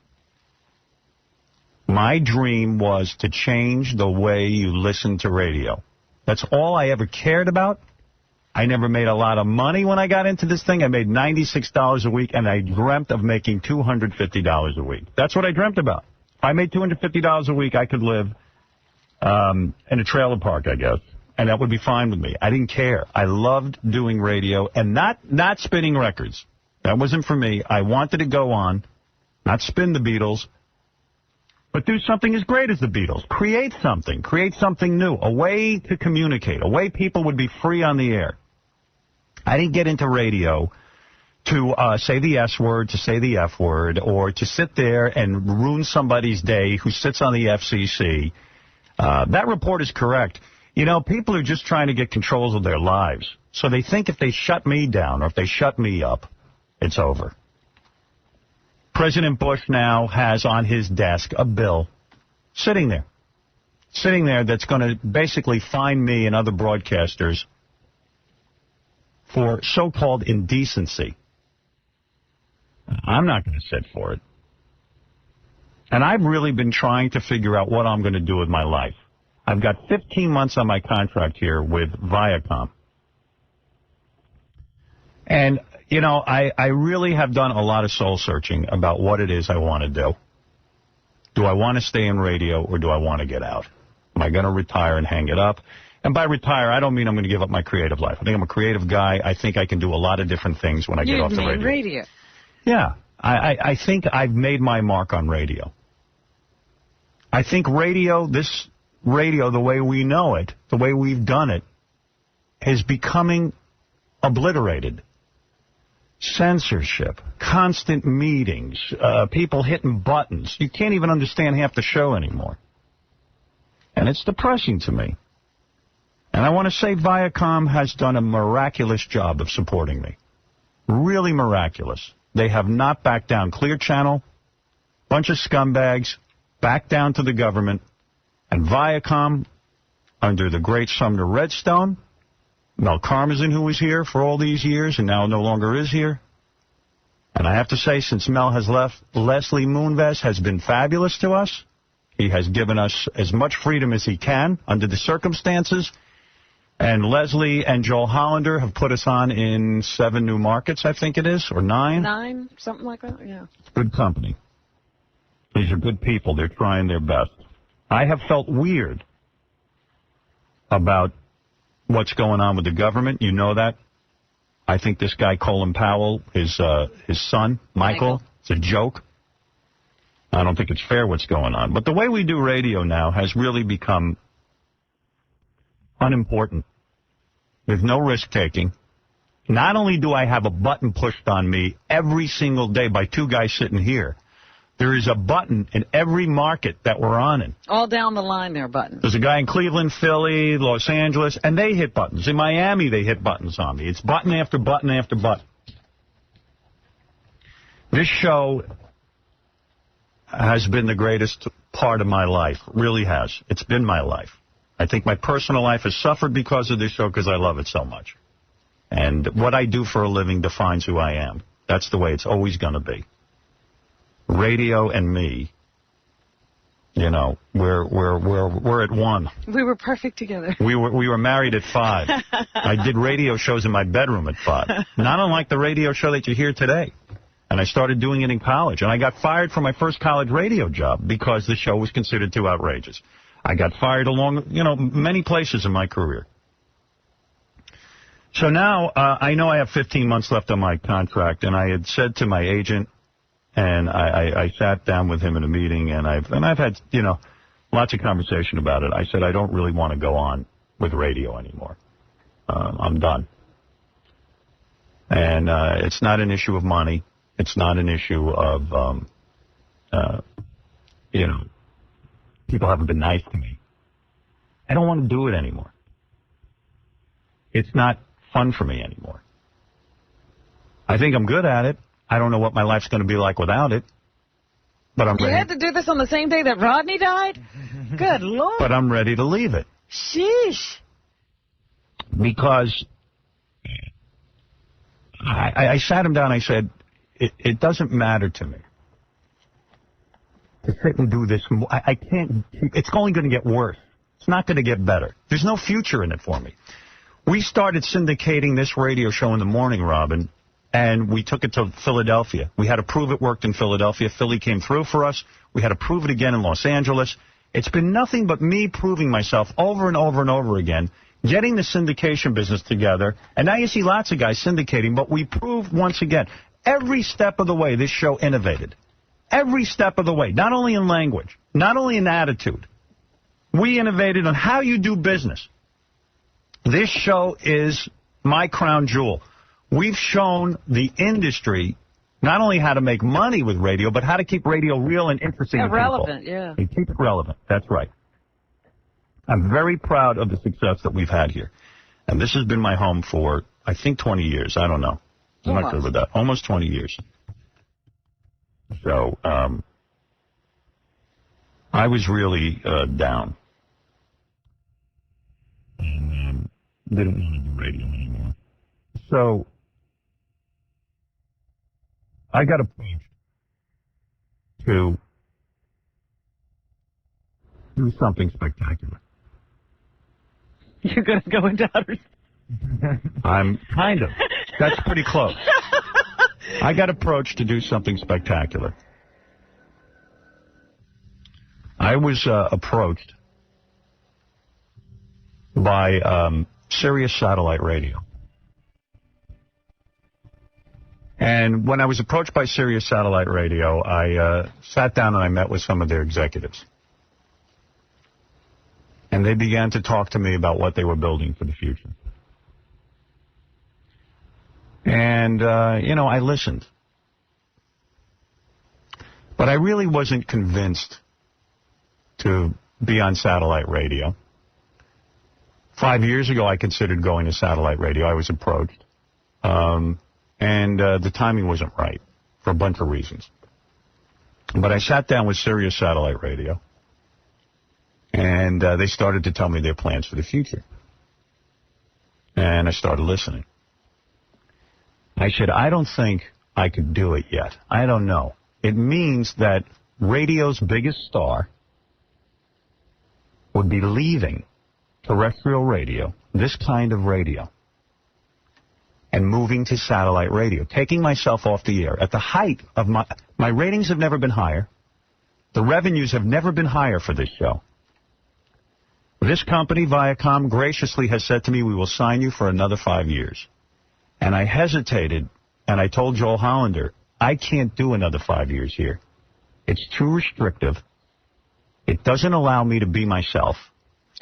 My dream was to change the way you listen to radio. That's all I ever cared about. I never made a lot of money when I got into this thing. I made $96 a week, and I dreamt of making $250 a week. That's what I dreamt about. If I made $250 a week, I could live in a trailer park, I guess, and that would be fine with me. I didn't care. I loved doing radio and not spinning records. That wasn't for me. I wanted to go on, not spin the Beatles, but do something as great as the Beatles. Create something new, a way to communicate, a way people would be free on the air. I didn't get into radio to say the S word, to say the F word, or to sit there and ruin somebody's day who sits on the FCC. That report is correct. You know, people are just trying to get controls of their lives. So they think if they shut me down or if they shut me up, it's over. President Bush now has on his desk a bill sitting there that's going to basically fine me and other broadcasters for so-called indecency. I'm not going to sit for it. And I've really been trying to figure out what I'm going to do with my life. I've got 15 months on my contract here with Viacom. And, you know, I really have done a lot of soul searching about what it is I want to do. Do I want to stay in radio or do I want to get out? Am I going to retire and hang it up? And by retire, I don't mean I'm going to give up my creative life. I think I'm a creative guy. I think I can do a lot of different things when I get off the radio. Radio. Yeah. I think I've made my mark on radio. I think radio, this radio, the way we know it, the way we've done it, is becoming obliterated. Censorship, constant meetings, people hitting buttons. You can't even understand half the show anymore. And it's depressing to me. And I want to say Viacom has done a miraculous job of supporting me. Really miraculous. They have not backed down. Clear Channel, bunch of scumbags, backed down to the government. And Viacom, under the great Sumner Redstone, Mel Karmazin, who was here for all these years and now no longer is here. And I have to say, since Mel has left, Leslie Moonves has been fabulous to us. He has given us as much freedom as he can under the circumstances. And Leslie and Joel Hollander have put us on in 7 new markets, I think it is, or 9. 9, something like that, yeah. Good company. These are good people. They're trying their best. I have felt weird about what's going on with the government. You know that. I think this guy, Colin Powell, his son, Michael, it's a joke. I don't think it's fair what's going on. But the way we do radio now has really become unimportant. There's no risk-taking. Not only do I have a button pushed on me every single day by 2 guys sitting here, there is a button in every market that we're on in. All down the line there, buttons. There's a guy in Cleveland, Philly, Los Angeles, and they hit buttons. In Miami, they hit buttons on me. It's button after button after button. This show has been the greatest part of my life. Really has. It's been my life. I think my personal life has suffered because of this show because I love it so much. And what I do for a living defines who I am. That's the way it's always going to be. Radio and me, you know, we're at one. We were perfect together. We were married at 5. I did radio shows in my bedroom at 5. Not unlike the radio show that you hear today. And I started doing it in college. And I got fired from my first college radio job because the show was considered too outrageous. I got fired along, you know, many places in my career. So now I know I have 15 months left on my contract, and I had said to my agent, and I sat down with him in a meeting, and I've had, you know, lots of conversation about it. I said I don't really want to go on with radio anymore. I'm done. And it's not an issue of money. It's not an issue of, you know, people haven't been nice to me. I don't want to do it anymore. It's not fun for me anymore. I think I'm good at it. I don't know what my life's going to be like without it. But I'm ready. You had to do this on the same day that Rodney died? Good Lord. But I'm ready to leave it. Sheesh. Because I sat him down. I said, it doesn't matter to me to sit and do this. I can't. It's only going to get worse. It's not going to get better. There's no future in it for me. We started syndicating this radio show in the morning, Robin, and we took it to Philadelphia. We had to prove it worked in Philadelphia. Philly came through for us. We had to prove it again in Los Angeles. It's been nothing but me proving myself over and over and over again, getting the syndication business together. And now you see lots of guys syndicating, but we proved once again, every step of the way this show innovated. Every step of the way, not only in language, not only in attitude. We innovated on how you do business. This show is my crown jewel. We've shown the industry not only how to make money with radio, but how to keep radio real and interesting to people. Relevant, yeah. And keep it relevant. That's right. I'm very proud of the success that we've had here. And this has been my home for, I think, 20 years. I don't know. I'm not good with that. Almost 20 years. So, I was really down. And didn't want to do radio anymore. So, I got approached to do something spectacular. You're going to go into outer I'm kind of. That's pretty close. I got approached to do something spectacular. I was approached by Sirius Satellite Radio. And when I was approached by Sirius Satellite Radio, I sat down and I met with some of their executives. And they began to talk to me about what they were building for the future. And, I listened. But I really wasn't convinced to be on satellite radio. 5 years ago, I considered going to satellite radio. I was approached. And the timing wasn't right for a bunch of reasons. But I sat down with Sirius Satellite Radio, and they started to tell me their plans for the future. And I started listening. I said, I don't think I could do it yet. I don't know. It means that radio's biggest star would be leaving terrestrial radio, this kind of radio, and moving to satellite radio, taking myself off the air. At the height of my ratings have never been higher. The revenues have never been higher for this show. This company, Viacom, graciously has said to me, we will sign you for another 5 years. And I hesitated, and I told Joel Hollander, I can't do another 5 years here. It's too restrictive. It doesn't allow me to be myself.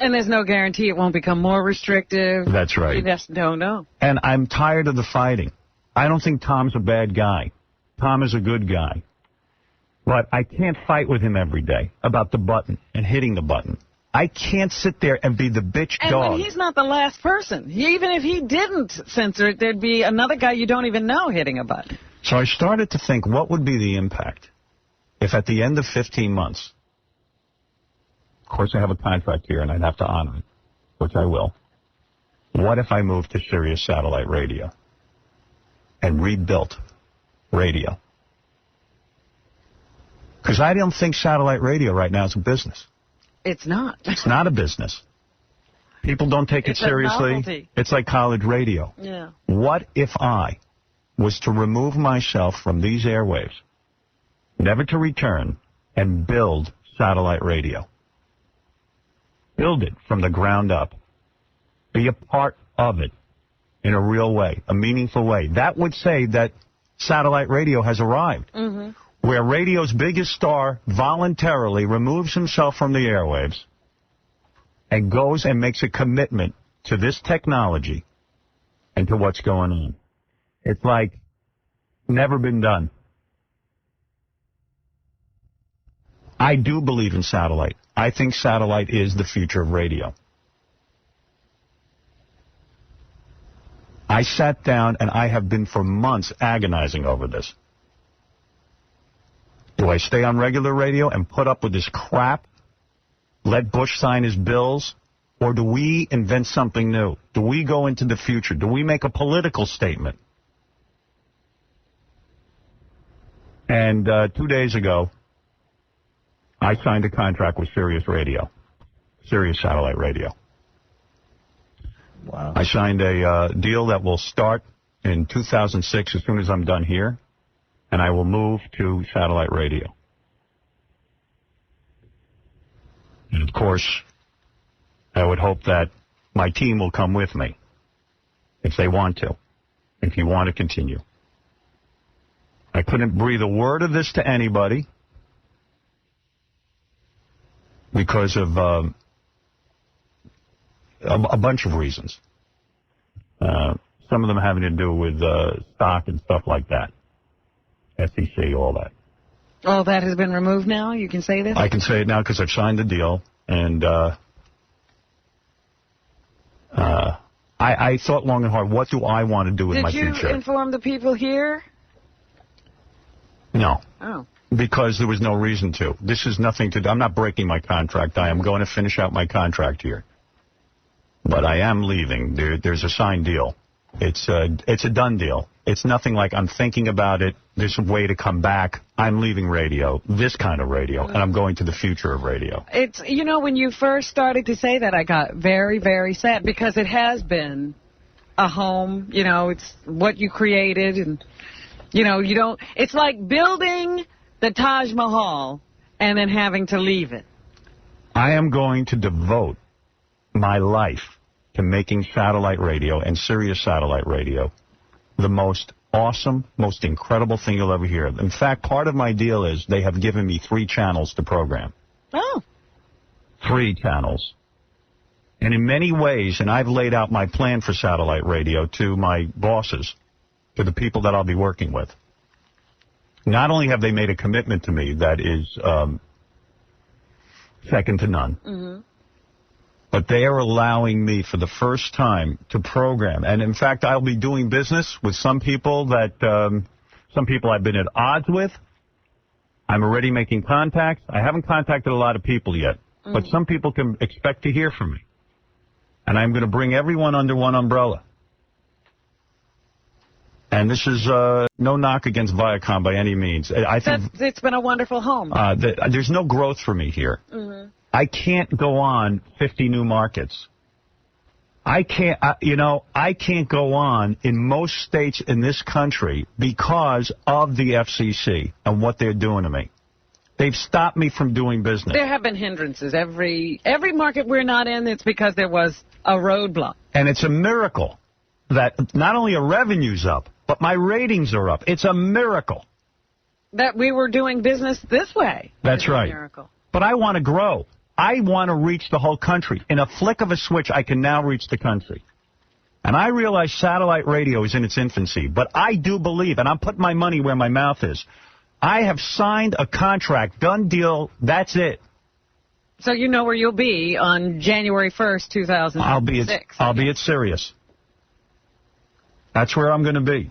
And there's no guarantee it won't become more restrictive. That's right. You just don't know. And I'm tired of the fighting. I don't think Tom's a bad guy. Tom is a good guy. But I can't fight with him every day about the button and hitting the button. I can't sit there and be the bitch dog. And when he's not the last person. Even if he didn't censor it, there'd be another guy you don't even know hitting a button. So I started to think, what would be the impact if at the end of 15 months, of course I have a contract here and I'd have to honor it, which I will. What if I moved to Sirius Satellite Radio and rebuilt radio? Because I don't think satellite radio right now is a business. It's not. It's not a business. People don't take it seriously. It's like college radio. Yeah. What if I was to remove myself from these airwaves, never to return, and build satellite radio? Build it from the ground up. Be a part of it in a real way, a meaningful way. That would say that satellite radio has arrived. Mm-hmm. Where radio's biggest star voluntarily removes himself from the airwaves and goes and makes a commitment to this technology and to what's going on. It's like never been done. I do believe in satellite. I think satellite is the future of radio. I sat down and I have been for months agonizing over this. Do I stay on regular radio and put up with this crap, let Bush sign his bills, or do we invent something new? Do we go into the future? Do we make a political statement? And 2 days ago, I signed a contract with Sirius Radio, Sirius Satellite Radio. Wow. I signed a deal that will start in 2006 as soon as I'm done here. And I will move to satellite radio. And, of course, I would hope that my team will come with me if they want to, if you want to continue. I couldn't breathe a word of this to anybody because of a bunch of reasons. Some of them having to do with stock and stuff like that. SEC, all that. All that has been removed now? You can say this? I can say it now because I've signed the deal. And I thought long and hard, what do I want to do with my future? Did you inform the people here? No. Oh. Because there was no reason to. This is nothing to do. I'm not breaking my contract. I am going to finish out my contract here. But I am leaving. There's a signed deal. It's a done deal. It's nothing like I'm thinking about it. There's a way to come back. I'm leaving radio, this kind of radio, and I'm going to the future of radio. It's, you know, when you first started to say that, I got very, very sad because it has been a home. You know, it's what you created, and, you know, you don't, it's like building the Taj Mahal and then having to leave it. I am going to devote my life to making satellite radio and Sirius satellite radio the most awesome, most incredible thing you'll ever hear. In fact, part of my deal is they have given me 3 channels to program. Oh. 3 channels. And in many ways, and I've laid out my plan for satellite radio to my bosses, to the people that I'll be working with. Not only have they made a commitment to me that is second to none, but they are allowing me for the first time to program. And in fact, I'll be doing business with some people that, some people I've been at odds with. I'm already making contacts. I haven't contacted a lot of people yet, but some people can expect to hear from me. And I'm going to bring everyone under one umbrella. And this is no knock against Viacom by any means. I think it's been a wonderful home. There's no growth for me here. I can't go on 50 new markets. I can't, I can't go on in most states in this country because of the FCC and what they're doing to me. They've stopped me from doing business. There have been hindrances. Every market we're not in, it's because there was a roadblock. And it's a miracle that not only are revenues up, but my ratings are up. It's a miracle. That we were doing business this way. That's right. Miracle. But I want to grow. I want to reach the whole country. In a flick of a switch, I can now reach the country. And I realize satellite radio is in its infancy, but I do believe, and I'm putting my money where my mouth is, I have signed a contract, done deal, that's it. So you know where you'll be on January 1st, 2006. I'll be at Sirius. That's where I'm going to be.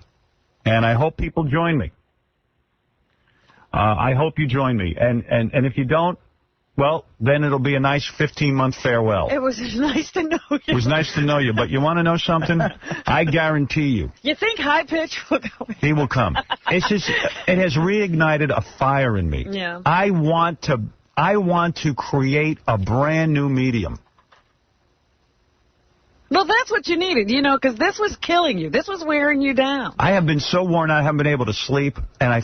And I hope people join me. I hope you join me. And if you don't, well, then it'll be a nice 15-month farewell. It was nice to know you. It was nice to know you, but you want to know something? I guarantee you. You think High Pitch will go? He will come. It's just, it has reignited a fire in me. Yeah. I want to create a brand new medium. Well, that's what you needed, you know, because this was killing you. This was wearing you down. I have been so worn out, I haven't been able to sleep. And I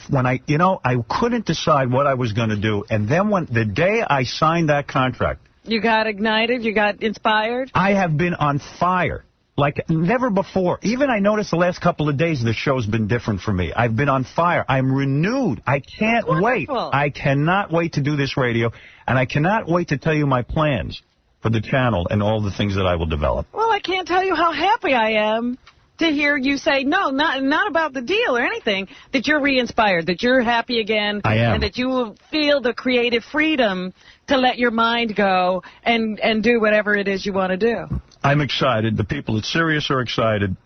couldn't decide what I was going to do. And then the day I signed that contract. You got ignited? You got inspired? I have been on fire like never before. Even I noticed the last couple of days the show's been different for me. I've been on fire. I'm renewed. I can't wait. I cannot wait to do this radio. And I cannot wait to tell you my plans for the channel and all the things that I will develop. Well, I can't tell you how happy I am to hear you say, no, not about the deal or anything, that you're re-inspired, that you're happy again. I am. And that you will feel the creative freedom to let your mind go and do whatever it is you want to do. I'm excited. The people at Sirius are excited.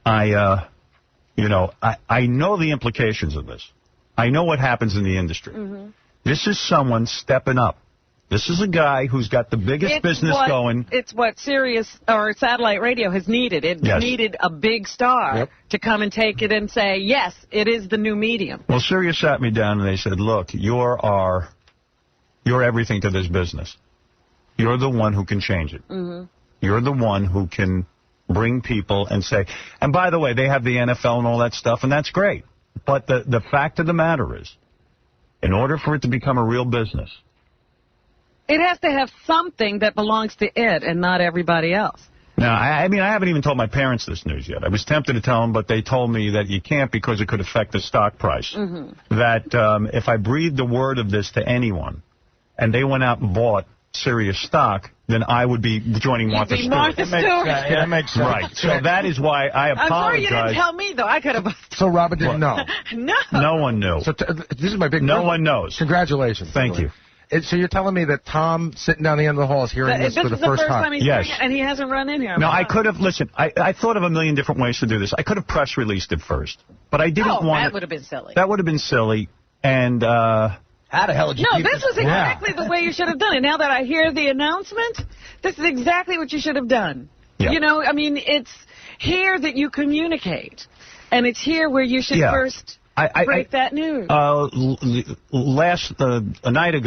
I know the implications of this. I know what happens in the industry. This is someone stepping up. This is a guy who's got the biggest business going. It's what Sirius or satellite radio has needed. It needed a big star to come and take it and say, yes, it is the new medium. Well, Sirius sat me down and they said, look, you're everything to this business. You're the one who can change it. You're the one who can bring people and say, and by the way, they have the NFL and all that stuff, and that's great. But the fact of the matter is, in order for it to become a real business, it has to have something that belongs to it and not everybody else. Now, I haven't even told my parents this news yet. I was tempted to tell them, but they told me that you can't because it could affect the stock price. That if I breathed a word of this to anyone and they went out and bought Sirius stock, then I would be joining Martha Stewart. Martha Stewart. That makes sense. Right. So that is why I apologize. I'm sorry you didn't tell me, though. I could have... So Robin didn't know? No. No one knew. So this is my big... No one knows. Congratulations. Thank you. So you're telling me that Tom, sitting down the end of the hall, is hearing this for the first time? He's hearing it, and he hasn't run in here. No, I could have, listen, I thought of a million different ways to do this. I could have press released it first, but I didn't want that would have been silly. That would have been silly, and... How the hell did you keep this was exactly the way you should have done it. Now that I hear the announcement, this is exactly what you should have done. Yeah. You know, I mean, it's here that you communicate, and it's here where you should first... Break that news.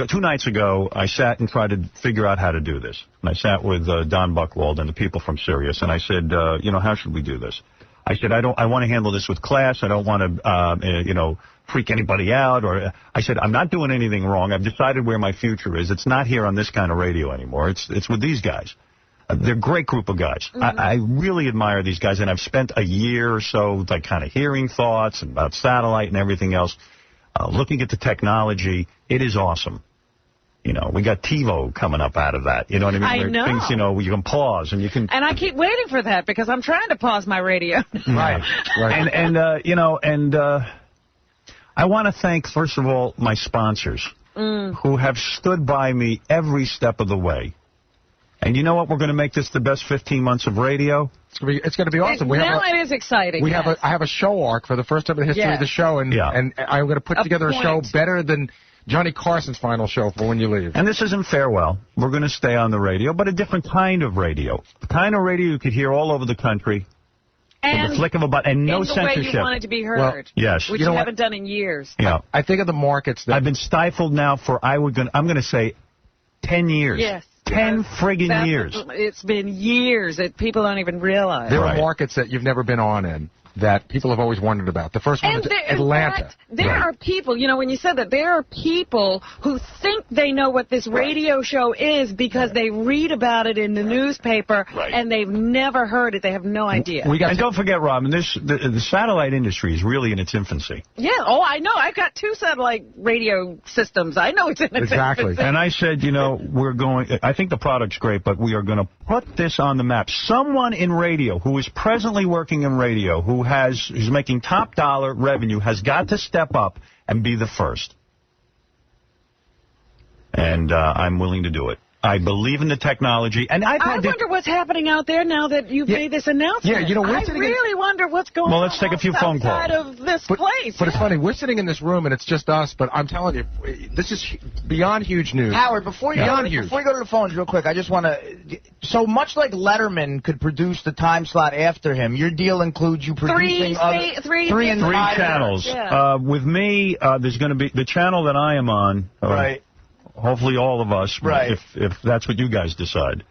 Two nights ago, I sat and tried to figure out how to do this. And I sat with Don Buchwald and the people from Sirius, and I said, how should we do this? I said, I want to handle this with class. I don't want to, freak anybody out. Or I said, I'm not doing anything wrong. I've decided where my future is. It's not here on this kind of radio anymore. It's with these guys. They're a great group of guys. Mm-hmm. I really admire these guys, and I've spent a year or so like kind of hearing thoughts about satellite and everything else, looking at the technology. It is awesome. We got TiVo coming up out of that. You know what I mean? I know. Things, you can pause and you can... And I keep waiting for that because I'm trying to pause my radio. Right. And I want to thank, first of all, my sponsors who have stood by me every step of the way. And you know what? We're going to make this the best 15 months of radio. It's going to be awesome. It is exciting. I have a show arc for the first time in the history of the show, and I'm going to put together a show better than Johnny Carson's final show for When You Leave. And this isn't farewell. We're going to stay on the radio, but a different kind of radio. The kind of radio you could hear all over the country. And with the flick of a button, and no censorship. The way you want it to be heard. Well, yes. Which you haven't done in years. Yeah. I think of the markets that... I've been stifled now for, I'm going to say, 10 years. Yes. 10 friggin' years. It's been years that people don't even realize. There are markets that you've never been on in that people have always wondered about. The first one is Atlanta. In fact, there are people, when you said that, there are people who think they know what this radio show is because they read about it in the newspaper and they've never heard it. They have no idea. And don't forget, Robin, the satellite industry is really in its infancy. Yeah, I know. I've got 2 satellite radio systems. I know it's in its infancy. And I said, I think the product's great, but we are going to put this on the map. Someone in radio who is presently working in radio, who's making top dollar revenue, has got to step up and be the first. And I'm willing to do it. I believe in the technology. And I wonder what's happening out there now that you've made this announcement. Yeah, I really wonder what's going on. Well, let's take a few phone calls. Outside of this place. But it's funny. We're sitting in this room, and it's just us. But I'm telling you, this is beyond huge news. Howard, before you go to the phones real quick, I just want to... So much like Letterman could produce the time slot after him, your deal includes you producing three channels. Yeah. With me, there's going to be the channel that I am on. Right. Hopefully all of us, if that's what you guys decide.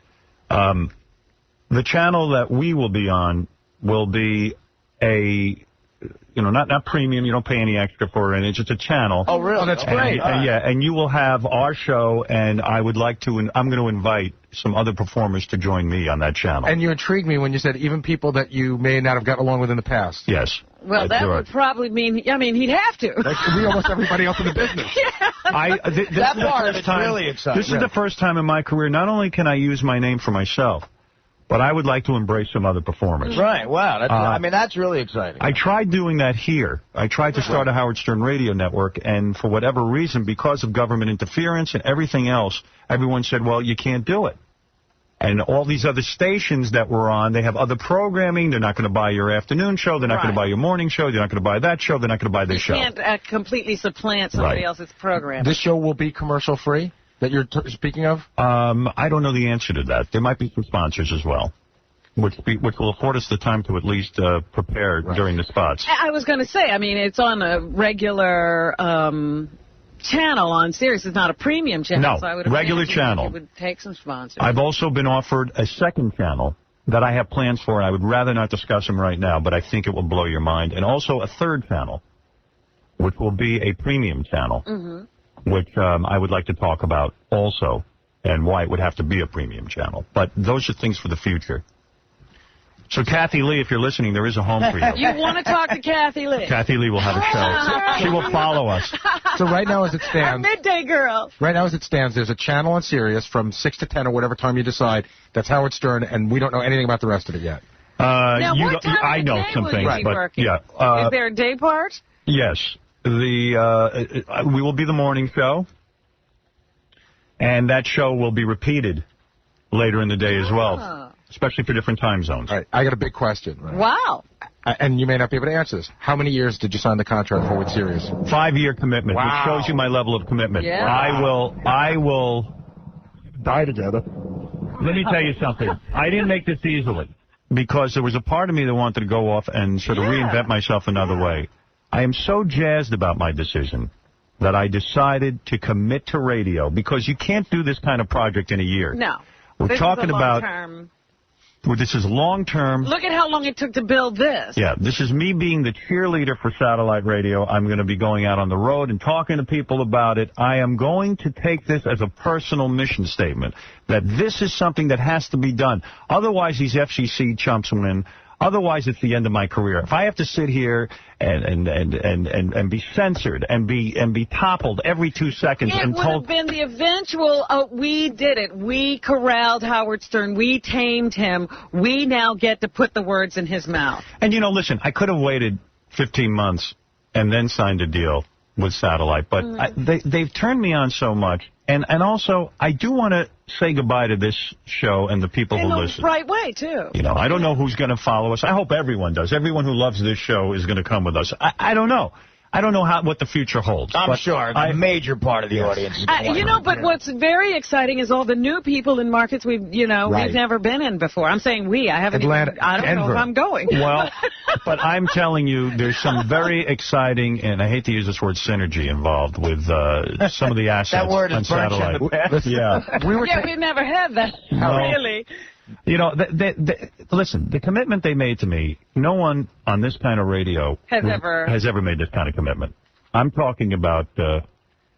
The channel that we will be on will be not premium. You don't pay any extra for it. It's just a channel. Oh, really? Oh, that's great. And you will have our show, and I'm going to invite some other performers to join me on that channel. And you intrigued me when you said even people that you may not have gotten along with in the past. Yes. Well, that would probably mean, he'd have to. That could be almost everybody else in the business. That part of it's really exciting. This is the first time in my career, not only can I use my name for myself, but I would like to embrace some other performers. Right, wow. That's really exciting. I tried doing that here. I tried to start a Howard Stern radio network, and for whatever reason, because of government interference and everything else, everyone said, well, you can't do it. And all these other stations that we're on, they have other programming. They're not going to buy your afternoon show. They're not going to buy your morning show. They're not going to buy that show. They're not going to buy this show. You can't completely supplant somebody else's program. This show will be commercial-free that you're speaking of? I don't know the answer to that. There might be some sponsors as well, which will afford us the time to at least prepare during the spots. I was going to say, it's on a regular... channel on Sirius. It's not a premium channel. No, so I would regular channel. You would take some sponsors. I've also been offered a second channel that I have plans for. I would rather not discuss them right now, but I think it will blow your mind. And also a third channel, which will be a premium channel, which I would like to talk about also, and why it would have to be a premium channel. But those are things for the future. So, Kathy Lee, if you're listening, there is a home for you. You want to talk to Kathy Lee? Kathy Lee will have a show. She will follow us. So right now as it stands... Our midday girl. Right now as it stands, there's a channel on Sirius from 6 to 10 or whatever time you decide. That's Howard Stern, and we don't know anything about the rest of it yet. Now, what time I of know day some will things, you be but working? yeah. Is there a day part? Yes. We will be the morning show, and that show will be repeated later in the day as well. Especially for different time zones. All right, I got a big question. Right? Wow. And you may not be able to answer this. How many years did you sign the contract for with Sirius? 5-year commitment, wow. which shows you my level of commitment. Yeah. I will die together. Let me tell you something. I didn't make this easily because there was a part of me that wanted to go off and sort of reinvent myself another way. I am so jazzed about my decision that I decided to commit to radio, because you can't do this kind of project in a year. No. We're talking about... Long-term. Well, this is long-term. Look at how long it took to build this. Yeah, this is me being the cheerleader for satellite radio. I'm going to be going out on the road and talking to people about it. I am going to take this as a personal mission statement, that this is something that has to be done. Otherwise, these FCC chumps win. Otherwise, it's the end of my career. If I have to sit here and be censored and be toppled every 2 seconds it and would told... have been the eventual, we did it. We corralled Howard Stern. We tamed him. We now get to put the words in his mouth. And, listen, I could have waited 15 months and then signed a deal with satellite, but they've turned me on so much. And also, I do want to say goodbye to this show and the people who listen. In the right way, too. I don't know who's going to follow us. I hope everyone does. Everyone who loves this show is going to come with us. I don't know. I don't know what the future holds. I'm sure a major part of the audience is going to but what's very exciting is all the new people in markets we've never been in before. I'm saying I haven't Atlanta, I don't know if I'm going. Well, but I'm telling you, there's some very exciting, and I hate to use this word, synergy involved with some of the assets that word on is burnt satellite. in the past. Yeah. We've never had that, really. Listen, the commitment they made to me, no one on this kind of radio has ever made this kind of commitment. I'm talking about,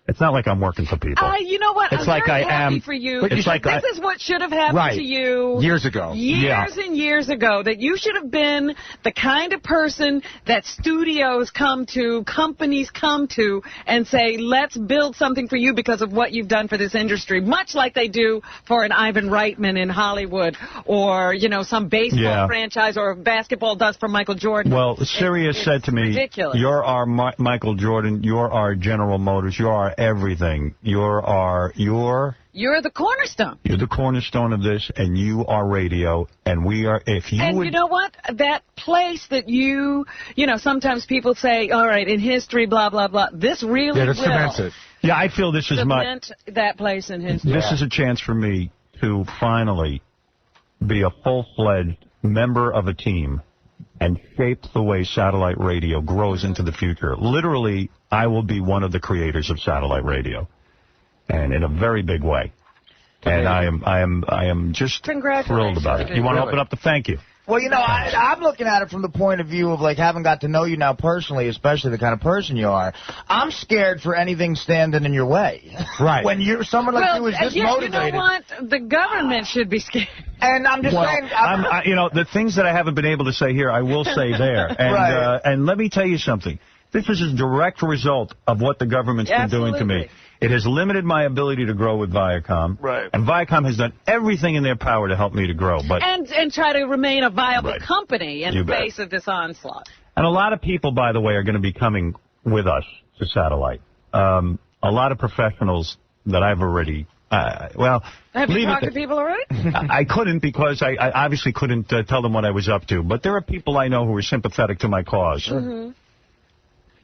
it's not like I'm working for people. You know what? It's I'm like very I happy am, for you. It's like this is what should have happened to you years ago. Years and years ago. That you should have been the kind of person that studios come to, companies come to, and say, let's build something for you because of what you've done for this industry. Much like they do for an Ivan Reitman in Hollywood, or, some baseball franchise, or basketball does for Michael Jordan. Well, Sirius said to me, ridiculous. You're our Michael Jordan, you're our General Motors, you're our everything. You're the cornerstone. You're the cornerstone of this, and you are radio, and we are, you know what? That place that sometimes people say, all right, in history, blah, blah, blah. This really will. Cements it. Yeah, I feel this is cement that place in history. This is a chance for me to finally be a full-fledged member of a team and shape the way satellite radio grows into the future. Literally, I will be one of the creators of satellite radio, and in a very big way. And I am just thrilled about it. You want to open up the thank you? Well, I'm looking at it from the point of view of, having got to know you now personally, especially the kind of person you are. I'm scared for anything standing in your way. Right. When someone like you is this motivated. You know what? The government should be scared. And I'm just saying... the things that I haven't been able to say here, I will say there. And, and let me tell you something. This is a direct result of what the government's been doing to me. It has limited my ability to grow with Viacom. Right. And Viacom has done everything in their power to help me to grow. But and try to remain a viable company in the face of this onslaught. And a lot of people, by the way, are going to be coming with us to satellite. A lot of professionals that I've already... Have you talked to people already? I couldn't, because I obviously couldn't tell them what I was up to. But there are people I know who are sympathetic to my cause. Mm-hmm.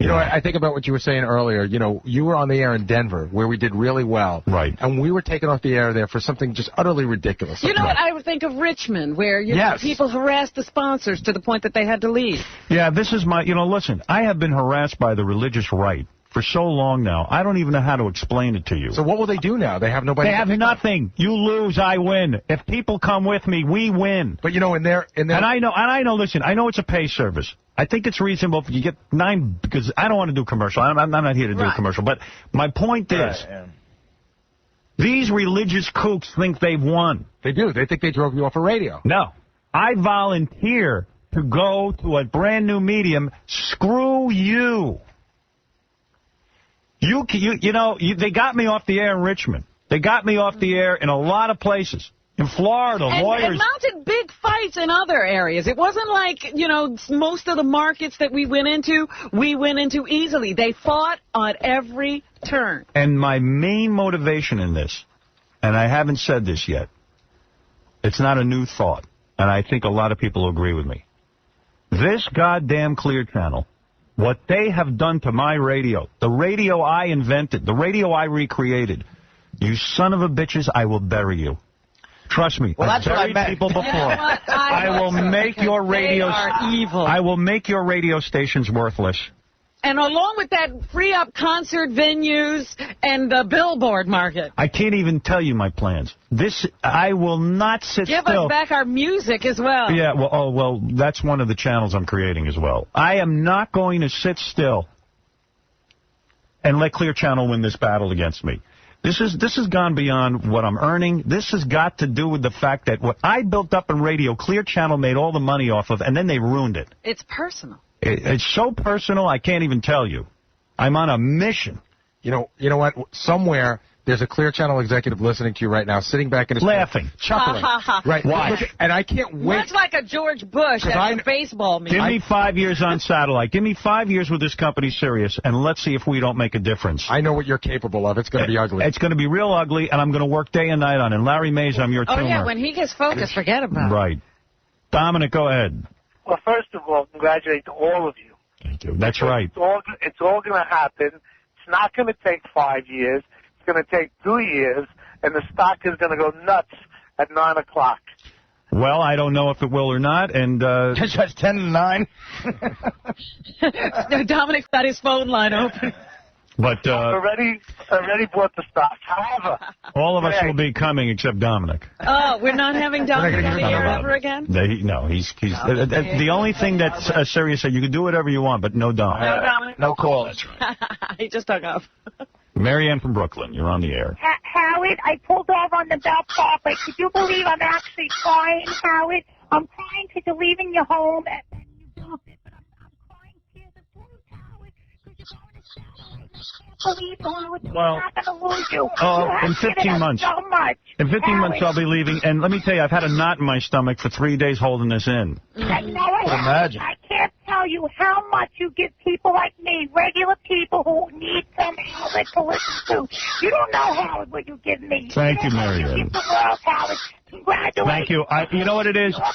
I think about what you were saying earlier. You were on the air in Denver, where we did really well. Right. And we were taken off the air there for something just utterly ridiculous. You know what? I would think of Richmond, where people harassed the sponsors to the point that they had to leave. Yeah, this is my... listen, I have been harassed by the religious right for so long now. I don't even know how to explain it to you. So what will they do now? They have nobody... They have nothing. You lose, I win. If people come with me, we win. But, in their... And I know, listen, I know it's a pay service. I think it's reasonable if you get 9, because I don't want to do commercial. I'm not here to do a commercial. But my point is, these religious kooks think they've won. They do. They think they drove you off a radio. No. I volunteer to go to a brand new medium. Screw you. They got me off the air in Richmond. They got me off the air in a lot of places. In Florida, lawyers... And mounted big fights in other areas. It wasn't like, most of the markets that we went into easily. They fought on every turn. And my main motivation in this, and I haven't said this yet, it's not a new thought, and I think a lot of people agree with me. This goddamn Clear Channel, what they have done to my radio, the radio I invented, the radio I recreated, you son of a bitches, I will bury you. Trust me. Well, that's what I meant. People before. I will make your radio. They are evil. I will make your radio stations worthless. And along with that, free up concert venues and the billboard market. I can't even tell you my plans. I will not sit still. Give us back our music as well. Yeah, well, that's one of the channels I'm creating as well. I am not going to sit still and let Clear Channel win this battle against me. This has gone beyond what I'm earning. This has got to do with the fact that what I built up in radio, Clear Channel made all the money off of, and then they ruined it. It's personal. It's so personal, I can't even tell you. I'm on a mission. You know what? Somewhere there's a Clear Channel executive listening to you right now, sitting back in his laughing, chuckling. Right? Why? And I can't wait. Much like a George Bush at a baseball meeting. Give me 5 years on satellite. Give me 5 years with this company, Sirius, and let's see if we don't make a difference. I know what you're capable of. It's going to be ugly. It's going to be real ugly, and I'm going to work day and night on it. And Larry Mays, I'm your tuner. Oh, yeah, when he gets focused, forget about it. Right. Dominic, go ahead. Well, first of all, congratulate all of you. Thank you. That's right. It's all going to happen. It's not going to take 5 years. It's going to take 2 years, and the stock is going to go nuts at 9 o'clock. Well, I don't know if it will or not, and... It's just 10 to 9. Dominic's got his phone line open. But already bought the stock. However, all of us will be coming except Dominic. Oh, we're not having Dominic on the air ever again? No, he's the only thing that's Sirius said, you can do whatever you want, but no Dom. No Dominic? No call. That's right. He just hung up. Marianne from Brooklyn, you're on the air. Howard, I pulled over on the bell carpet. Could you believe I'm actually crying, Howard? I'm crying because you're leaving your home and you built it. But I'm crying tears of blue, Howard, because you're going to satellite. Well, in 15 months. So much. In 15 months, I'll be leaving. And let me tell you, I've had a knot in my stomach for 3 days holding this in. Imagine. I can't tell you how much you give people like me, regular people who need some outlet to listen to. You don't know, Howard, what you give me. Thank you, Marianne. You give the world, Howard. Congratulations. Thank you. You know what it is? I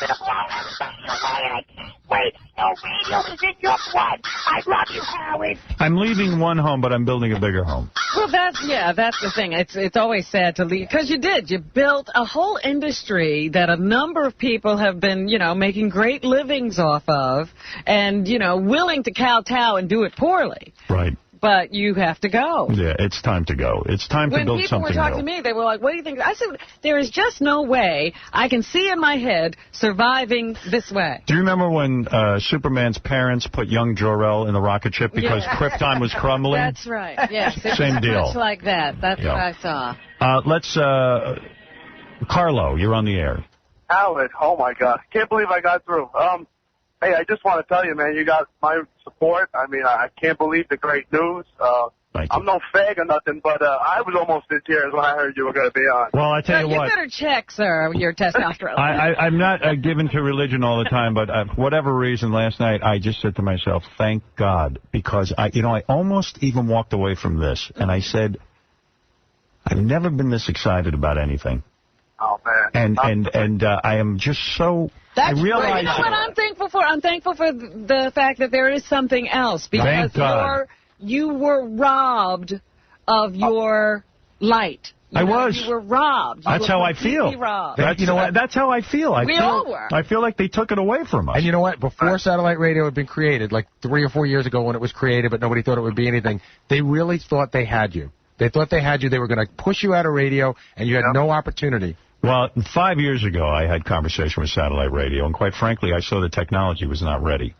can't wait. No radio is in your blood. I love you, Howard. I'm leaving one home, but I'm building a bigger home. Well, that's the thing. It's always sad to leave, because you built a whole industry that a number of people have been, making great livings off of, and, willing to kowtow and do it poorly. Right. But you have to go. Yeah, it's time to go. It's time to build something When people were talking new. to me, they were like, what do you think? I said, there is just no way I can see in my head surviving this way. Do you remember when Superman's parents put young Jor-El in the rocket ship because Krypton was crumbling? That's right, yes. Same deal. Much like that. That's what I saw. Carlo, you're on the air. Howard, oh my God. Can't believe I got through. Hey, I just want to tell you, man, you got my support. I mean, I can't believe the great news. I'm no fag or nothing, but I was almost in tears when I heard you were going to be on. Well, I tell you what. You better check, sir, your testosterone. I'm not given to religion all the time, but for whatever reason, last night I just said to myself, thank God, because I almost even walked away from this, and I said, I've never been this excited about anything. Oh, man. And I am just so... I realize... You know what I'm thankful for? I'm thankful for the fact that there is something else, because you were robbed of your light. You were robbed. That's how I feel. Robbed. That's how I feel. We all were. I feel like they took it away from us. And you know what? Before satellite radio had been created, like 3 or 4 years ago when it was created, but nobody thought it would be anything, they really thought they had you. They thought they had you. They were going to push you out of radio, and you had no opportunity. Well, 5 years ago, I had conversation with satellite radio, and quite frankly, I saw the technology was not ready.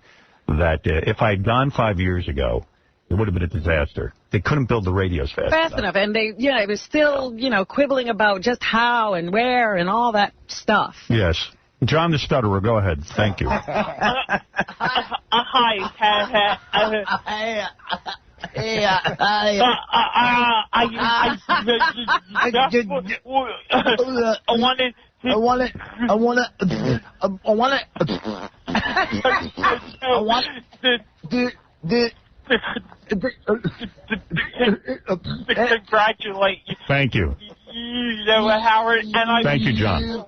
That if I had gone 5 years ago, it would have been a disaster. They couldn't build the radios fast enough. And it was still, quibbling about just how and where and all that stuff. Yes. John the Stutterer, go ahead. Thank you. Hi. Congratulate you. Thank you. Howard, and thank you, John. You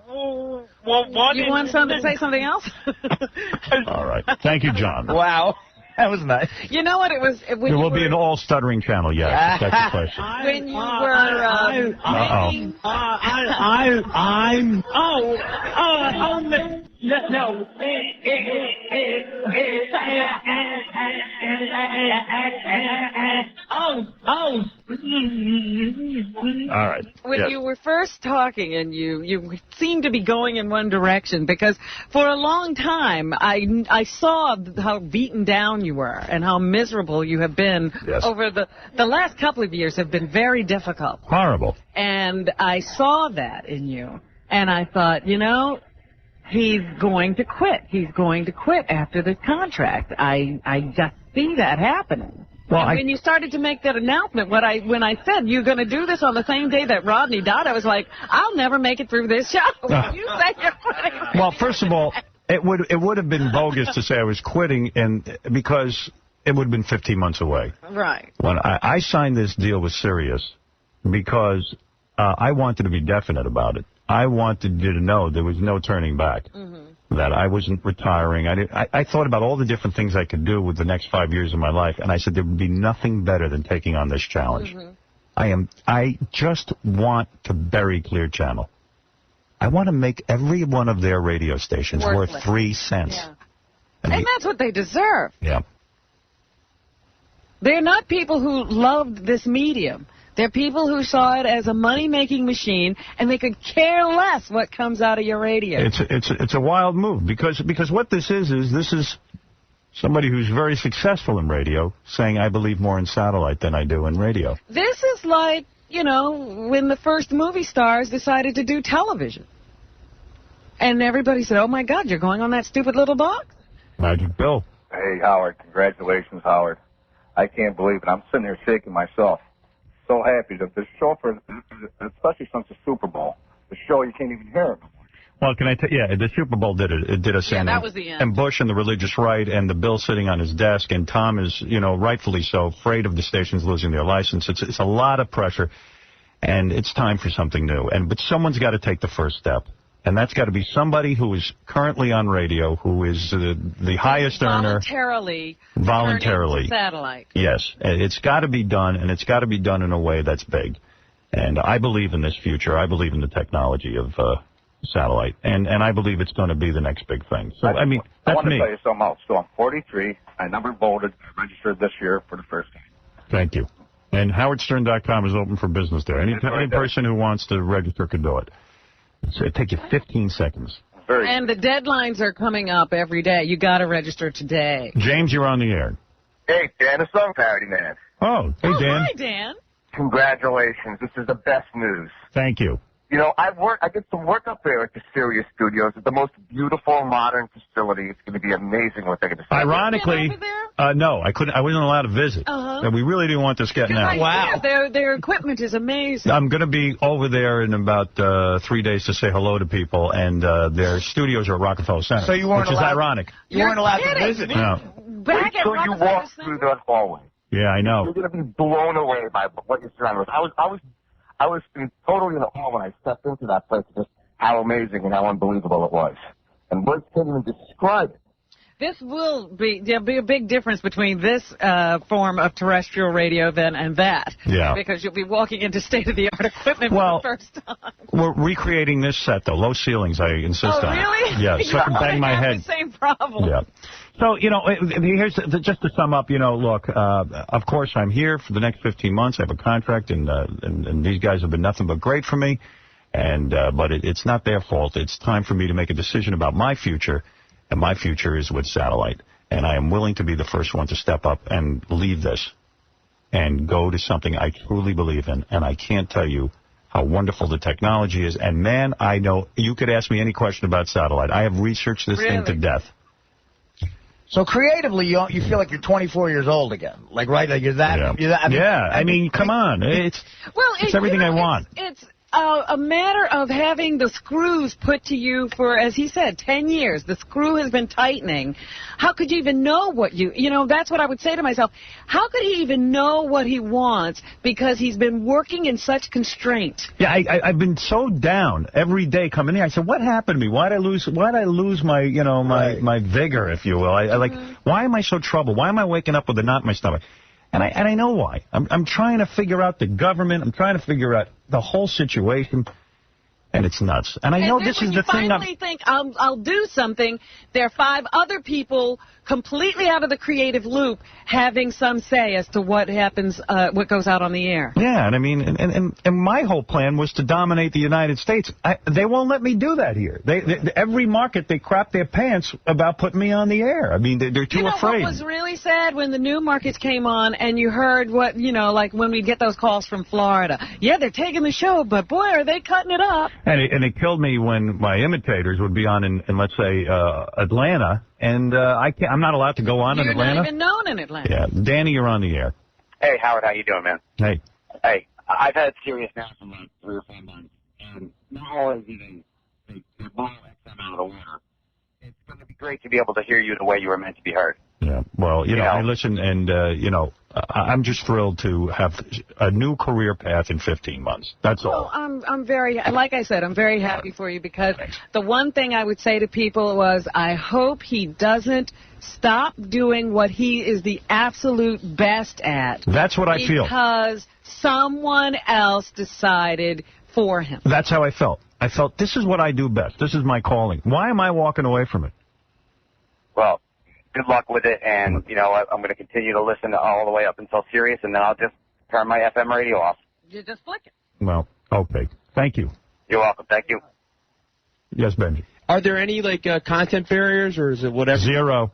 want to say something else? All right. Thank you, John. Wow. That was nice. You know what it was? There will be an all-stuttering channel, yes. That's the question. When you were... No. Oh. All right. When Yes. you were first talking and you seemed to be going in one direction, because for a long time I saw how beaten down you were and how miserable you have been over the last couple of years have been very difficult. Horrible. And I saw that in you. And I thought, you know, he's going to quit. He's going to quit after this contract. I just see that happening. Well, and when you started to make that announcement, when I said you're going to do this on the same day that Rodney died, I was like, I'll never make it through this show. You say you're quitting. Well, first of all, it would have been bogus to say I was quitting, and because it would have been 15 months away. Right. When I signed this deal with Sirius because I wanted to be definite about it. I wanted you to know there was no turning back. That I wasn't retiring. I thought about all the different things I could do with the next 5 years of my life, and I said there would be nothing better than taking on this challenge. I just want to bury Clear Channel. I want to make every one of their radio stations worth 3 cents. Yeah. And that's what they deserve. Yeah. They're not people who loved this medium. They're people who saw it as a money-making machine, and they could care less what comes out of your radio. It's a wild move, because what this is somebody who's very successful in radio saying, I believe more in satellite than I do in radio. This is like, you know, when the first movie stars decided to do television. And everybody said, oh, my God, you're going on that stupid little box? Magic Bill. Hey, Howard. Congratulations, Howard. I can't believe it. I'm sitting here shaking myself. So happy that the show, especially since the Super Bowl, the show you can't even hear it. Well, can I tell you, the Super Bowl did it. It did us in. That was the end. And Bush and the religious right and the bill sitting on his desk, and Tom is, you know, rightfully so, afraid of the stations losing their license. It's a lot of pressure, and it's time for something new. But someone's got to take the first step. And that's got to be somebody who is currently on radio, who is the highest earner. Voluntarily. Satellite. Yes. It's got to be done, and it's got to be done in a way that's big. And I believe in this future. I believe in the technology of satellite. And I believe it's going to be the next big thing. So, I mean, that's I want me. to tell you something else. So I'm 43. I never voted. I registered this year for the first time. Thank you. And HowardStern.com is open for business there. Any person who wants to register can do it. So it takes you 15 seconds. And the deadlines are coming up every day. You got to register today. James, you're on the air. Hey, Dan, the Song Parody Man. Oh, hey, Dan. Hi, Dan. Congratulations. This is the best news. Thank you. You know, I did some work up there at the Sirius Studios. It's the most beautiful, modern facility. It's going to be amazing what they're going to say. Ironically, no, I couldn't. I wasn't allowed to visit. And we really didn't want this getting out. Wow. Their equipment is amazing. I'm going to be over there in about 3 days to say hello to people, and their studios are at Rockefeller Center, So you weren't which is allowed- ironic. You weren't allowed to visit. No. Wait till you walk through that hallway. Yeah, I know. You're going to be blown away by what you're surrounded with. I was totally in awe when I stepped into that place, just how amazing and how unbelievable it was. And words can't even describe it. There'll be a big difference between this form of terrestrial radio and that. Yeah. Because you'll be walking into state-of-the-art equipment for the first time. We're recreating this set, though. Low ceilings, I insist on. Oh, really? Yeah, so I can bang my head. The same problem. Yeah. So, you know, here's just to sum up, you know, look, of course, I'm here for the next 15 months. I have a contract, and these guys have been nothing but great for me. But it's not their fault. It's time for me to make a decision about my future, and my future is with satellite. And I am willing to be the first one to step up and leave this and go to something I truly believe in. And I can't tell you how wonderful the technology is. And, man, I know you could ask me any question about satellite. I have researched this thing to death. So creatively, you feel like you're 24 years old again, like right? Like you're that. Yeah, you're that, I mean, come on, it's everything I want. It's a matter of having the screws put to you for, as he said, 10 years. The screw has been tightening. How could you even know what you know, that's what I would say to myself. How could he even know what he wants because he's been working in such constraint? Yeah, I've been so down every day coming here. I said, what happened to me? Why'd I lose my, you know, my vigor, if you will? Like, why am I so troubled? Why am I waking up with a knot in my stomach? And I know why. I'm trying to figure out the government. I'm trying to figure out the whole situation. And it's nuts. And I know this is the thing. When you finally think, I'll do something, there are 5 other people completely out of the creative loop having some say as to what happens, what goes out on the air. Yeah, and I mean, and my whole plan was to dominate the United States. They won't let me do that here. Every market, they crap their pants about putting me on the air. I mean, they're too afraid. What was really sad when the new markets came on and you heard what, like when we get those calls from Florida. Yeah, they're taking the show, but boy, are they cutting it up. And it killed me when my imitators would be on in let's say, Atlanta, and I'm not allowed to go on in Atlanta. You're not even known in Atlanta. Yeah, Danny, you're on the air. Hey, Howard, how you doing, man? Hey. Hey, I've had Sirius now for like 3 or 4 months, and not always even they blow XM out of the water. It's going to be great to be able to hear you the way you were meant to be heard. Yeah, well, you know, I listen, and, I'm just thrilled to have a new career path in 15 months. That's all. Well, I'm very, like I said, I'm very happy for you because the one thing I would say to people was I hope he doesn't stop doing what he is the absolute best at. That's what I feel. Because someone else decided for him. That's how I felt. I felt this is what I do best. This is my calling. Why am I walking away from it? Well, good luck with it, and, I'm going to continue to listen all the way up until Sirius, and then I'll just turn my FM radio off. You just flick it. Well, okay. Thank you. You're welcome. Thank you. Yes, Benji. Are there any, content barriers, or is it whatever? 0.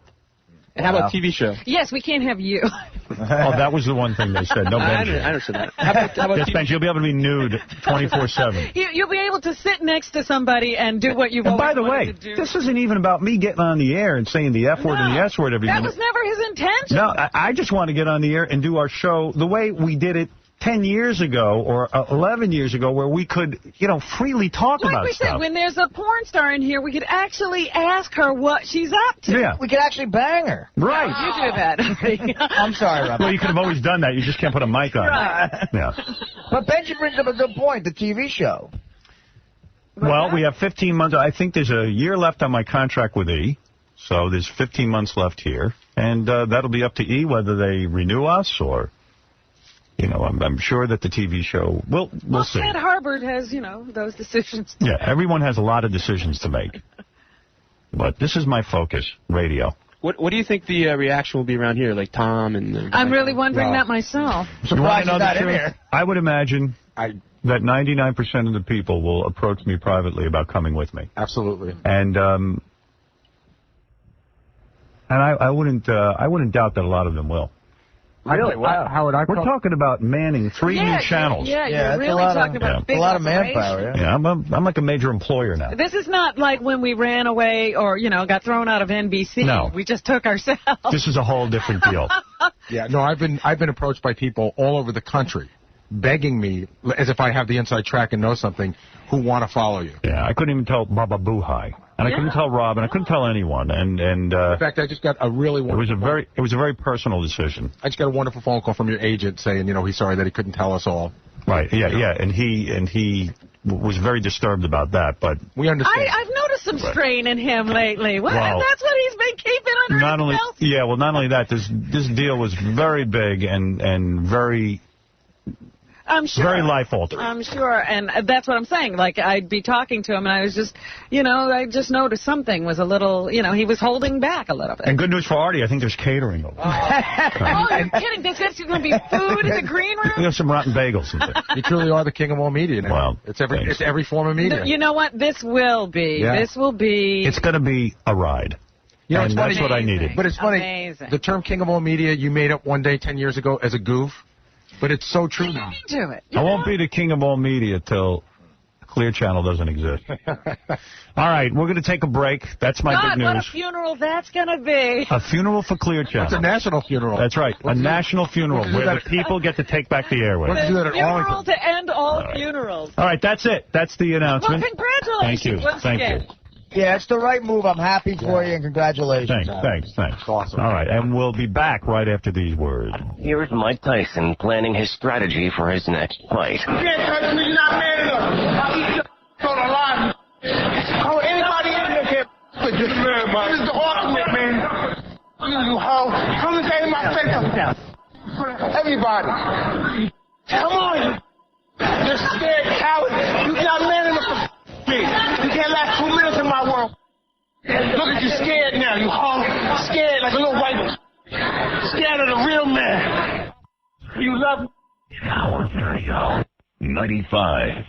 And how about TV show? Yes, we can't have you. Oh, that was the one thing they said. No, Benji. I understand that. How about yes, Benji, you'll be able to be nude 24/7. You'll be able to sit next to somebody and do what you've always wanted to do. And by the way, this isn't even about me getting on the air and saying the F word and the S word every minute. That was never his intention. No, I just want to get on the air and do our show the way we did it 10 years ago or 11 years ago, where we could, freely talk about stuff. Like we said, when there's a porn star in here, we could actually ask her what she's up to. Yeah. We could actually bang her. Right. You do that. I'm sorry, Rob. Well, you could have always done that. You just can't put a mic on. Right. Yeah. But Benji brings up a good point, the TV show. Well, we have 15 months. I think there's a year left on my contract with E, so there's 15 months left here. And that'll be up to E whether they renew us or... I'm sure that the TV show, we'll see. Ted Hubbard has, those decisions. Yeah, everyone has a lot of decisions to make. But this is my focus, radio. What do you think the reaction will be around here, like Tom and... I'm really wondering that myself. You want to know the truth? I would imagine that 99% of the people will approach me privately about coming with me. Absolutely. And I wouldn't doubt that a lot of them will. Really? Wow. Howard, we're talking about manning 3 new channels. Yeah, you're really talking about big a lot of operation. manpower. Yeah, I'm like a major employer now. This is not like when we ran away or, got thrown out of NBC. No. We just took ourselves. This is a whole different deal. Yeah, no, I've been approached by people all over the country begging me, as if I have the inside track and know something, who want to follow you. Yeah, I couldn't even tell Baba Boohai. And I couldn't tell Rob, and I couldn't tell anyone. And in fact, I just got a really wonderful... It was a very personal decision. I just got a wonderful phone call from your agent saying, he's sorry that he couldn't tell us all. Right. Yeah. And he was very disturbed about that. But we understand. I've noticed some strain in him lately. Well, that's what he's been keeping under his belt. Yeah. Well, not only that, this deal was very big and very. I'm sure. Very life-altering. I'm sure, and that's what I'm saying. Like, I'd be talking to him, and I was just, I just noticed something was a little, he was holding back a little bit. And good news for Artie, I think there's catering over. Oh, you're kidding. There's going to be food in the green room? We have some rotten bagels. You truly are the king of all media now. Well, it's every form of media. You know what? This will be. Yeah. This will be. It's going to be a ride. And that's what I needed. But it's funny. Amazing. The term king of all media you made up one day 10 years ago as a goof. But it's so true now. Do it. I won't be the king of all media till Clear Channel doesn't exist. All right, we're going to take a break. That's my big news. What a funeral that's going to be. A funeral for Clear Channel. It's a national funeral. That's right. A national funeral where the people get to take back the airwaves. The funeral to end all funerals. All right, that's it. That's the announcement. Well, congratulations. Thank you. Thank you. Yeah, it's the right move. I'm happy for you, and congratulations. Thanks. Awesome. All right, and we'll be back right after these words. Here's Mike Tyson planning his strategy for his next fight. You can't touch me, you're not man enough. I'll eat your on the line. Call anybody in here can't with this man, man. This is the ultimate, man. You hoe. Come and say in my face. Everybody. Come on. You're scared coward. You're not man enough. now, you hung, scared like a little white. Scared of the real man. You love me. Howard Radio 95.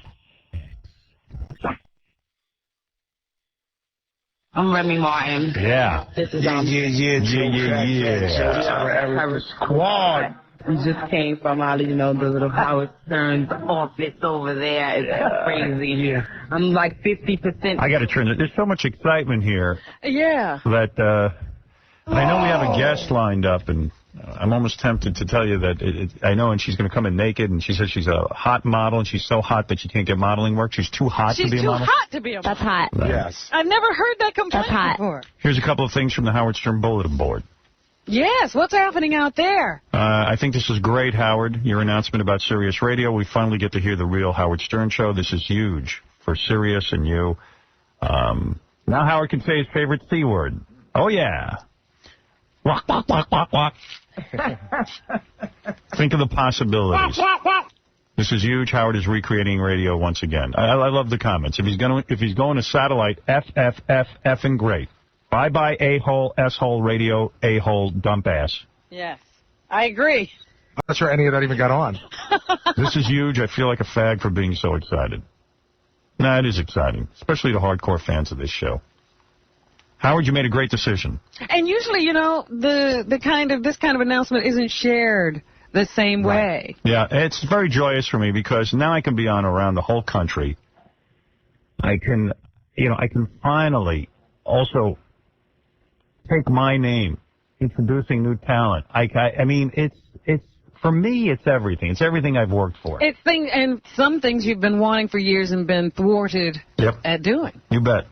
I'm Remy Martin. Yeah. This is Yeah. Howard Squad. We just came from out of, the little Howard Stern's office over there. It's crazy. Yeah. I'm like 50%. I got to turn it. There's so much excitement here Yeah. that I know we have a guest lined up, and I'm almost tempted to tell you that I know, and she's going to come in naked, and she says she's a hot model, and she's so hot that she can't get modeling work. She's too hot to be a model. She's too hot to be a model. That's hot. Right. Yes. I've never heard that complaint That's hot. before. Here's a couple of things from the Howard Stern Bulletin Board. Yes, what's happening out there? I think this is great, Howard, your announcement about Sirius Radio. We finally get to hear the real Howard Stern show. This is huge for Sirius and you. Now Howard can say his favorite C word. Oh, yeah. Walk, walk, walk, walk, walk. Think of the possibilities. This is huge. Howard is recreating radio once again. I love the comments. If he's going to satellite, effing great. Bye-bye, a-hole, s-hole, radio, a-hole, dump ass. Yes, I agree. I'm not sure any of that even got on. This is huge. I feel like a fag for being so excited. Nah, it is exciting, especially the hardcore fans of this show. Howard, you made a great decision. And usually, this kind of announcement isn't shared the same way. Yeah, it's very joyous for me because now I can be on around the whole country. I can finally also take my name, introducing new talent. I mean, it's for me, it's everything. It's everything I've worked for. It's and some things you've been wanting for years and been thwarted at doing. You bet.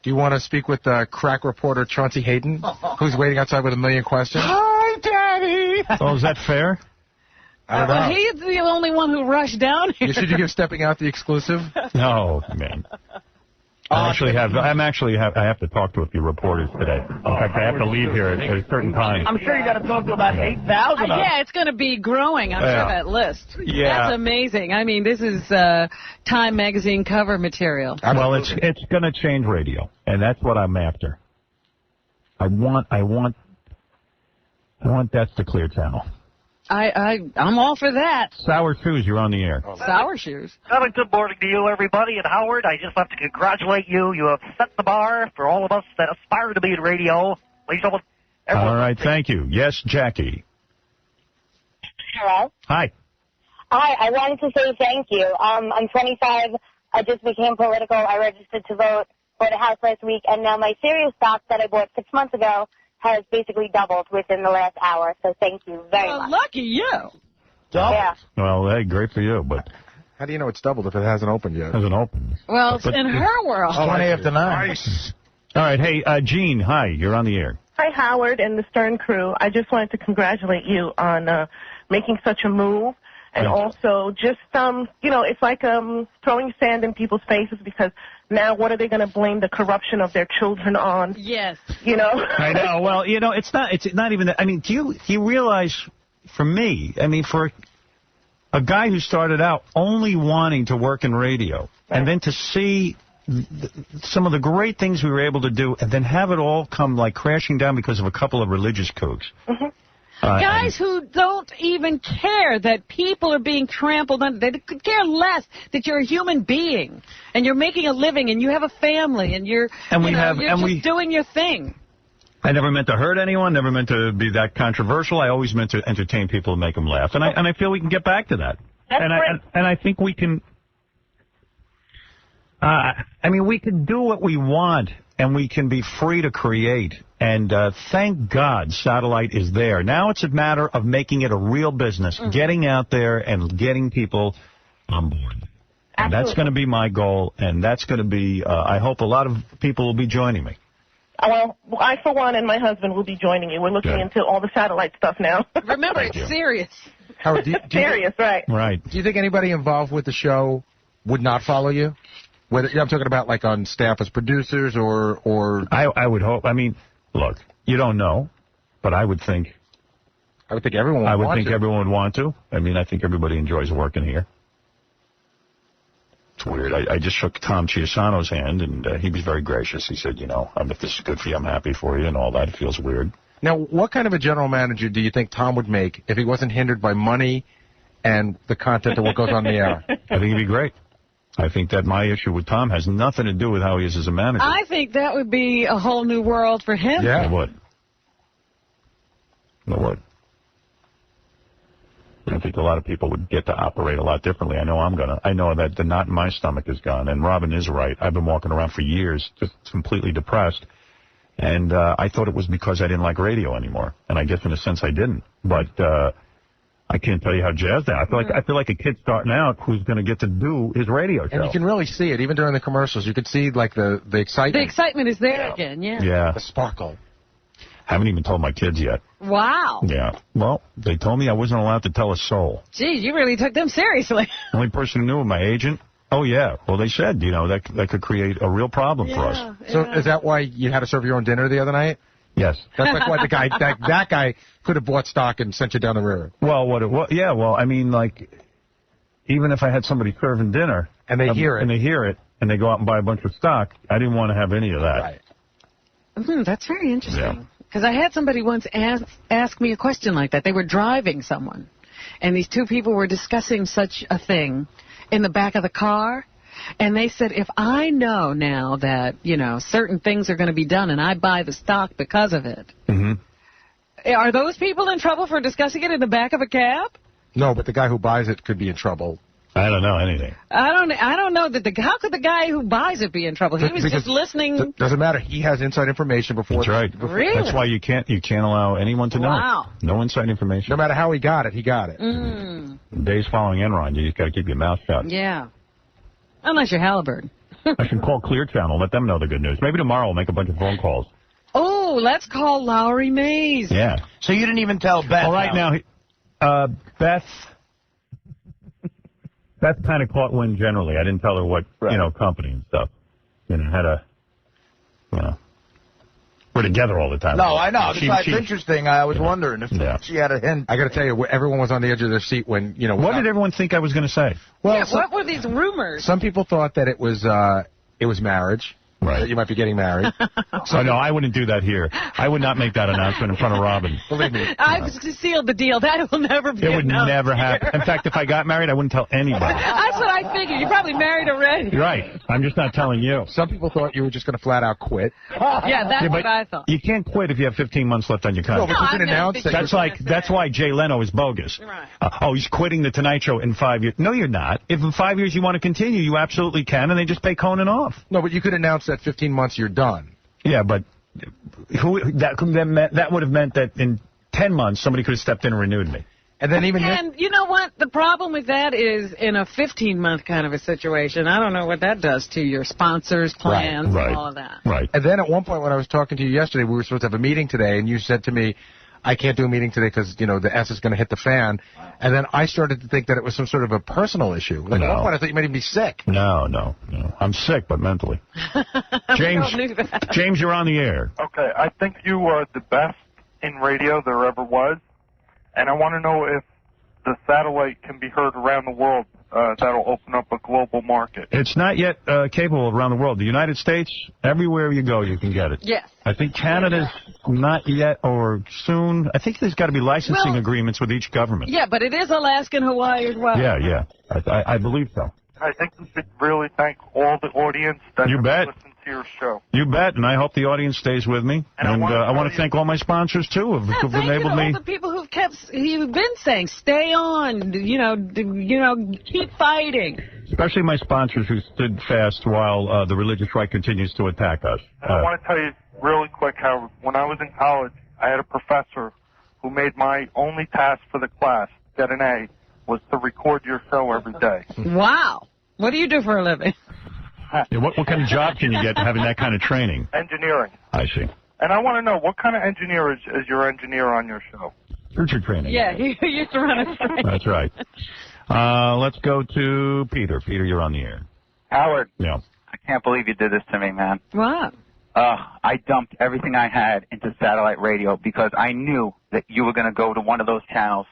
Do you want to speak with crack reporter Chauncey Hayden, who's waiting outside with a million questions? Hi, Daddy. Oh, is that fair? I don't know. He's the only one who rushed down here. Should you give Stepping Out the exclusive? No, man. I have to talk to a few reporters today. In fact, I have to leave here at a certain time. I'm sure you got to talk to about 8,000. Yeah, it's going to be growing, I'm sure, that list. Yeah. That's amazing. I mean, this is Time Magazine cover material. Well, it's going to change radio, and that's what I'm after. I want that's the Clear Channel. I'm all for that. Sour Shoes, you're on the air. Sour Shoes. Good morning to you, everybody. And Howard, I just have to congratulate you. You have set the bar for all of us that aspire to be in radio. Ladies and gentlemen, All right, thank you. Yes, Jackie. Hello. Hi. Hi, I wanted to say thank you. I'm 25. I just became political. I registered to vote for the House last week, and now my Sirius stock that I bought 6 months ago has basically doubled within the last hour. So thank you very much. Lucky you. Yeah. Well, hey, great for you, but how do you know it's doubled if it hasn't opened yet? Hasn't opened. Well, it's in her world. 20 after 9. Nice. All right, hey, Gene, hi, you're on the air. Hi, Howard and the Stern crew. I just wanted to congratulate you on making such a move. And also just, it's like throwing sand in people's faces because now what are they going to blame the corruption of their children on? Yes. I know. Well, it's not even that. I mean, do you realize, for me, for a guy who started out only wanting to work in radio and then to see some of the great things we were able to do and then have it all come like crashing down because of a couple of religious kooks. Mm-hmm. Guys who don't even care that people are being trampled on. They could care less that you're a human being and you're making a living and you have a family and you're just doing your thing. I never meant to hurt anyone, never meant to be that controversial. I always meant to entertain people and make them laugh. And I feel we can get back to that. And I think we can. We can do what we want, and we can be free to create. And thank God satellite is there. Now it's a matter of making it a real business, getting out there and getting people on board. And that's going to be my goal, and that's going to be, I hope a lot of people will be joining me. Well, I, for one, and my husband will be joining you. We're looking into all the satellite stuff now. Remember, it's serious. Howard, serious, right. Right. Do you think anybody involved with the show would not follow you? Whether I'm talking about like on staff as producers or I would hope. Look, you don't know, but I would think everyone would everyone would want to. I think everybody enjoys working here. It's weird. I just shook Tom Chiusano's hand, and he was very gracious. He said, you know, if this is good for you, I'm happy for you, and all that. It feels weird. Now, what kind of a general manager do you think Tom would make if he wasn't hindered by money and the content of what goes on the air? I think he'd be great. I think that my issue with Tom has nothing to do with how he is as a manager. I think that would be a whole new world for him. Yeah, it would. It would. I think a lot of people would get to operate a lot differently. I know I'm going to. I know that the knot in my stomach is gone, and Robin is right. I've been walking around for years just completely depressed, and I thought it was because I didn't like radio anymore, and I guess in a sense I didn't. But I can't tell you how jazzed I am. I feel like a kid starting out who's going to get to do his radio show. And you can really see it, even during the commercials. You could see, like, the excitement. The excitement is there again, yeah. Yeah. The sparkle. Haven't even told my kids yet. Wow. Yeah. Well, they told me I wasn't allowed to tell a soul. Geez, you really took them seriously. The only person who knew was my agent. Oh, yeah. Well, they said, you know, that could create a real problem for us. So is that why you had to serve your own dinner the other night? Yes. That's like what the guy, that guy could have bought stock and sent you down the river. Well, I mean, like, even if I had somebody serving dinner. And they hear it. And they go out and buy a bunch of stock, I didn't want to have any of that. Right. That's very interesting. Yeah. Because I had somebody once ask me a question like that. They were driving someone, and these two people were discussing such a thing in the back of the car, and they said, if I know now that, you know, certain things are going to be done and I buy the stock because of it, are those people in trouble for discussing it in the back of a cab? No, but the guy who buys it could be in trouble. I don't know anything. I don't know that how could the guy who buys it be in trouble? He was just listening. Doesn't matter. He has inside information before. That's right. Really? That's why you can't allow anyone to know. Wow. No inside information. No matter how he got it, he got it. Days following Enron, you just got to keep your mouth shut. Yeah. Unless you're Halliburton. I should call Clear Channel, let them know the good news. Maybe tomorrow I'll make a bunch of phone calls. Oh, let's call Lowry Mays. Yeah. So you didn't even tell Beth. All right, now, Beth kind of caught wind generally. I didn't tell her what, you know, company and stuff. You know, had a, you know, we're together all the time. No, I know. It's interesting. I was wondering if she had a hint. I got to tell you, everyone was on the edge of their seat when, you know. What did everyone think I was going to say? Well, what were these rumors? Some people thought that it was marriage. Right. That you might be getting married. So no, I wouldn't do that here. I would not make that announcement in front of Robin. Believe me. I've sealed the deal. That will never be. It would never happen. In fact, if I got married, I wouldn't tell anybody. That's what I figured. You're probably married already. You're right. I'm just not telling you. Some people thought you were just going to flat out quit. Yeah, that's what I thought. You can't quit if you have 15 months left on your contract. No, but you can announce that. That's why Jay Leno is bogus. Right. He's quitting the Tonight Show in 5 years. No, you're not. If in 5 years you want to continue, you absolutely can, and they just pay Conan off. No, but you could announce that 15 months you're done. Yeah, but that would have meant that in 10 months somebody could have stepped in and renewed me. And then And you know what? The problem with that is in a 15-month kind of a situation, I don't know what that does to your sponsors, plans, and all of that. Right. And then at one point when I was talking to you yesterday, we were supposed to have a meeting today, and you said to me, I can't do a meeting today because, you know, the S is going to hit the fan. And then I started to think that it was some sort of a personal issue. Like, at one point I thought you might even be sick. No. I'm sick, but mentally. James, you're on the air. Okay, I think you are the best in radio there ever was. And I want to know if the satellite can be heard around the world. That'll open up a global market. It's not yet capable around the world. The United States, everywhere you go, you can get it. Yes. I think Canada's not yet or soon. I think there's got to be licensing agreements with each government. Yeah, but it is Alaska and Hawaii as well. Yeah. I believe so. I think we should really thank all the audience that listens to your show. You bet, and I hope the audience stays with me. And I want to thank all my sponsors, too, who've enabled me. All the people who've been saying, stay on, keep fighting. Especially my sponsors who stood fast while the religious right continues to attack us. And I want to tell you really quick how when I was in college, I had a professor who made my only task for the class, get an A, was to record your show every day. Wow. What do you do for a living? Yeah, what kind of job can you get having that kind of training? Engineering. I see. And I want to know, what kind of engineer is your engineer on your show? Future training. Yeah, he used to run a train. That's right. Let's go to Peter. Peter, you're on the air. Howard. Yeah. I can't believe you did this to me, man. What? I dumped everything I had into satellite radio because I knew that you were going to go to one of those channels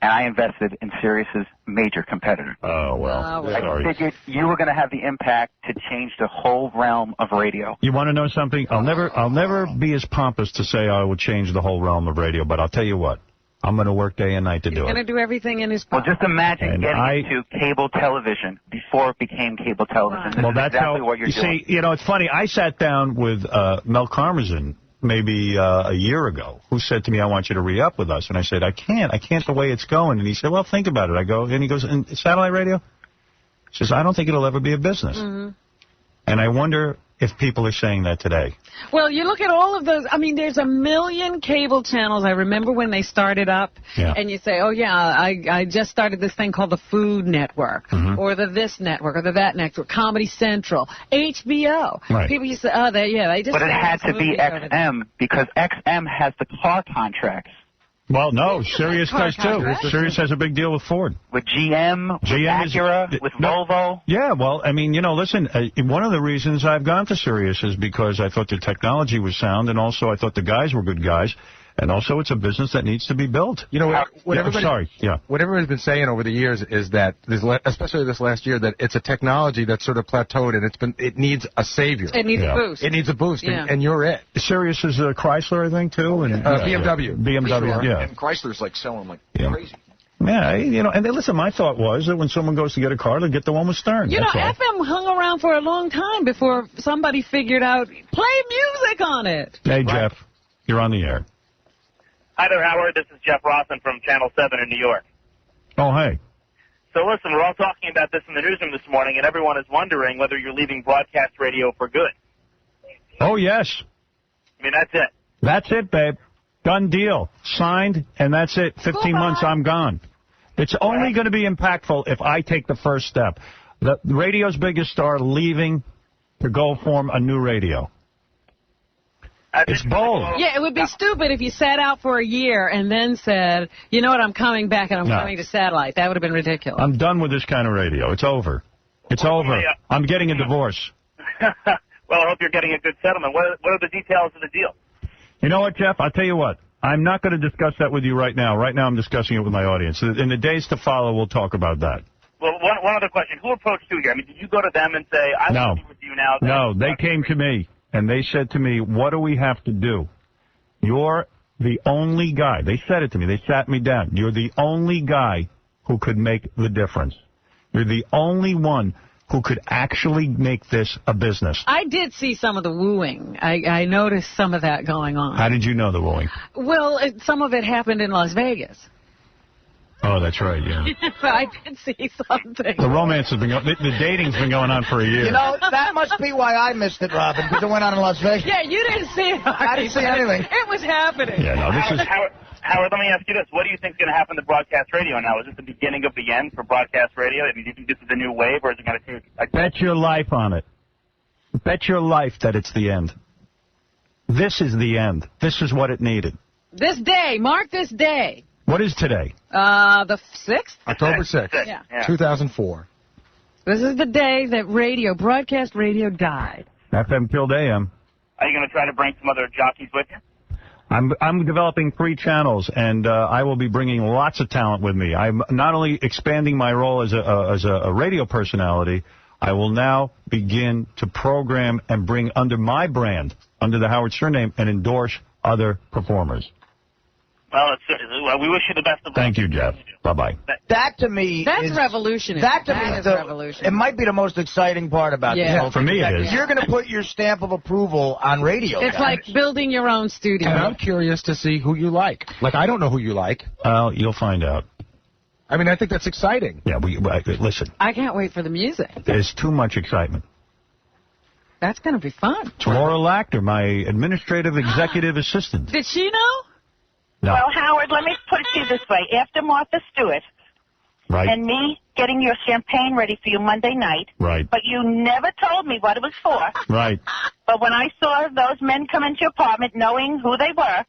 and I invested in Sirius's major competitor. Oh, well. I figured you were going to have the impact to change the whole realm of radio. You want to know something? I'll never be as pompous to say I would change the whole realm of radio, but I'll tell you what. I'm going to work day and night to do it. He's going to do everything in his power. Well, just imagine getting into cable television before it became cable television. Well, This is that's exactly how, what you're you doing. see, it's funny. I sat down with Mel Karmazin maybe a year ago, who said to me, I want you to re-up with us. And I said, I can't the way it's going. And he said, well, think about it. And he goes, in satellite radio? He says, I don't think it'll ever be a business. Mm-hmm. And I wonder if people are saying that today. Well, you look at all of those. I mean, there's a million cable channels. I remember when they started up, and you say, oh, yeah, I just started this thing called the Food Network, or the This Network, or the That Network, Comedy Central, HBO. Right. People used to say, they just... But it had to be XM because XM has the car contracts. Well, no, Sirius does too. Sirius has a big deal with Ford. With GM, with Acura, with Volvo. Yeah, well, I mean, listen, one of the reasons I've gone to Sirius is because I thought the technology was sound, and also I thought the guys were good guys, and also it's a business that needs to be built. You know, what everybody's been saying over the years is that, especially this last year, that it's a technology that's sort of plateaued, and it needs a savior. It needs a boost. It needs a boost, Yeah. and you're it. Sirius is Chrysler, I think, too, and BMW. BMW, Sure. yeah. And Chrysler's like selling like Yeah. crazy. Yeah, and then listen, my thought was that when someone goes to get a car, they'll get the one with Stern. You know, That's all. FM hung around for a long time before somebody figured out, play music on it. Hey, Jeff, you're on the air. Hi there, Howard. This is Jeff Rossen from Channel 7 in New York. Oh, hey. So listen, we're all talking about this in the newsroom this morning, and everyone is wondering whether you're leaving broadcast radio for good. Oh, yes. I mean, that's it. That's it, babe. Done deal. Signed, and that's it. 15 months, I'm gone. It's only going to be impactful if I take the first step. The radio's biggest star leaving to go form a new radio. It's bold. Yeah, it would be stupid if you sat out for a year and then said, you know what, I'm coming back and I'm coming to satellite. That would have been ridiculous. I'm done with this kind of radio. It's over. It's over. I'm getting a divorce. Well, I hope you're getting a good settlement. What are the details of the deal? You know what, Jeff? I'll tell you what. I'm not going to discuss that with you right now. Right now I'm discussing it with my audience. In the days to follow, we'll talk about that. Well, one other question. Who approached you here? I mean, did you go to them and say, I want to be with you now? No, they came to me, and they said to me, what do we have to do? You're the only guy. They said it to me. They sat me down. You're the only guy who could make the difference. You're the only one who could actually make this a business. I did see some of the wooing. I noticed some of that going on. How did you know the wooing? Well, some of it happened in Las Vegas. Oh, that's right, yeah. I did see something. The romance has been going, the dating's been going on for a year. You know, that must be why I missed it, Robin, because it went on in Las Vegas. Yeah, you didn't see it. I didn't see anything. It was happening. Yeah, no, this is... Howard, let me ask you this. What do you think is going to happen to broadcast radio now? Is this the beginning of the end for broadcast radio? I mean, do you think this is the new wave, or is it going to take... Bet your life on it. Bet your life that it's the end. This is the end. This is what it needed. This day, mark this day. What is today? The 6th? October 6th, Yeah. 2004. This is the day that broadcast radio died. FM killed AM. Are you going to try to bring some other jockeys with you? I'm developing 3 channels, and I will be bringing lots of talent with me. I'm not only expanding my role as a radio personality, I will now begin to program and bring under my brand, under the Howard Stern name, and endorse other performers. Well, we wish you the best of luck. Thank you, Jeff. Bye-bye. That to me That's revolutionary. That to me is is revolutionary. it might be the most exciting part about this whole for me thing. it is. You're going to put your stamp of approval on radio. It's like building your own studio. And I'm curious to see who you like. Like, I don't know who you like. Well, you'll find out. I mean, I think that's exciting. Yeah, listen. I can't wait for the music. There's too much excitement. That's going to be fun. It's Laura Lachter, my administrative executive assistant. Did she know? No. Well, Howard, let me put it to you this way. After Martha Stewart and me getting your champagne ready for you Monday night, but you never told me what it was for. Right. But when I saw those men come into your apartment knowing who they were,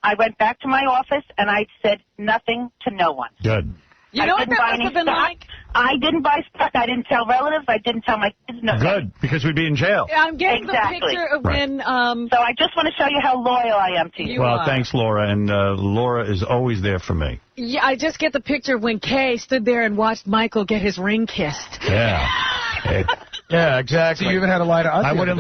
I went back to my office and I said nothing to no one. Good. You know I what didn't that buy must any have been stock. like? I didn't buy stock. I didn't tell relatives. I didn't tell my kids. No. Good, because we'd be in jail. I'm getting Exactly. the picture of when... So I just want to show you how loyal I am to you. Well, thanks, Laura, and Laura is always there for me. Yeah, I just get the picture when Kay stood there and watched Michael get his ring kissed. Yeah. Yeah, exactly. So you even had a lie to us. I wouldn't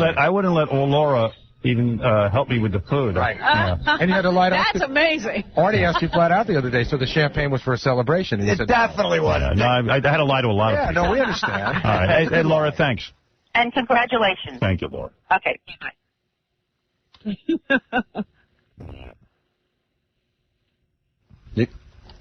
let Laura even help me with the food. Right. And you had to lie to us. That's amazing. Artie asked you flat out the other day, so the champagne was for a celebration. And you said, definitely was. No, I had to lie to a lot of Yeah, people. no, we understand. All right. Hey, Laura, thanks. And congratulations. Thank you, Laura. Okay. Bye.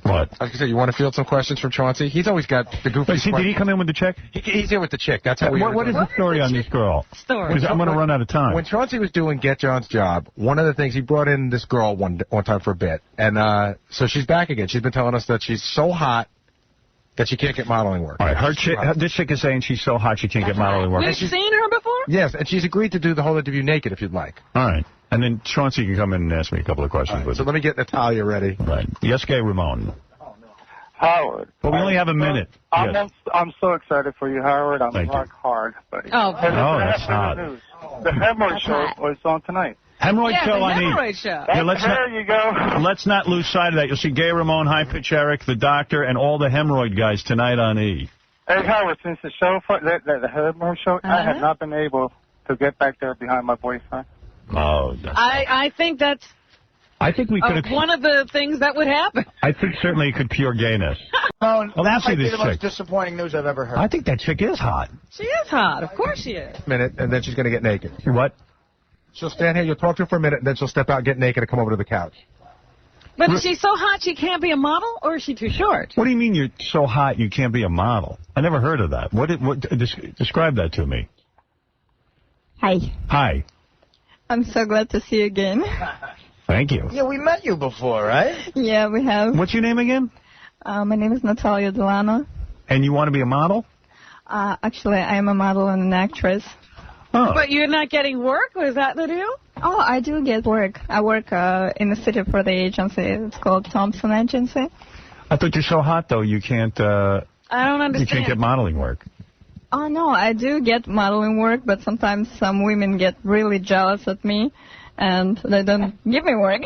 What? I was going to say, you want to field some questions from Chauncey? He's always got the goofy Wait, see, did he come in with the chick? He's here with the chick. That's how we What is the story on this girl? Because I'm going to run out of time. When Chauncey was doing Get John's Job, one of the things, he brought in this girl one time for a bit. And so she's back again. She's been telling us that she's so hot that she can't get modeling work. All right, this chick is saying she's so hot she can't get modeling work. We've seen her before? Yes, and she's agreed to do the whole interview naked if you'd like. All right. And then Chauncey can come in and ask me a couple of questions. So let me get Natalia ready. Right. Yes, Gay Ramon. Howard. But we only have a minute. Yes. I'm so excited for you, Howard. I'm Thank rock hard, buddy. Oh, that's hot. The hemorrhoid show was on tonight. Hemorrhoid show the on E! hemorrhoid show. Yeah, There you go. Let's not lose sight of that. You'll see Gay Ramon, High Pitch Eric, the doctor, and all the hemorrhoid guys tonight on E! Hey, Howard, since the show, the hemorrhoid show, I have not been able to get back there behind my boyfriend. Oh, I think that's I think we could have. one of the things that would happen. I think certainly it could cure gayness. That let's see might be this the most chick. disappointing news I've ever heard. I think that chick is hot. She is hot. Of course she is. Minute, and then she's going to get naked. What? She'll stand here, you'll talk to her for a minute, and then she'll step out, get naked, and come over to the couch. But is she so hot she can't be a model, or is she too short? What do you mean you're so hot you can't be a model? I never heard of that. Describe that to me. Hi. Hi. I'm so glad to see you again. Thank you. Yeah, we met you before, right? Yeah, we have. What's your name again? My name is Natalia Delano. And you want to be a model? Actually, I am a model and an actress. Oh. But you're not getting work? Was that the deal? Oh, I do get work. I work in the city for the agency. It's called Thompson Agency. I thought you're so hot, though, you can't... I don't understand. You can't get modeling work. Oh, no, I do get modeling work, but sometimes some women get really jealous at me, and they don't give me work.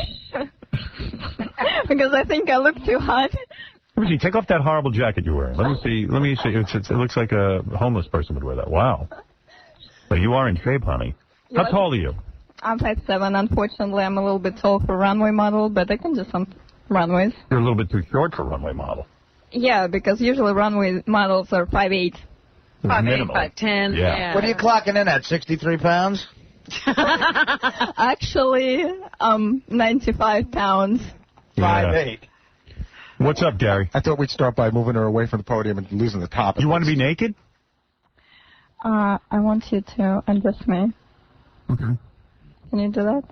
Because I think I look too hot. Let me see. Take off that horrible jacket you're wearing. Let me see. It looks like a homeless person would wear that. Wow. But you are in shape, honey. How tall are you? I'm 5'7". Unfortunately, I'm a little bit tall for runway model, but I can do some runways. You're a little bit too short for runway model. Yeah, because usually runway models are 5'8". 5'8", 5'10". Yeah. What are you clocking in at, 63 pounds? Actually, 95 pounds. 5'8". What's up, Gary? I thought we'd start by moving her away from the podium and losing the top. You want to be naked? I want you to undress me. Okay. Can you do that?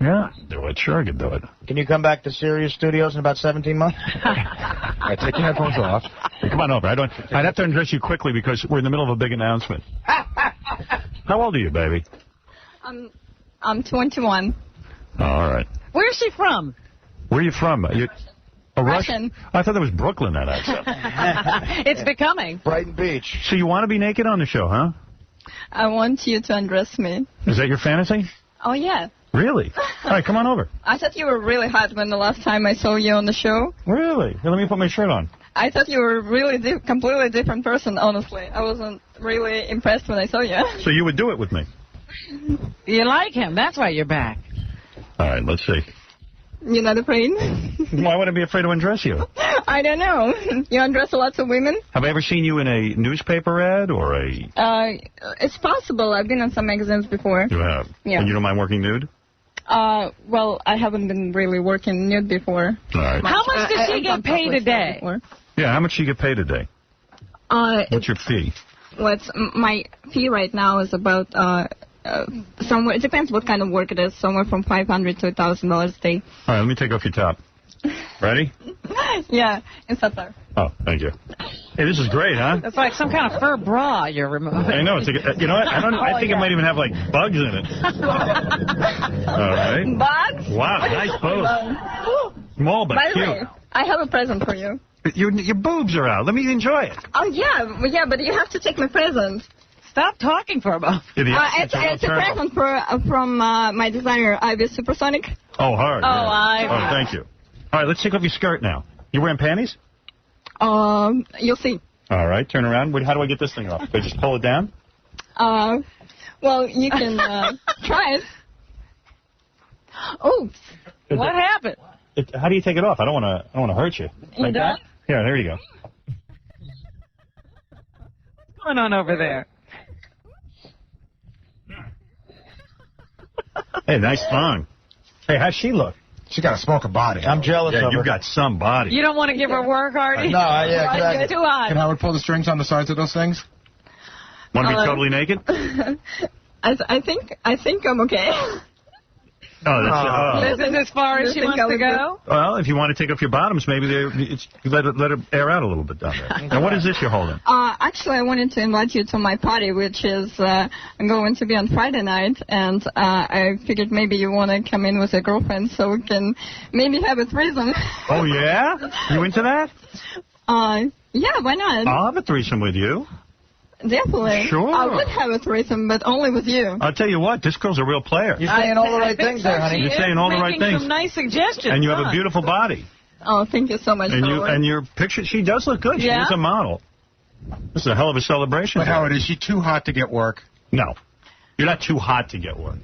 Yeah, do it. Sure, I can do it. Can you come back to Sirius Studios in about 17 months? All right, take your headphones off. Hey, come on over. I'd have to undress you quickly because we're in the middle of a big announcement. How old are you, baby? I'm 21. Oh, all right. Where's she from? Where are you from? Russian. I thought that was Brooklyn, that accent. It's becoming. Brighton Beach. So you want to be naked on the show, huh? I want you to undress me. Is that your fantasy? Oh, yeah. Really? All right, come on over. I thought you were really hot when the last time I saw you on the show. Really? Here, let me put my shirt on. I thought you were really completely different person, honestly. I wasn't really impressed when I saw you. So you would do it with me? You like him. That's why you're back. All right, let's see. You're not afraid? Why would I be afraid to undress you? I don't know. You undress lots of women? Have I ever seen you in a newspaper ad or a... It's possible. I've been on some magazines before. You have? Yeah. And you don't mind working nude? Well, I haven't been really working nude before. All right. How much does she get paid a day? Yeah, how much do you get paid a day? What's your fee? My fee right now is about... somewhere, it depends what kind of work it is, somewhere from $500 to $1,000 a day. All right, let me take off your top. Ready? Yeah, it's up there. Oh, thank you. Hey, this is great, huh? It's like some kind of fur bra you're removing. I know. It's like, you know what? I think it might even have, like, bugs in it. All right. Bugs? Wow, nice pose. Small but By the cute. way, I have a present for you. Your boobs are out. Let me enjoy it. Oh, yeah, but you have to take my present. Stop talking for a moment. It's a present from my designer, Ivy Supersonic. Oh, hard. Oh, yeah. Ivy. Thank you. All right, let's take off your skirt now. You wearing panties? You'll see. All right, turn around. How do I get this thing off? Do I just pull it down? Well, you can try it. Oops. What happened? How do you take it off? I don't want to hurt you. You done? Here, there you go. What's going on over there? Hey, nice thong. Hey, how's she look? She got a smoking body. I'm jealous of her. You've got some body. You don't want to give her work, Artie? No, yeah. It's too hot. Can Howard pull the strings on the sides of those things? Want to be totally naked? I think I'm okay. Oh, This is as far as she wants to go? Well, if you want to take off your bottoms, maybe let it air out a little bit down there. Now, what is this you're holding? Actually, I wanted to invite you to my party, which is going to be on Friday night, and I figured maybe you want to come in with a girlfriend so we can maybe have a threesome. Oh, yeah? You into that? Yeah, why not? I'll have a threesome with you. Definitely. Sure. I would have a threesome, but only with you. I'll tell you what, this girl's a real player. You're saying all the right things there, honey. You're saying all the right things. Some nice suggestions. And you have a beautiful body. Oh, thank you so much. And your picture, she does look good. Yeah? She's a model. This is a hell of a celebration. But Howard, is she too hot to get work? No. You're not too hot to get work.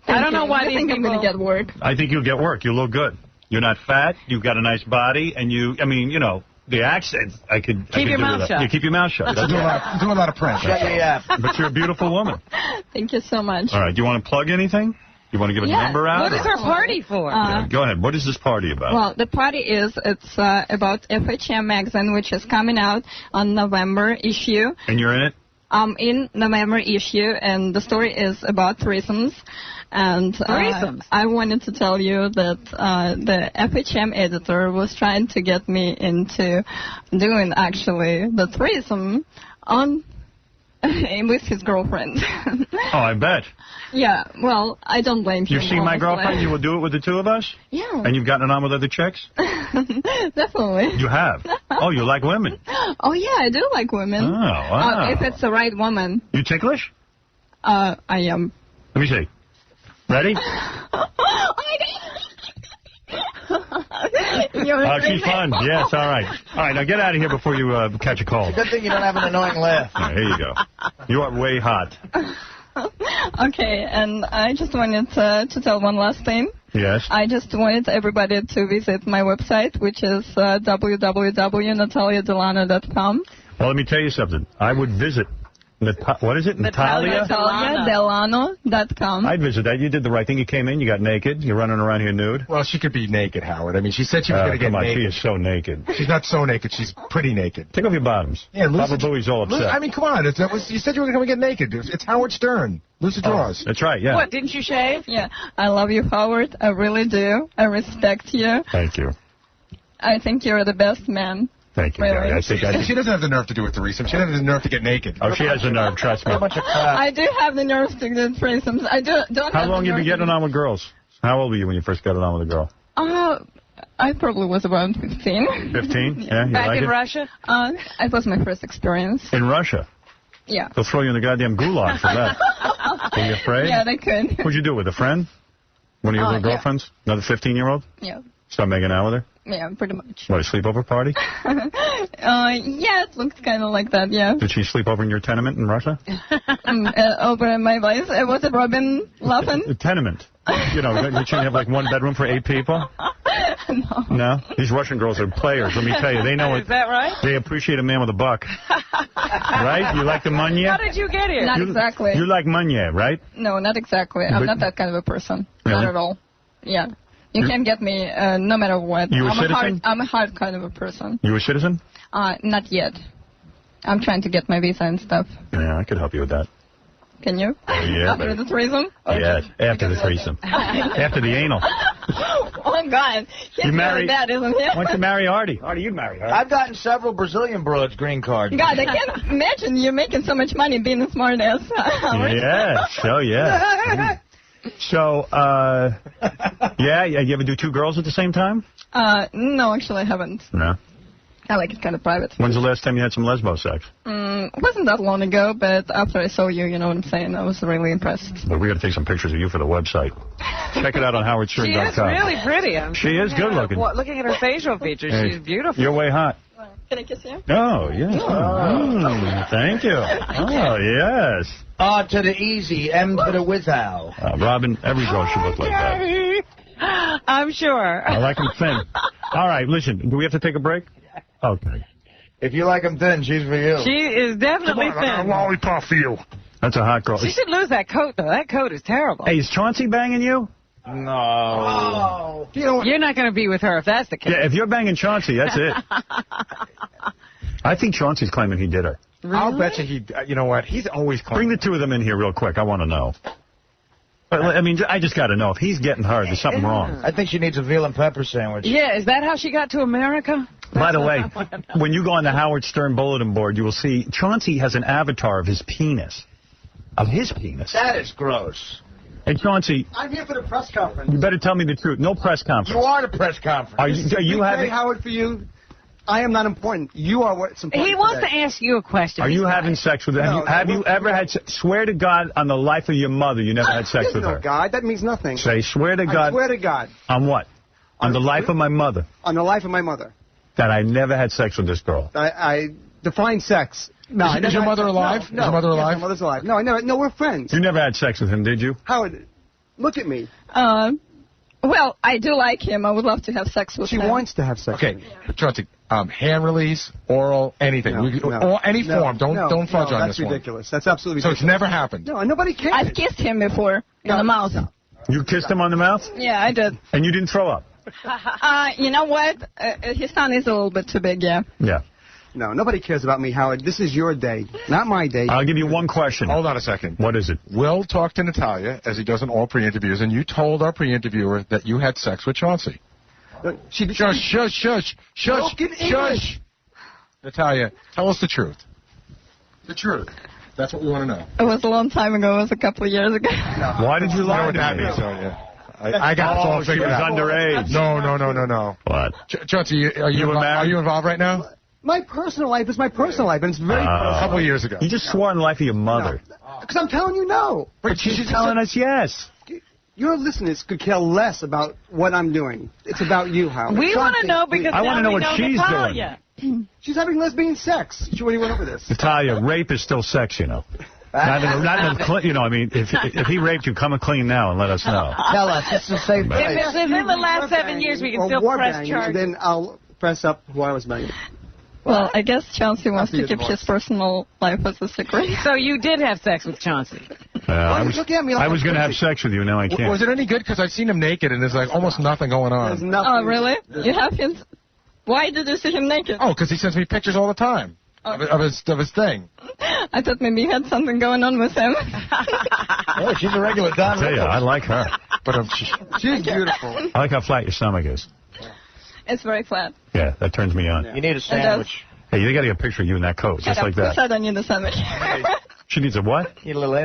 I don't know why I think I'm going to get work. I think you'll get work. You look good. You're not fat. You've got a nice body. And the accent, I could keep your do mouth that. shut. Yeah, keep your mouth shut. Do a lot of print. But you're a beautiful woman. Thank you so much. All right. Do you want to plug anything? You want to give a number out? What is our party for? Go ahead. What is this party about? Well, the party it's about FHM magazine, which is coming out on November issue. And you're in it? I'm in November issue, and the story is about threesomes. And I wanted to tell you that the FHM editor was trying to get me into doing actually the threesome with his girlfriend. Oh, I bet. Yeah, well, I don't blame him. You've seen my girlfriend? You will do it with the two of us? Yeah. And you've gotten it on with other chicks? Definitely. You have? Oh, you like women? Oh, yeah, I do like women. Oh, wow. If it's the right woman. You ticklish? I am. Let me see. Ready? She's fun. Yes, all right. All right, now get out of here before you catch a cold. Good thing you don't have an annoying laugh. Right, here you go. You are way hot. Okay, and I just wanted to tell one last thing. Yes. I just wanted everybody to visit my website, which is www.nataliadelano.com. Well, let me tell you something. I would visit. What is it? Natalia? NataliaDelano.com. I'd visit that. You did the right thing. You came in. You got naked. You're running around here nude. Well, she could be naked, Howard. I mean, she said she was going to get naked. She is so naked. She's not so naked. She's pretty naked. Take off your bottoms. Yeah, Papa Bowie's all upset. I mean, come on. You said you were going to get naked. It's Howard Stern. Loose the drawers. That's right, yeah. What, didn't you shave? Yeah. I love you, Howard. I really do. I respect you. Thank you. I think you're the best man. Thank you, really. Gary. She doesn't have the nerve to do a threesome. She doesn't have the nerve to get naked. Oh, she has the nerve, trust me. I do have the nerves to do threesomes. I don't How long you been getting it on with girls? How old were you when you first got it on with a girl? I probably was about 15. 15? Yeah, you Back like in it? Russia? It was my first experience. In Russia? Yeah. They'll throw you in the goddamn gulag for that. Were you afraid? Yeah, they could. What'd you do, with a friend? One of your little girlfriends? Another 15-year-old? Yeah. Start making out with her? Yeah, pretty much. What, a sleepover party? Yeah, it looked kind of like that, yeah. Did she sleep over in your tenement in Russia? Over in my place. Was it Robin laughing? A tenement. You know, you shouldn't have like one bedroom for 8 people? No? These Russian girls are players, let me tell you. They know it. Is that right? They appreciate a man with a buck. Right? You like the money? How did you get here? Not exactly. You like money, right? No, not exactly. I'm not that kind of a person. Really? Not at all. Yeah. You can't get me no matter what. You a citizen? I'm a hard kind of a person. You a citizen? Not yet. I'm trying to get my visa and stuff. Yeah, I could help you with that. Can you? Oh, yeah. After the threesome? Yes, after the threesome. After the anal. Oh, my God. You married that, isn't it? Why don't you marry Artie? Artie, you'd marry her. I've gotten several Brazilian broads green cards. God, I can't imagine you making so much money being a smart ass. Yes, oh yeah. So, yeah, you ever do 2 girls at the same time? No, actually I haven't. No. I like it kind of private. When's the last time you had some lesbo sex? It wasn't that long ago, but after I saw you, you know what I'm saying, I was really impressed. Well, we got to take some pictures of you for the website. Check it out on howardstern.com. She is really pretty. She is good looking. Looking at her facial features, she's beautiful. You're way hot. Can I kiss you? Oh, yeah. Thank you. Oh, yes. R to the easy, M to the withal. Robin, every girl should look like that. I'm sure. I like him thin. All right, listen, do we have to take a break? Okay. If you like him thin, she's for you. She is definitely thin. A lollipop for you. That's a hot girl. She should lose that coat, though. That coat is terrible. Hey, is Chauncey banging you? No. Oh. You're not going to be with her if that's the case. Yeah, if you're banging Chauncey, that's it. I think Chauncey's claiming he did her. Really? I'll bet you you know what, he's always claiming. Bring the two of them in here real quick. I want to know. But, I mean, I just got to know. If he's getting her, there's something wrong. I think she needs a veal and pepper sandwich. Yeah, is that how she got to America? By the way, when you go on the Howard Stern bulletin board, you will see Chauncey has an avatar of his penis. Of his penis. That is gross. Hey, Chauncey. I'm here for the press conference. You better tell me the truth. No press conference. You are the press conference. Are you having... Howard, for you, I am not important. You are what's important. He wants to ask you a question. Are you having sex with her? Have you ever had sex? Swear to God on the life of your mother you never had sex with her. No, God. That means nothing. Say, swear to God. I swear to God. On what? On the life of my mother. On the life of my mother. That I never had sex with this girl. I define sex. No, is your mother alive? No, is your mother alive? Yes, my mother's alive. No, I never. No, we're friends. You never had sex with him, did you? Howard, look at me. Well, I do like him. I would love to have sex with him. She wants to have sex with me. Okay, Chauncey, hand release, oral, anything. Or any form. Don't fudge on this one. That's ridiculous. That's absolutely ridiculous. ridiculous. So it's never happened? No, nobody cares. I've kissed him before in the mouth. You kissed him on the mouth? Yeah, I did. And you didn't throw up? You know what? His son is a little bit too big, yeah. Yeah. No, nobody cares about me, Howard. This is your day, not my day. I'll give you one question. Hold on a second. What is it? Will talked to Natalia, as he does in all pre-interviews, and you told our pre-interviewer that you had sex with Chauncey. Shush. Natalia, tell us the truth. The truth. That's what we want to know. It was a long time ago. It was a couple of years ago. Why did you lie to me? I got it all figured out. Underage. No. What? Chauncey, are you involved right now? My personal life is my personal life, and it's very personal. A couple of years ago. You just swore on the life of your mother. Because I'm telling you no. But she's telling us yes. Your listeners could care less about what I'm doing. It's about you, Howard. We want to know because I want to know what she's doing. She's having lesbian sex. What do you want over this? Natalia, rape is still sex, you know. You know, I mean, if he raped you, come clean now and let us know. Tell us. It's a safe place. If it's within the last 7 years, we can still press charges. Then I'll press up who I was banging. Well, I guess Chauncey wants to keep his personal life as a secret. So you did have sex with Chauncey? I was going to have sex with you, now I can't. Was it any good? Because I've seen him naked, and there's like almost nothing going on. There's nothing. Oh, really? You have him... Why did you see him naked? Oh, because he sends me pictures all the time of his thing. I thought maybe he had something going on with him. Hey, she's a regular Don. I tell you, I like her. But she's beautiful. I like how flat your stomach is. It's very flat. Yeah, that turns me on. You need a sandwich. Hey, you got to get a picture of you in that coat, just like that. Who said I need a sandwich? She needs a what? Need a little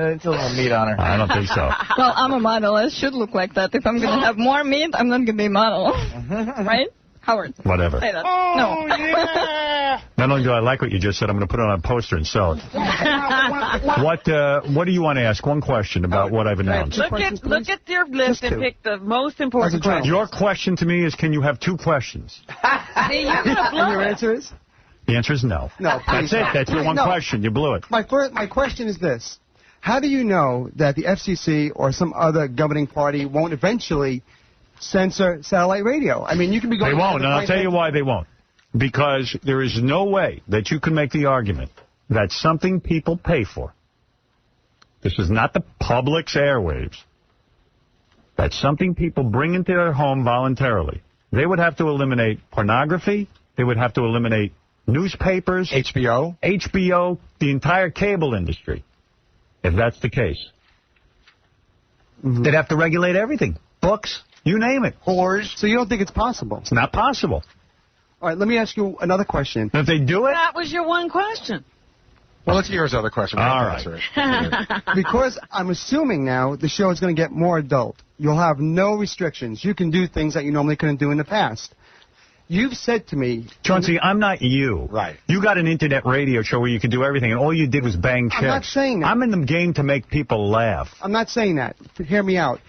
meat on her. I don't think so. Well, I'm a model. I should look like that. If I'm going to have more meat, I'm not going to be a model. Right? Howard. Whatever. Say that. No. Yeah. Not only do I like what you just said, I'm going to put it on a poster and sell it. What do you want to ask? One question about what I've announced. Look at your list and pick the most important question. Your question to me is, can you have two questions? See, you're going to blow And your answer is? The answer is no. No. That's it. That's your one question. You blew it. My question is this. How do you know that the FCC or some other governing party won't eventually censor satellite radio? I mean, you can be going... They won't, and I'll tell you why they won't. Because there is no way that you can make the argument that something people pay for, this is not the public's airwaves, that something people bring into their home voluntarily. They would have to eliminate pornography. They would have to eliminate newspapers. HBO, the entire cable industry, if that's the case. They'd have to regulate everything. Books, you name it. Whores. So you don't think it's possible? It's not possible. All right, let me ask you another question. If they do it... That was your one question. Well, let's hear his other question. All right. Because I'm assuming now the show is going to get more adult. You'll have no restrictions. You can do things that you normally couldn't do in the past. You've said to me... Chauncey, I'm not you. Right. You got an internet radio show where you could do everything, and all you did was bang chicks. I'm not saying that. I'm in the game to make people laugh. I'm not saying that. Hear me out.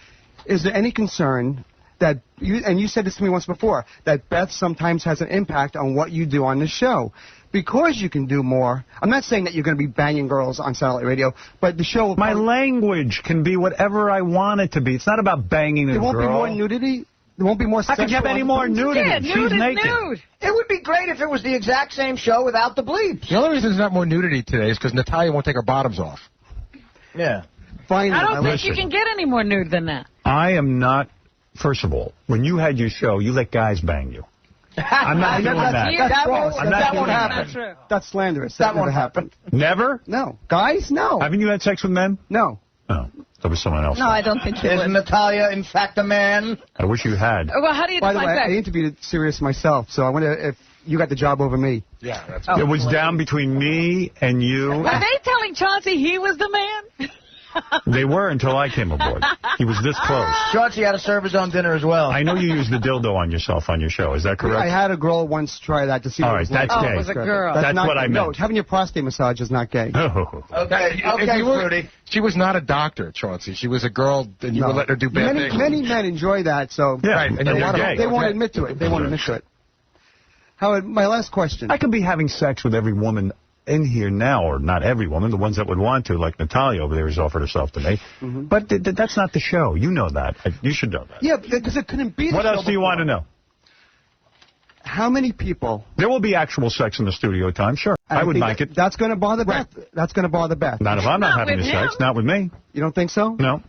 Is there any concern that you said this to me once before, that Beth sometimes has an impact on what you do on the show? Because you can do more. I'm not saying that you're going to be banging girls on satellite radio, but the show... My language can be whatever I want it to be. It's not about banging a girl. There won't be more nudity? There won't be more How could you have any more nudity? Yeah, She's naked. Nude. It would be great if it was the exact same show without the bleeps. The only reason there's not more nudity today is because Natalia won't take her bottoms off. Yeah. Finally. I don't think you can get any more nude than that. I am not... First of all, when you had your show, you let guys bang you. I'm not doing that. That won't happen. That's slanderous. That won't happen. Never? No. Guys, no. Haven't you had sex with men? No. Oh, there was someone else. No, I don't think you would. Isn't Natalia, in fact, a man? I wish you had. Well, how do you By the define way, sex? I interviewed Sirius myself, so I wonder if you got the job over me. Yeah, that's It was down between me and you. Were they telling Chauncey he was the man? They were until I came aboard. He was this close. Chauncey had to serve his own dinner as well. I know you used the dildo on yourself on your show. Is that correct? I had a girl once try that to see All what right, it was like. that's gay. It was a girl. That's not what I gay. meant. No, having your prostate massage is not gay. Oh. Okay, Fruity. She was not a doctor, Chauncey. She was a girl, and you were letting her do bad things. Many men enjoy that, so Yeah, right, and they won't admit to it. They won't admit to it. Howard, my last question. I could be having sex with every woman in here now, or not every woman, the ones that would want to, like Natalia over there has offered herself to me. Mm-hmm. But that's not the show. You know that. You should know that. Yeah, because it couldn't be the What show else do you before. want to know? How many people... There will be actual sex in the studio time, sure. I would like it. That's going to bother Beth. That's going to bother Beth. Not if I'm not having with the sex. him. Not with me. You don't think so? No.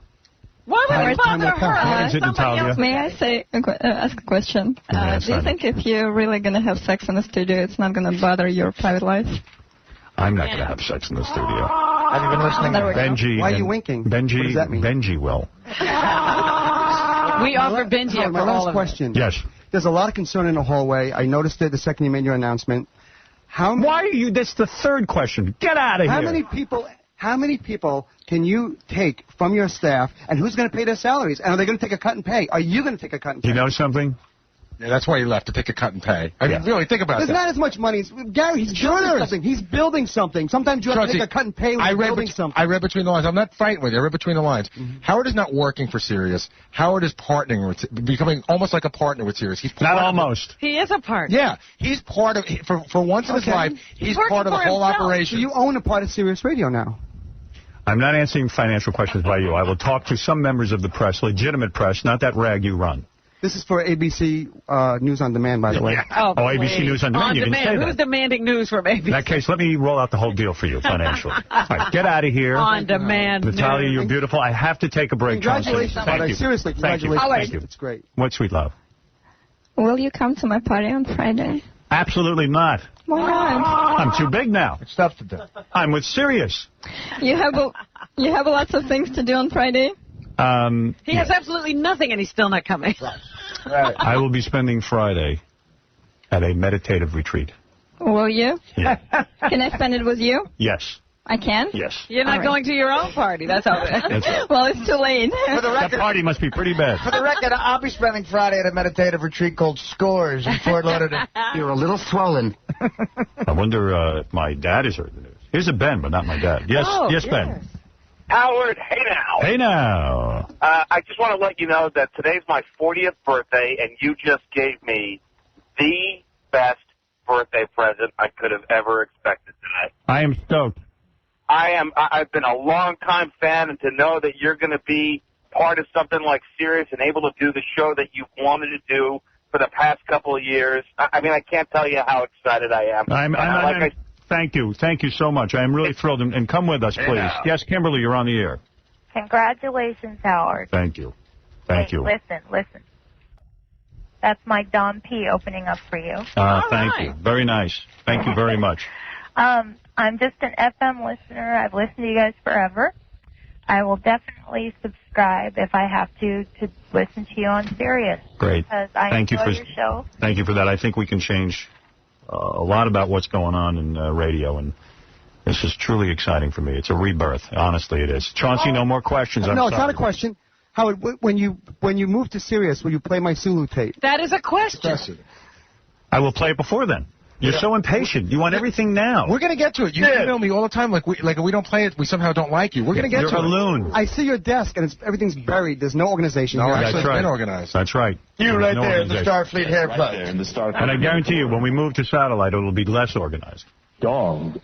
Why would it bother her? What is it, Natalia? May I say ask a question? Yes, do you think if you're really going to have sex in the studio, it's not going to bother your private life? I'm not going to have sex in the studio. Have you been listening? Benji. Why are you winking? Benji. What does that mean? Benji will. We offer Benji Howard, for my all last of question. Yes. There's a lot of concern in the hallway. I noticed it the second you made your announcement. Why are you... That's the third question. Get out of here. How many people can you take from your staff, and who's going to pay their salaries? And are they going to take a cut and pay? Are you going to take a cut and pay? You know something? Yeah, that's why he left, to take a cut and pay. I mean, really, think about There's that. not as much money. Gary, he's building something. He's building something. Sometimes you have to take a cut and pay when you're building something. I read between the lines. I'm not fighting with you. I read between the lines. Howard is not working for Sirius. Howard is partnering with, becoming almost like a partner with Sirius. He's not almost. He is a partner. Yeah, he's part of, for once in his life, he's part of the whole operation. So you own a part of Sirius Radio now. I'm not answering financial questions by you. I will talk to some members of the press, legitimate press, not that rag you run. This is for ABC News on Demand, by the way. Oh, ABC News on Demand. You didn't say Who's that. demanding news from ABC? In that case, let me roll out the whole deal for you financially. All right, get out of here. On demand Natalia, news. you're beautiful. I have to take a break. Congratulations. Thank you. Seriously, Thank you. congratulations. Thank you. It's great. What, sweet love? Will you come to my party on Friday? Absolutely not. Why not? I'm too big now. It's tough to do. I'm with Sirius. You have lots of things to do on Friday? He has absolutely nothing, and he's still not coming. Right. I will be spending Friday at a meditative retreat. Will you? Yeah. Can I spend it with you? Yes. I can? Yes. You're not going to your own party. That's how. That's right. Well, it's too late. For the That record, party must be pretty bad. For the record, I'll be spending Friday at a meditative retreat called Scores in Fort Lauderdale. You're a little swollen. I wonder if my dad has heard the news. Here's a Ben, but not my dad. Yes, yes, Ben. Howard, hey now. Hey now. I just want to let you know that today's my 40th birthday, and you just gave me the best birthday present I could have ever expected today. I am stoked. I've been a long-time fan, and to know that you're going to be part of something like Sirius and able to do the show that you've wanted to do for the past couple of years, I mean, I can't tell you how excited I am. Thank you. Thank you so much. I am really thrilled. And come with us, please. Yes, Kimberly, you're on the air. Congratulations, Howard. Thank you. Thank you. Listen. That's Mike Don P. opening up for you. Thank you. Very nice. Thank you very much. I'm just an FM listener. I've listened to you guys forever. I will definitely subscribe if I have to listen to you on Sirius. Great. Because I enjoy your show. Thank you for that. I think we can change a lot about what's going on in radio, and this is truly exciting for me. It's a rebirth. Honestly, it is. Chauncey, no more questions. No, it's not a question. Howard, when you move to Sirius, will you play my Sulu tape? That is a question. I will play it before then. You're so impatient. You want everything now. We're going to get to it. You email me all the time like if we don't play it, we somehow don't like you. We're going to get to it. You're a loon. I see your desk, and everything's buried. There's no organization No, here. actually, That's right. it's been organized. That's right. You right No there in the organization. Starfleet haircut. Right there in the Starfleet. And I guarantee you, when we move to satellite, it'll be less organized. Dog.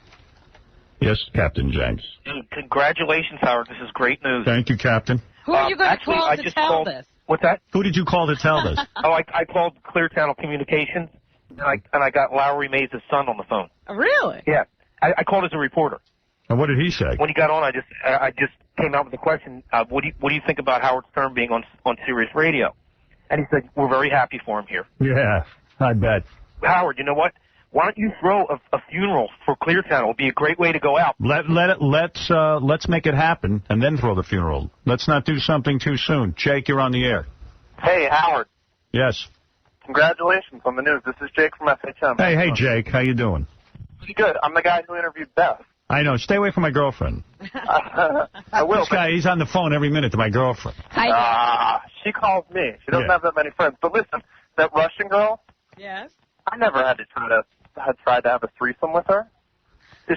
Yes, Captain Jenks. Congratulations, Howard. This is great news. Thank you, Captain. Who are you going to actually, call I to just tell called- this? What's that? Who did you call to tell this? I called Clear Channel Communications, and I got Lowry Mays' son on the phone. Really? Yeah. I called as a reporter. And what did he say? When he got on, I just came out with the question, what do you think about Howard Stern being on Sirius Radio? And he said, we're very happy for him here. Yeah, I bet. Howard, you know what? Why don't you throw a funeral for Clear Channel? It would be a great way to go out. Let's make it happen and then throw the funeral. Let's not do something too soon. Jake, you're on the air. Hey, Howard. Yes. Congratulations on the news. This is Jake from FHM. Hey, Jake. How you doing? Pretty good. I'm the guy who interviewed Beth. I know. Stay away from my girlfriend. I will. This guy, he's on the phone every minute to my girlfriend. She calls me. She doesn't Yeah. have that many friends. But listen, that Russian girl, Yes. I never had tried to have a threesome with her.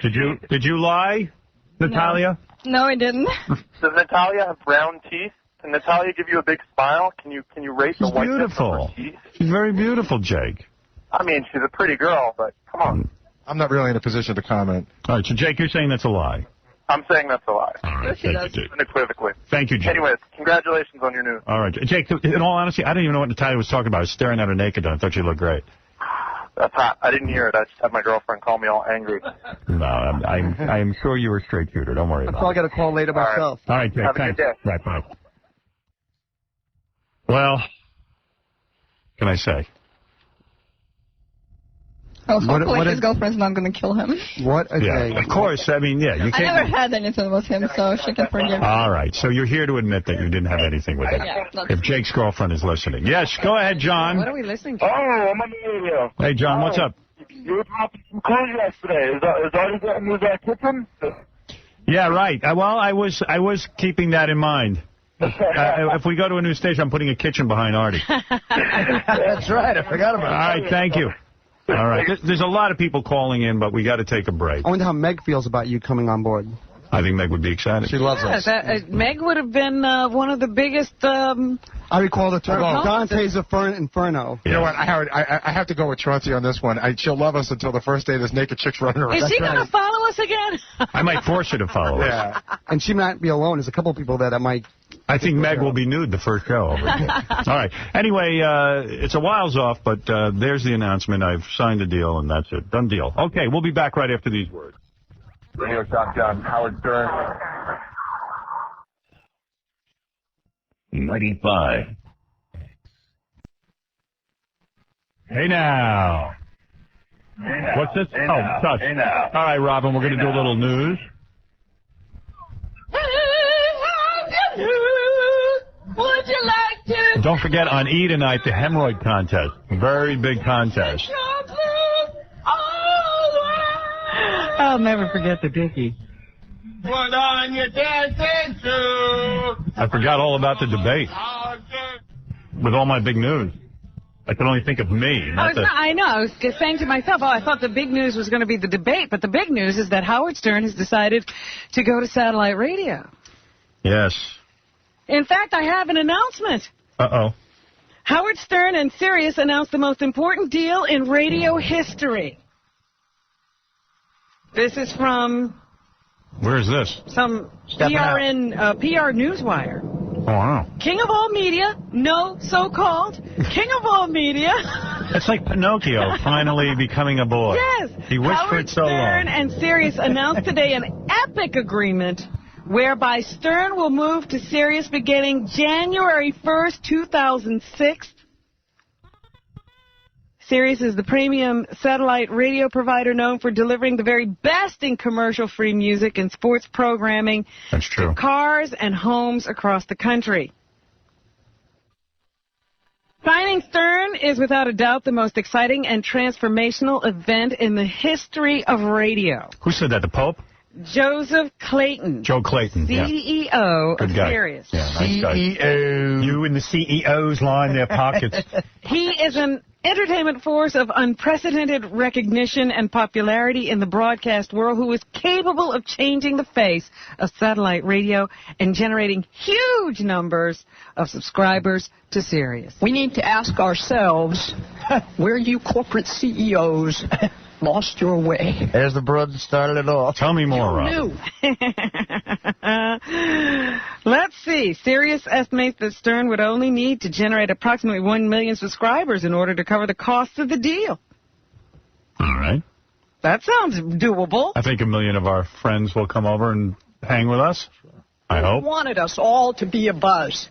Did you lie, Natalia? No, I didn't. Does Natalia have brown teeth? Can Natalia give you a big smile? Can you rate the She's whiteness beautiful. of her teeth? She's very beautiful, Jake. I mean, she's a pretty girl, but come on. I'm not really in a position to comment. All right, so Jake, you're saying that's a lie. I'm saying that's a lie. All right, thank you, Jake. Unequivocally. Thank you, Jake. Anyways, congratulations on your news. All right, Jake, in all honesty, I didn't even know what Natalia was talking about. I was staring at her naked, and I thought she looked great. That's hot. I didn't hear it. I just had my girlfriend call me all angry. No, I'm sure you were a straight shooter. Don't worry That's about all it. I got to call later myself. All right, Jake, Have a thanks. good day. Right, bye. Well, what can I say? Oh, hopefully his girlfriend's not going to kill him. What a Yeah, day. of course. I mean, yeah, you I never can't. had anything with him, so she can forgive me. All right, so you're here to admit that you didn't have anything with him. Yeah, If Jake's girlfriend is listening. Yes, go ahead, John. What are we listening to? Oh, I'm on the radio. Hey, John, what's up? You were dropping some clothes yesterday. Is Artie getting you that kitchen? Yeah, right. Well, I was keeping that in mind. If we go to a new station, I'm putting a kitchen behind Artie. That's right. I forgot about All right, thank you. All right. There's a lot of people calling in, but we got to take a break. I wonder how Meg feels about you coming on board. I think Meg would be excited. She loves us. Meg would have been one of the biggest. I recall the term Dante's Inferno. You know what, Howard, I have to go with Chauncey on this one. She'll love us until the first day there's naked chicks running around. Is she going to follow us again? I might force her to follow us. Yeah. And she might be alone. There's a couple of people there that might. I think Meg will be nude the first show. All right. Anyway, it's a whiles off, but there's the announcement. I've signed the deal, and that's it. Done deal. Okay, we'll be back right after these words. Radio Shotgun, Howard Stern. 95. Hey now. What's this? Hey oh, now. touch. Hey now. All right, Robin, we're going to do a little news. Would you like to? Don't forget, on E! tonight, the hemorrhoid contest. Very big contest. I'll never forget the Dickie. What on your dancing to? I forgot all about the debate with all my big news. I could only think of me. I know. I was just saying to myself, I thought the big news was going to be the debate, but the big news is that Howard Stern has decided to go to satellite radio. Yes. In fact, I have an announcement. Uh-oh. Howard Stern and Sirius announced the most important deal in radio history. This is from Where is this? some Stepping PR Newswire. Oh, wow. King of all media, no so-called, king of all media. It's like Pinocchio finally becoming a boy. Yes. He wished for Howard it so Stern long. and Sirius announced today an epic agreement whereby Stern will move to Sirius beginning January 1st, 2006. Sirius is the premium satellite radio provider known for delivering the very best in commercial-free music and sports programming That's true. to cars and homes across the country. Signing Stern is without a doubt the most exciting and transformational event in the history of radio. Who said that? The Pope? Joseph Clayton, Joe Clayton. Yeah. CEO Good of guy. Sirius. Yeah, nice guy. CEO. You and the CEOs line their pockets. He is an entertainment force of unprecedented recognition and popularity in the broadcast world who is capable of changing the face of satellite radio and generating huge numbers of subscribers to Sirius. We need to ask ourselves, where you corporate CEOs lost your way. There's the broad that started it all. Tell me more, Rob. Let's see. Sirius estimates that Stern would only need to generate approximately 1 million subscribers in order to cover the cost of the deal. All right. That sounds doable. I think 1 million of our friends will come over and hang with us. I hope. They wanted us all to be a buzz.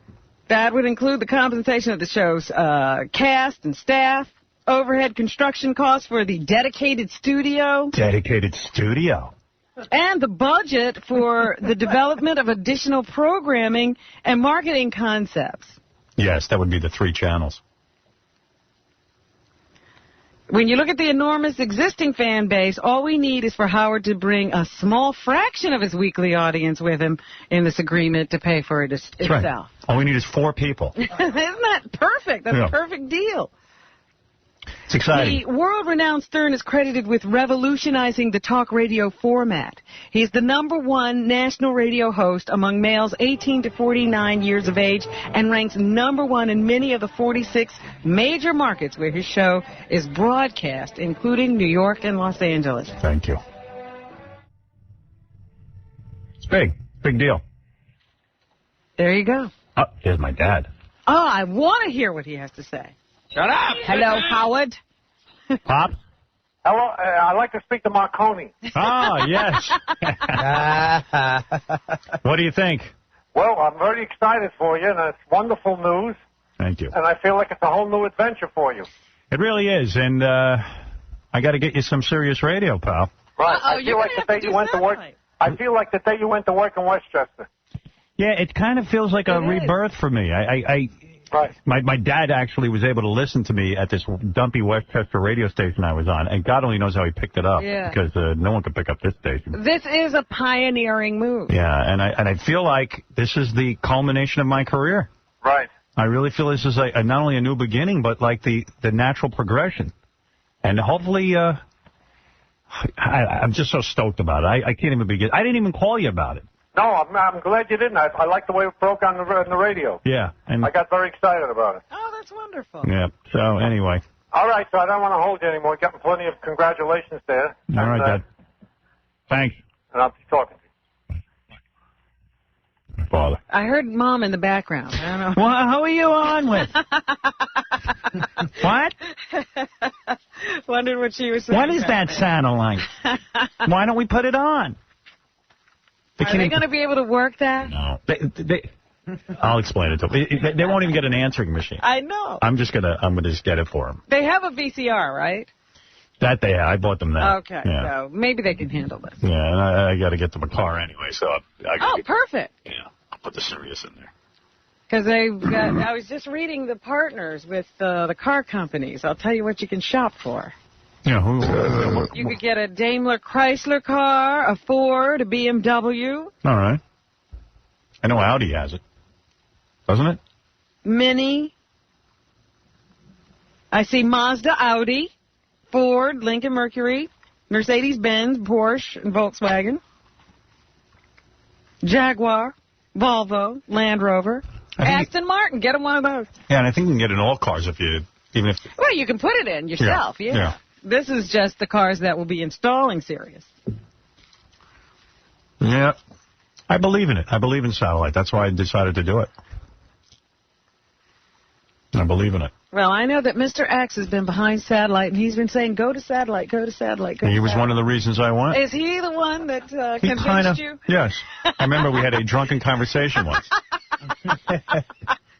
That would include the compensation of the show's cast and staff, overhead construction costs for the dedicated studio. Dedicated studio. And the budget for the development of additional programming and marketing concepts. Yes, that would be the 3 channels. When you look at the enormous existing fan base, all we need is for Howard to bring a small fraction of his weekly audience with him in this agreement to pay for it itself. Right. All we need is 4 people. Isn't that perfect? That's a perfect deal. It's exciting. The world-renowned Stern is credited with revolutionizing the talk radio format. He's the #1 national radio host among males 18 to 49 years of age and ranks #1 in many of the 46 major markets where his show is broadcast, including New York and Los Angeles. Thank you. It's big. Big deal. There you go. Oh, here's my dad. Oh, I want to hear what he has to say. Shut up! Hello, Howard. Pop? Hello, I'd like to speak to Marconi. Ah, yes. What do you think? Well, I'm very excited for you, and it's wonderful news. Thank you. And I feel like it's a whole new adventure for you. It really is, and I got to get you some serious radio, pal. Right. I feel like the day you went to work. I feel like the day you went to work in Westchester. Yeah, it kind of feels like a rebirth for me. Right. My dad actually was able to listen to me at this dumpy Westchester radio station I was on, and God only knows how he picked it up, because no one could pick up this station. This is a pioneering move. Yeah, and I feel like this is the culmination of my career. Right. I really feel this is not only a new beginning, but like the natural progression. And hopefully, I'm just so stoked about it. I can't even begin. I didn't even call you about it. No, I'm glad you didn't. I like the way it broke on the radio. Yeah. And I got very excited about it. Oh, that's wonderful. Yeah. So, anyway. All right, so I don't want to hold you anymore. Getting plenty of congratulations there. All right, Dad. Thanks. And I'll be talking to you. Father. I heard Mom in the background. I don't know. Well, who are you on with? What? Wondered what she was saying. What is that sound like? Why don't we put it on? Are they going to be able to work that? No. I'll explain it to them. They won't even get an answering machine. I know. I'm gonna just get it for them. They have a VCR, right? That they have. I bought them that. Okay. Yeah. So maybe they can handle this. Yeah, and I got to get them a car anyway, so perfect. Yeah, I'll put the Sirius in there. Because I was just reading the partners with the car companies. I'll tell you what you can shop for. Yeah, you could get a Daimler Chrysler car, a Ford, a BMW. All right. I know Audi has it. Doesn't it? Mini. I see Mazda, Audi, Ford, Lincoln Mercury, Mercedes-Benz, Porsche, and Volkswagen. Jaguar, Volvo, Land Rover, Aston Martin. Get them one of those. Yeah, and I think you can get in all cars even if... Well, you can put it in yourself, yeah. This is just the cars that will be installing Sirius. Yeah. I believe in it. I believe in satellite. That's why I decided to do it. I believe in it. Well, I know that Mr. X has been behind satellite, and he's been saying, go to satellite, go to satellite, go to satellite. He was one of the reasons I went. Is he the one that convinced kinda, you? Yes. I remember we had a drunken conversation once.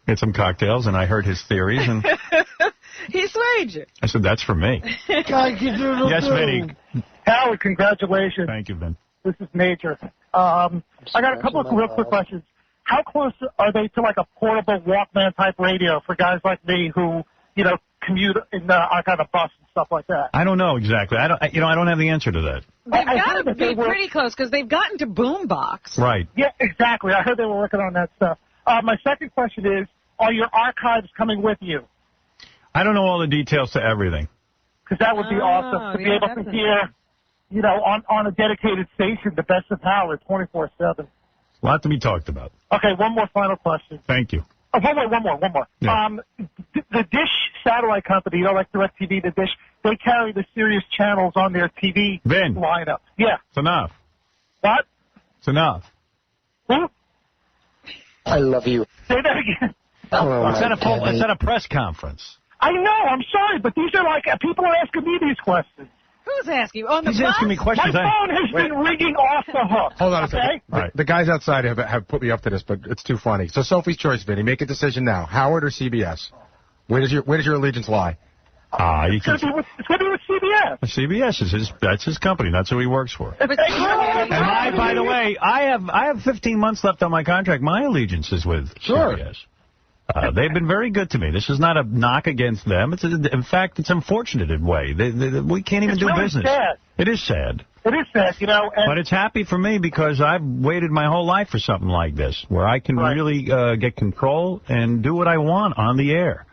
Had some cocktails, and I heard his theories, and... He swayed you. I said, that's for me. Yes, Vinny. Howard, congratulations. Thank you, Vin. This is Major. I got a couple of real quick questions. How close are they to like a portable Walkman type radio for guys like me who, commute in our kind of bus and stuff like that? I don't know exactly. I don't have the answer to that. They've got to be pretty close because they've gotten to Boombox. Right. Yeah, exactly. I heard they were working on that stuff. My second question is, are your archives coming with you? I don't know all the details to everything. Because that would be awesome to be able to hear, you know, on a dedicated station, the best of Howard, 24/7. A lot to be talked about. Okay, one more final question. Thank you. Oh, one more. Yeah. The Dish satellite company, you know, like DirecTV, the Dish, they carry the Sirius channels on their TV lineup. Yeah. It's enough. What? It's enough. Who? I love you. Say that again. It's at a press conference. I know, I'm sorry, but these are like, people are asking me these questions. Who's asking? On the He's bus? asking me questions. My phone has been ringing off the hook. Hold on a second. Right. The guys outside have put me up to this, but it's too funny. So Sophie's Choice, Vinny, make a decision now. Howard or CBS? Where does your allegiance lie? It's going to be with CBS. CBS that's his company. That's who he works for. And by the way, I have 15 months left on my contract. My allegiance is with CBS. They've been very good to me. This is not a knock against them. In fact, it's unfortunate in a way. We can't even do really business. Sad. It is sad. It is sad, you know. But it's happy for me because I've waited my whole life for something like this, where I can really get control and do what I want on the air.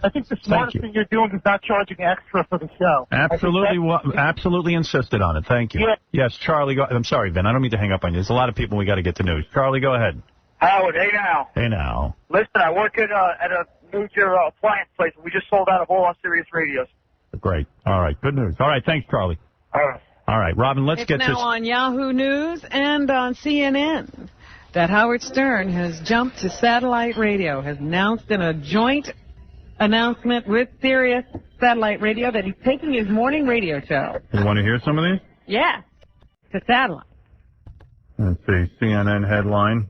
I think the smartest thing you're doing is not charging extra for the show. Absolutely insisted on it. Thank you. Yeah. Yes, Charlie. I'm sorry, Vin. I don't mean to hang up on you. There's a lot of people we got to get to news. Charlie, go ahead. Howard, hey now. Hey now. Listen, I work at a major appliance place. We just sold out of all our Sirius radios. Great. All right. Good news. All right. Thanks, Charlie. All right. Robin, let's get this. this. It's now on Yahoo News and on CNN that Howard Stern has jumped to satellite radio, has announced in a joint announcement with Sirius Satellite Radio that he's taking his morning radio show. You want to hear some of these? Yeah. To satellite. Let's see. CNN headline.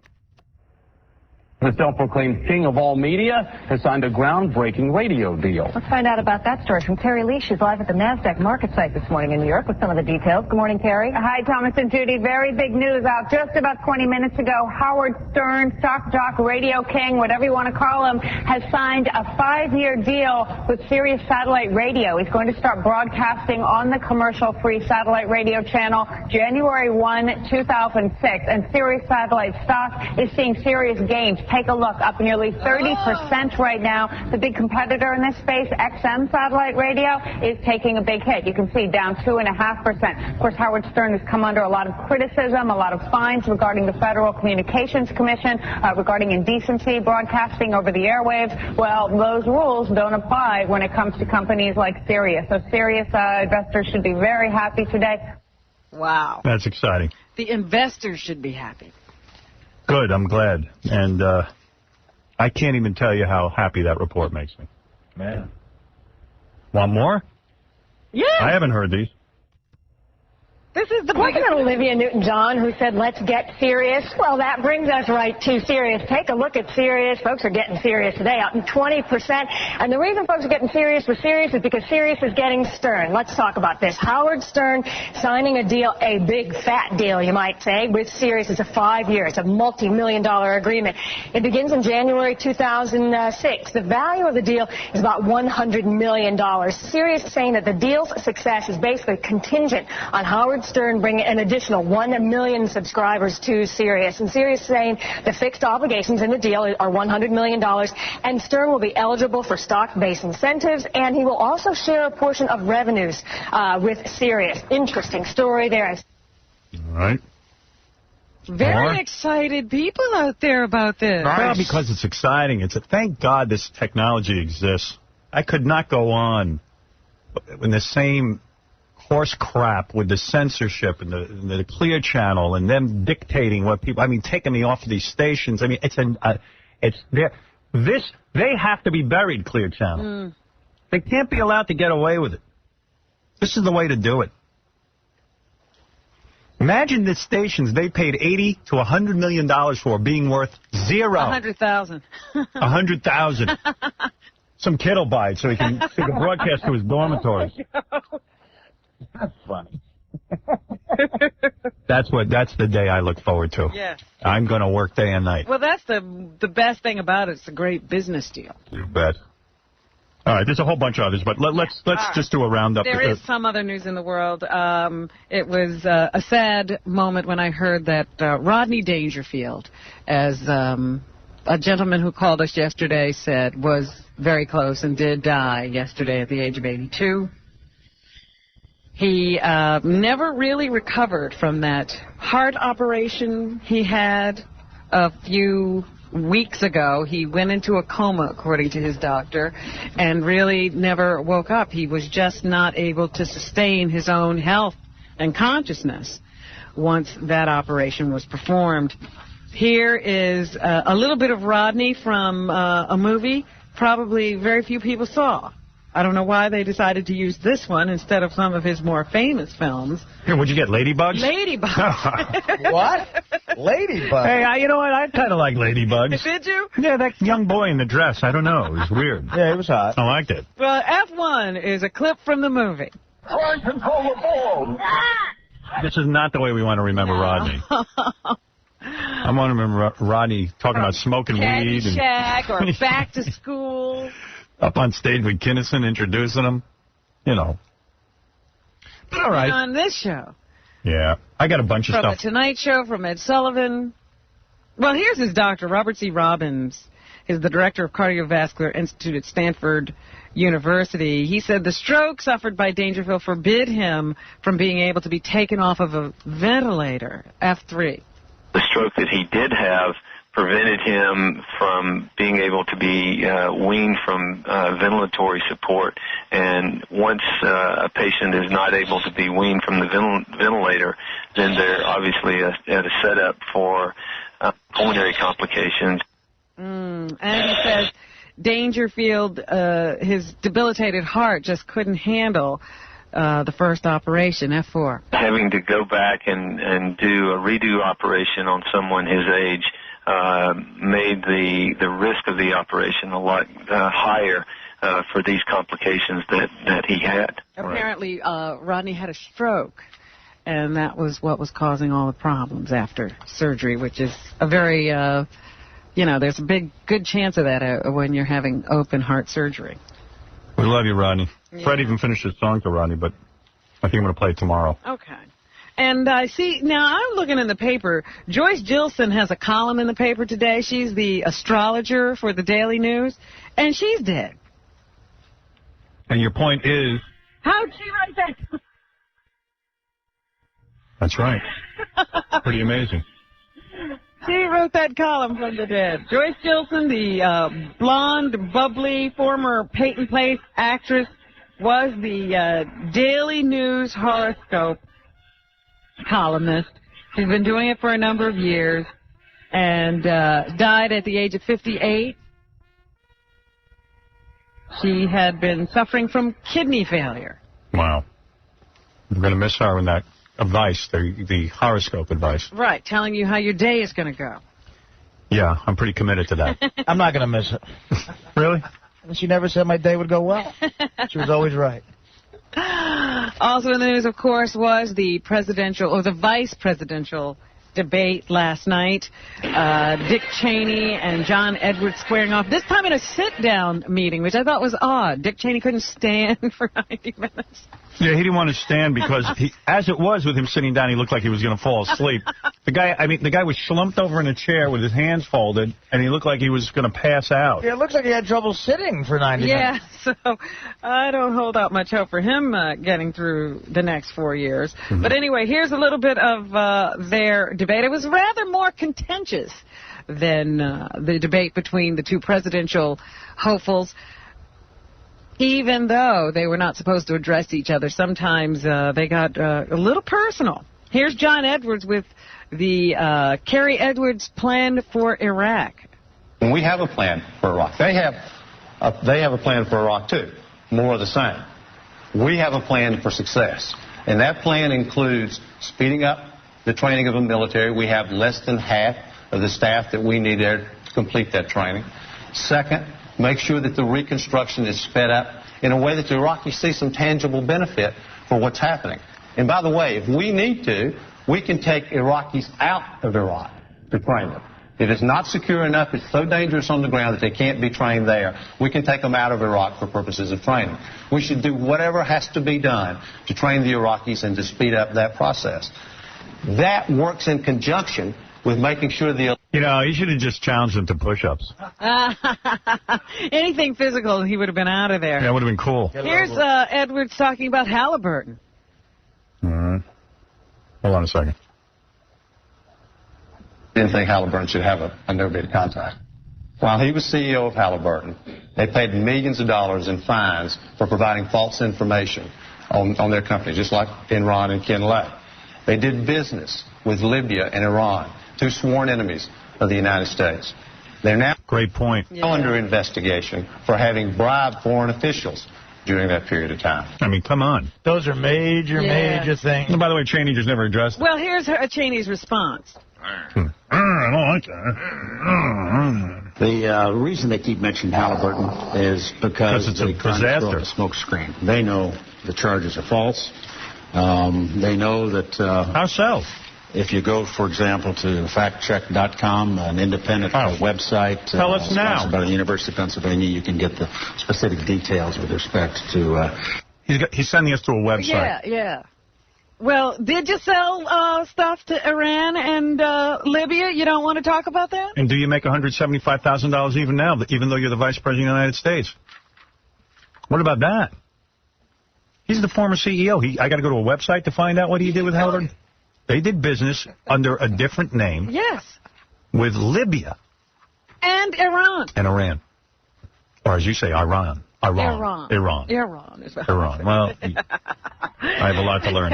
The self-proclaimed king of all media has signed a groundbreaking radio deal. Let's find out about that story from Terry Lee. She's live at the NASDAQ market site this morning in New York with some of the details. Good morning, Terry. Hi, Thomas and Judy. Very big news out just about 20 minutes ago. Howard Stern, Stock Jock, Radio King, whatever you want to call him, has signed a 5-year deal with Sirius Satellite Radio. He's going to start broadcasting on the commercial-free satellite radio channel January 1, 2006. And Sirius Satellite stock is seeing serious gains. Take a look, up nearly 30% right now. The big competitor in this space, XM Satellite Radio, is taking a big hit. You can see down 2.5%. Of course, Howard Stern has come under a lot of criticism, a lot of fines regarding the Federal Communications Commission, regarding indecency broadcasting over the airwaves. Well, those rules don't apply when it comes to companies like Sirius. So Sirius investors should be very happy today. Wow. That's exciting. The investors should be happy. Good, I'm glad. And I can't even tell you how happy that report makes me. Man. Want more? Yeah. I haven't heard these. This is the Wasn't it Olivia Newton-John who said, let's get serious? Well, that brings us right to Sirius. Take a look at Sirius. Folks are getting serious today, up 20%. And the reason folks are getting serious with Sirius is because Sirius is getting Stern. Let's talk about this. Howard Stern signing a deal, a big fat deal, you might say, with Sirius. It's a 5-year. It's a multi-million-dollar agreement. It begins in January 2006. The value of the deal is about $100 million. Sirius is saying that the deal's success is basically contingent on Howard Stern bringing an additional 1 million subscribers to Sirius. And Sirius is saying the fixed obligations in the deal are $100 million, and Stern will be eligible for stock-based incentives, and he will also share a portion of revenues with Sirius. Interesting story there. All right. Very excited people out there about this. Well, because it's exciting. Thank God this technology exists. I could not go on in the same horse crap with the censorship and the Clear Channel and them dictating what people. I mean, taking me off of these stations. I mean, they have to be buried. Clear Channel. They can't be allowed to get away with it. This is the way to do it. Imagine the stations they paid $80 to $100 million for being worth zero. 100,000. 100,000. Some kid will buy it so he can broadcast to his dormitories. That's funny. That's the day I look forward to. Yeah. I'm going to work day and night. Well, that's the best thing about it. It's a great business deal. You bet. All right, there's a whole bunch of others, but let's just do a roundup. There is some other news in the world. It was a sad moment when I heard that Rodney Dangerfield, as a gentleman who called us yesterday said was very close and did die yesterday at the age of 82. He never really recovered from that heart operation he had a few weeks ago. He went into a coma, according to his doctor, and really never woke up. He was just not able to sustain his own health and consciousness once that operation was performed. Here is a little bit of Rodney from a movie probably very few people saw. I don't know why they decided to use this one instead of some of his more famous films. Here, what'd you get, Ladybugs? Ladybugs. What? Ladybugs? Hey, you know what? I kind of like Ladybugs. Did you? Yeah, that young boy in the dress. I don't know. It was weird. Yeah, it was hot. I liked it. Well, F1 is a clip from the movie. Try and control the ball. This is not the way we want to remember Rodney. I want to remember Rodney talking about smoking weed. And Shack or Back to School. Up on stage with Kinnison introducing him. You know. But all right. On this show. Yeah. I got a bunch of stuff. From The Tonight Show, from Ed Sullivan. Well, here's his doctor, Robert C. Robbins. He's the director of Cardiovascular Institute at Stanford University. He said the stroke suffered by Dangerfield forbid him from being able to be taken off of a ventilator, F3. The stroke that he did have prevented him from being able to be weaned from ventilatory support. And once a patient is not able to be weaned from the ventilator, then they're obviously at a setup for pulmonary complications. And he says Dangerfield, his debilitated heart just couldn't handle the first operation, F4. Having to go back and do a redo operation on someone his age made the risk of the operation a lot higher for these complications that he had. Apparently, Rodney had a stroke, and that was what was causing all the problems after surgery, which is a very, there's a good chance of that when you're having open heart surgery. We love you, Rodney. Yeah. Fred even finished his song to Rodney, but I think I'm going to play it tomorrow. Okay. And I see, now I'm looking in the paper, Joyce Gilson has a column in the paper today. She's the astrologer for the Daily News, and she's dead. And your point is? How'd she write that? That's right. Pretty amazing. She wrote that column from the dead. Joyce Gilson, the blonde, bubbly, former Peyton Place actress, was the Daily News horoscope columnist. She's been doing it for a number of years and died at the age of 58. She had been suffering from kidney failure. Wow. We're going to miss her in that advice, the horoscope advice. Right, telling you how your day is going to go. Yeah, I'm pretty committed to that. I'm not going to miss it. Really? She never said my day would go well. She was always right. Also in the news, of course, was the presidential or the vice presidential debate last night. Dick Cheney and John Edwards squaring off, this time in a sit-down meeting, which I thought was odd. Dick Cheney couldn't stand for 90 minutes. Yeah, he didn't want to stand because, as it was with him sitting down, he looked like he was going to fall asleep. The guy was slumped over in a chair with his hands folded, and he looked like he was going to pass out. Yeah, it looks like he had trouble sitting for 90 minutes. Yeah, so I don't hold out much hope for him getting through the next 4 years. Mm-hmm. But anyway, here's a little bit of their debate. It was rather more contentious than the debate between the two presidential hopefuls. Even though they were not supposed to address each other, sometimes they got a little personal. Here's John Edwards with the Kerry Edwards plan for Iraq. We have a plan for Iraq. They have a plan for Iraq, too. More of the same. We have a plan for success. And that plan includes speeding up the training of the military. We have less than half of the staff that we need there to complete that training. Second, make sure that the reconstruction is sped up in a way that the Iraqis see some tangible benefit for what's happening. And by the way, if we need to, we can take Iraqis out of Iraq to train them. If it's not secure enough, it's so dangerous on the ground that they can't be trained there, we can take them out of Iraq for purposes of training. We should do whatever has to be done to train the Iraqis and to speed up that process. That works in conjunction with making sure the You know, he should have just challenged him to push-ups. Anything physical, he would have been out of there. That would have been cool. Here's Edwards talking about Halliburton. All right. Hold on a second. Didn't think Halliburton should have a no-bid contract. While he was CEO of Halliburton, they paid millions of dollars in fines for providing false information on their company, just like Enron and Ken Lay. They did business with Libya and Iran, two sworn enemies of the United States. They're now under investigation for having bribed foreign officials during that period of time. I mean, come on. Those are major things. And by the way, Cheney just never addressed it. Well, here's Cheney's response. I don't like that. The reason they keep mentioning Halliburton is because it's a disaster. A smoke screen. They know the charges are false. They know that... How so? If you go, for example, to factcheck.com, an independent website... Tell us now. ...by the University of Pennsylvania, you can get the specific details with respect to... He's sending us to a website. Yeah. Well, did you sell stuff to Iran and Libya? You don't want to talk about that? And do you make $175,000 even now, even though you're the Vice President of the United States? What about that? He's the former CEO. I got to go to a website to find out what he did with Halliburton? They did business under a different name. Yes. With Libya. And Iran. And Iran. Or as you say, Iran. Iran. Well, I have a lot to learn.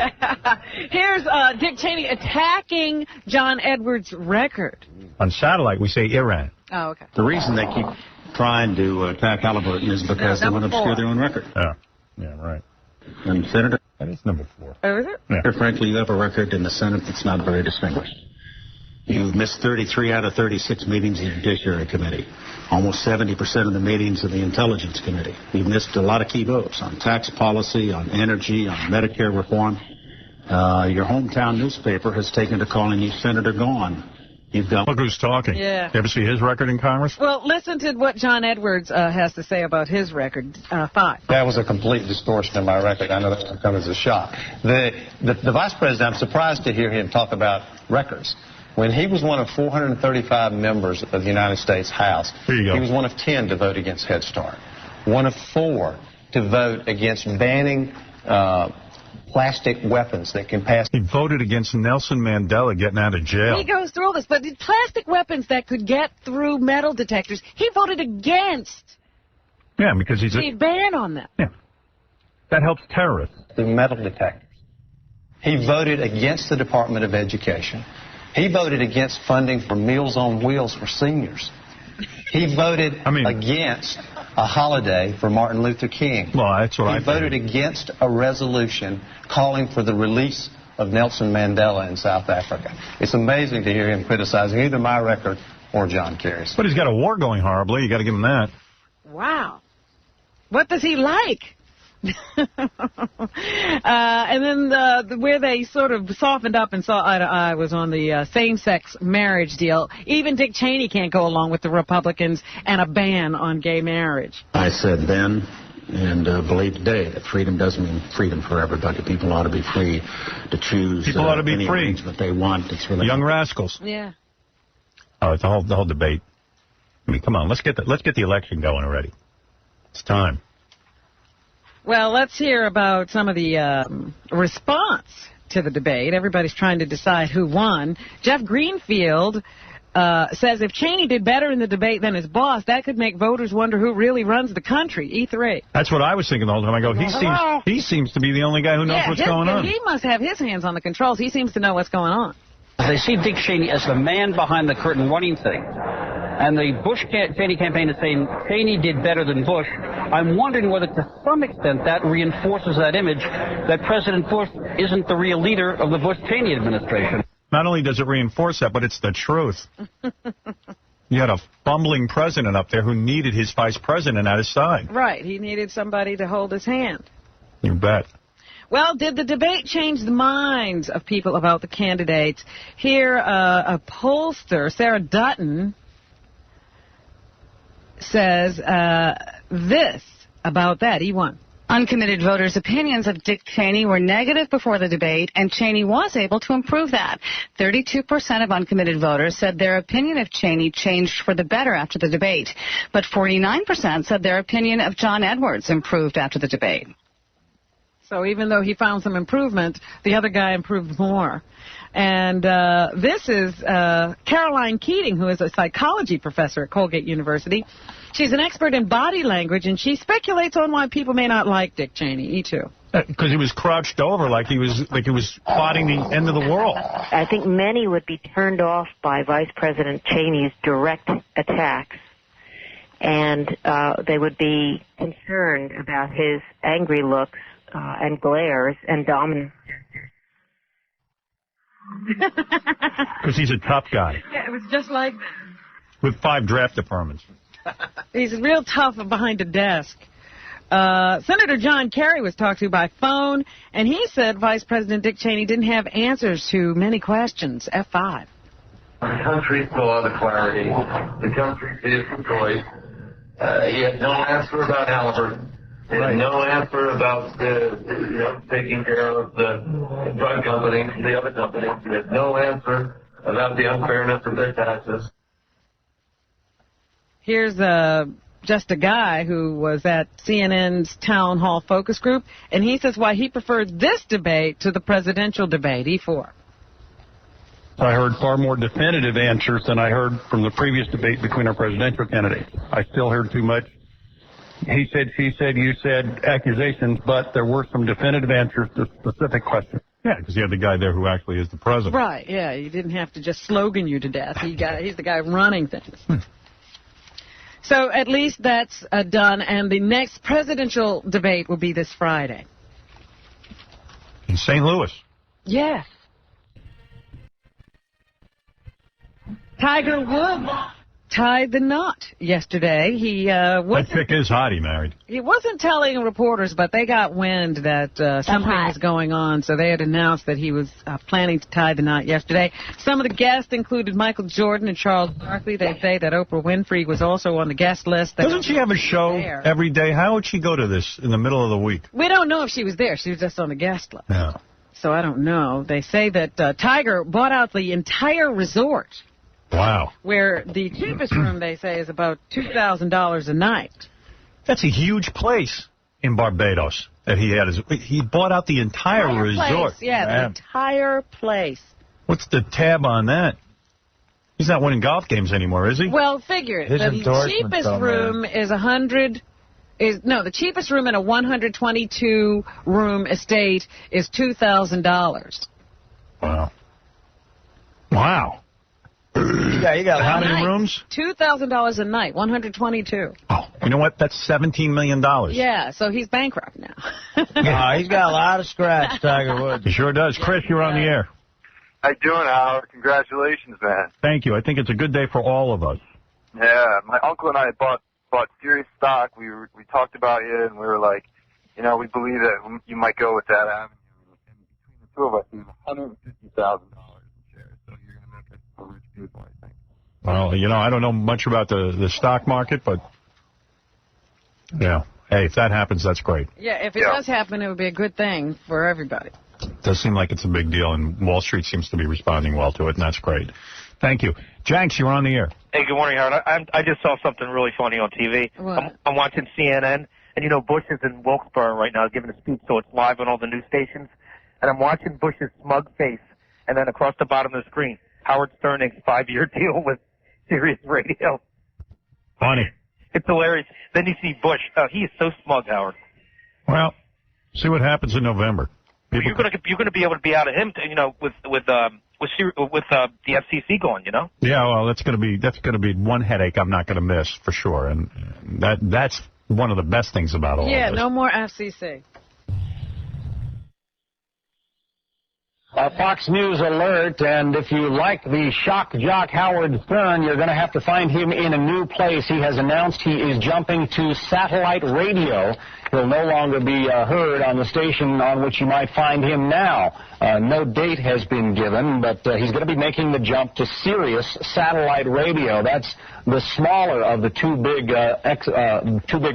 Here's Dick Cheney attacking John Edwards' record. On satellite, we say Iran. Oh, okay. The reason they keep trying to attack Halliburton is because they want to obscure their own record. Yeah, right. And Senator... That is number 4. Oh, is it? Yeah. Frankly, you have a record in the Senate that's not very distinguished. You've missed 33 out of 36 meetings in the Judiciary Committee. Almost 70% of the meetings of the Intelligence Committee. You've missed a lot of key votes on tax policy, on energy, on Medicare reform. Your hometown newspaper has taken to calling you Senator Gone. Look who's talking. Yeah. You ever see his record in Congress? Well, listen to what John Edwards has to say about his record. 5. That was a complete distortion of my record. I know that's going to come as a shock. The Vice President, I'm surprised to hear him talk about records. When he was one of 435 members of the United States House, he was one of 10 to vote against Head Start. One of 4 to vote against banning plastic weapons that can pass. He voted against Nelson Mandela getting out of jail. He goes through all this, but the plastic weapons that could get through metal detectors, he voted against. Yeah, because he's a ban on them. Yeah. That helps terrorists. The metal detectors. He voted against the Department of Education. He voted against funding for Meals on Wheels for seniors. He voted against a holiday for Martin Luther King. Well, that's what He voted against a resolution calling for the release of Nelson Mandela in South Africa. It's amazing to hear him criticizing either my record or John Kerry's. But he's got a war going horribly. You got to give him that. Wow. What does he like? And then where they sort of softened up and saw eye to eye was on the same-sex marriage deal. Even Dick Cheney can't go along with the Republicans and a ban on gay marriage. I said then and believe today that freedom doesn't mean freedom for everybody. People ought to be free to choose People ought to be any free. arrangement they want. It's really Young rascals. Yeah. Oh, it's the whole debate. I mean, come on, let's get the election going already. It's time. Well, let's hear about some of the response to the debate. Everybody's trying to decide who won. Jeff Greenfield says if Cheney did better in the debate than his boss, that could make voters wonder who really runs the country. E3. That's what I was thinking the whole time. I go, he seems to be the only guy who knows what's going on. He must have his hands on the controls. He seems to know what's going on. They see Dick Cheney as the man behind the curtain running things. And the Bush-Cheney campaign is saying Cheney did better than Bush. I'm wondering whether to some extent that reinforces that image that President Bush isn't the real leader of the Bush-Cheney administration. Not only does it reinforce that, but it's the truth. You had a fumbling president up there who needed his vice president at his side. Right. He needed somebody to hold his hand. You bet. Well, did the debate change the minds of people about the candidates? Here, a pollster, Sarah Dutton, says this about that. He won. Uncommitted voters' opinions of Dick Cheney were negative before the debate, and Cheney was able to improve that. 32% of uncommitted voters said their opinion of Cheney changed for the better after the debate, but 49% said their opinion of John Edwards improved after the debate. So even though he found some improvement, the other guy improved more. And this is Caroline Keating, who is a psychology professor at Colgate University. She's an expert in body language, and she speculates on why people may not like Dick Cheney. too. Because he was crouched over like he was plotting the end of the world. I think many would be turned off by Vice President Cheney's direct attacks, and they would be concerned about his angry looks and glares and dominance. Because he's a tough guy. Yeah, it was just like with 5 draft departments. He's real tough behind a desk. Senator John Kerry was talked to by phone, and he said Vice President Dick Cheney didn't have answers to many questions. F5. The country saw the clarity. The country did Detroit. He had no answer about Halliburton. He had no answer about taking care of the drug companies, the other companies. He had no answer about the unfairness of their taxes. Here's just a guy who was at CNN's town hall focus group, and he says why he preferred this debate to the presidential debate, E4. I heard far more definitive answers than I heard from the previous debate between our presidential candidates. I still heard too much he said, she said, you said accusations, but there were some definitive answers to specific questions. Yeah, because you had the guy there who actually is the president. Right, yeah, you didn't have to just slogan you to death. He's the guy running things. So at least that's done, and the next presidential debate will be this Friday. In St. Louis. Yes. Tiger Woods tied the knot yesterday. That chick is hot, he married. He wasn't telling reporters, but they got wind that something was going on, so they had announced that he was planning to tie the knot yesterday. Some of the guests included Michael Jordan and Charles Barkley. They say that Oprah Winfrey was also on the guest list. Doesn't she have a show every day? How would she go to this in the middle of the week? We don't know if she was there. She was just on the guest list. Yeah. So I don't know. They say that Tiger bought out the entire resort. Wow. Where the cheapest room, they say, is about $2,000 a night. That's a huge place in Barbados that he had. He bought out the entire resort. Place, yeah, the entire place. What's the tab on that? He's not winning golf games anymore, is he? Well, figure it. The cheapest room is the cheapest room in a 122-room estate is $2,000. Wow. Wow. Yeah, you got how many rooms? $2,000 a night, 122. Oh, you know what? That's $17 million. Yeah, so he's bankrupt now. He's got a lot of scratch, Tiger Woods. He sure does. Chris, you're on the air. How you doing, Howard? Congratulations, man. Thank you. I think it's a good day for all of us. Yeah, my uncle and I bought Sirius stock. We talked about you, and we were like, we believe that you might go with that avenue. And between the two of us, it was $150,000. People, I think. Well, I don't know much about the stock market, but yeah. Hey, if that happens, that's great. Yeah, if it does happen, it would be a good thing for everybody. It does seem like it's a big deal, and Wall Street seems to be responding well to it, and that's great. Thank you. Jenks, you're on the air. Hey, good morning, Howard. I just saw something really funny on TV. I'm watching CNN, and Bush is in Wilkes-Barre right now giving a speech, so it's live on all the news stations. And I'm watching Bush's smug face, and then across the bottom of the screen, Howard Stern's 5-year deal with Sirius Radio. Funny. It's hilarious. Then you see Bush. He is so smug, Howard. Well, see what happens in November. You're going to be able to be out of him, with the FCC going, Yeah, well, that's going to be one headache I'm not going to miss for sure, and that's one of the best things about all of this. Yeah, no more FCC. A Fox News alert, and if you like the shock jock Howard Stern, you're going to have to find him in a new place. He has announced he is jumping to satellite radio. He'll no longer be heard on the station on which you might find him now. No date has been given, but he's going to be making the jump to Sirius satellite radio. That's the smaller of the two big